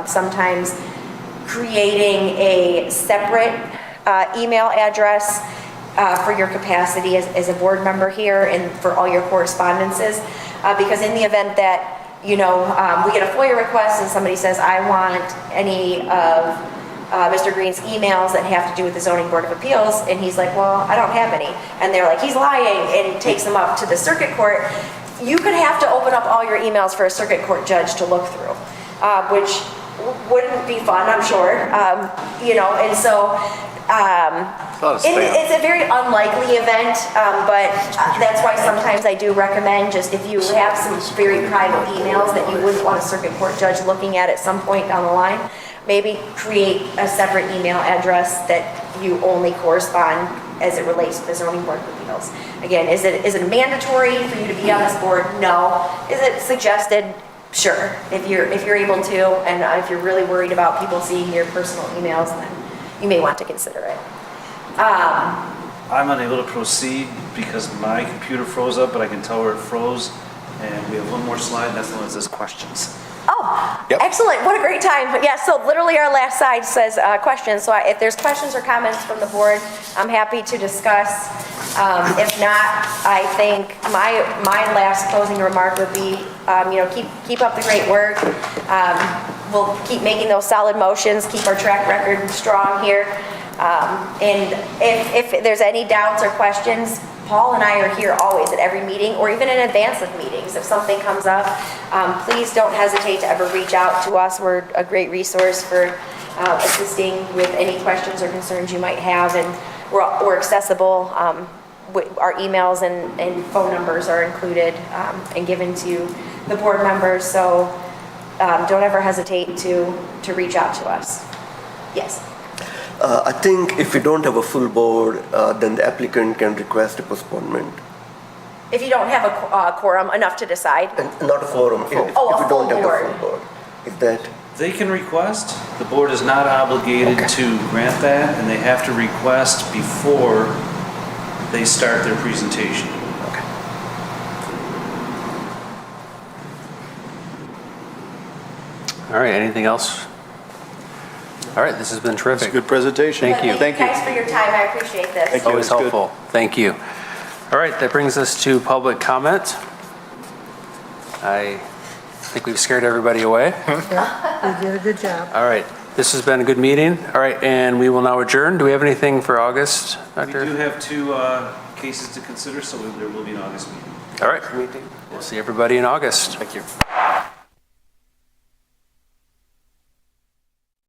sometimes creating a separate email address for your capacity as a board member here and for all your correspondences. Because in the event that we get a FOIA request and somebody says, I want any of Mr. Green's emails that have to do with the Zoning Board of Appeals, and he's like, well, I don't have any. And they're like, he's lying, and takes them up to the circuit court. You could have to open up all your emails for a circuit court judge to look through, which wouldn't be fun, I'm sure. And so it's a very unlikely event, but that's why sometimes I do recommend, just if you have some very private emails that you wouldn't want a circuit court judge looking at some point down the line, maybe create a separate email address that you only correspond as it relates to the Zoning Board of Appeals. Again, is it mandatory for you to be on this board? No. Is it suggested? Sure, if you're able to, and if you're really worried about people seeing your personal emails, then you may want to consider it. I'm unable to proceed because my computer froze up, but I can tell where it froze. And we have one more slide, and that's the one that says questions. Oh, yep. Excellent. What a great time. Yeah, so literally our last slide says questions. So if there's questions or comments from the board, I'm happy to discuss. If not, I think my last closing remark would be, keep up the great work. We'll keep making those solid motions, keep our track record strong here. And if there's any doubts or questions, Paul and I are here always at every meeting, or even in advance of meetings. If something comes up, please don't hesitate to ever reach out to us. We're a great resource for assisting with any questions or concerns you might have, and we're accessible. Our emails and phone numbers are included and given to the board members, so don't ever hesitate to reach out to us. Yes? I think if we don't have a full board, then the applicant can request a postponement. If you don't have a quorum enough to decide? Not a quorum, if we don't have a full board. Is that? They can request. The board is not obligated to grant that, and they have to request before they start their presentation. Okay. All right, anything else? All right, this has been terrific. It's a good presentation. Thank you. Thank you guys for your time. I appreciate this. It's always helpful. Thank you. All right, that brings us to public comment. I think we've scared everybody away. You did a good job. All right, this has been a good meeting. All right, and we will now adjourn. Do we have anything for August, Doctor? We do have 2 cases to consider, so there will be an August meeting. All right, we'll see everybody in August. Thank you.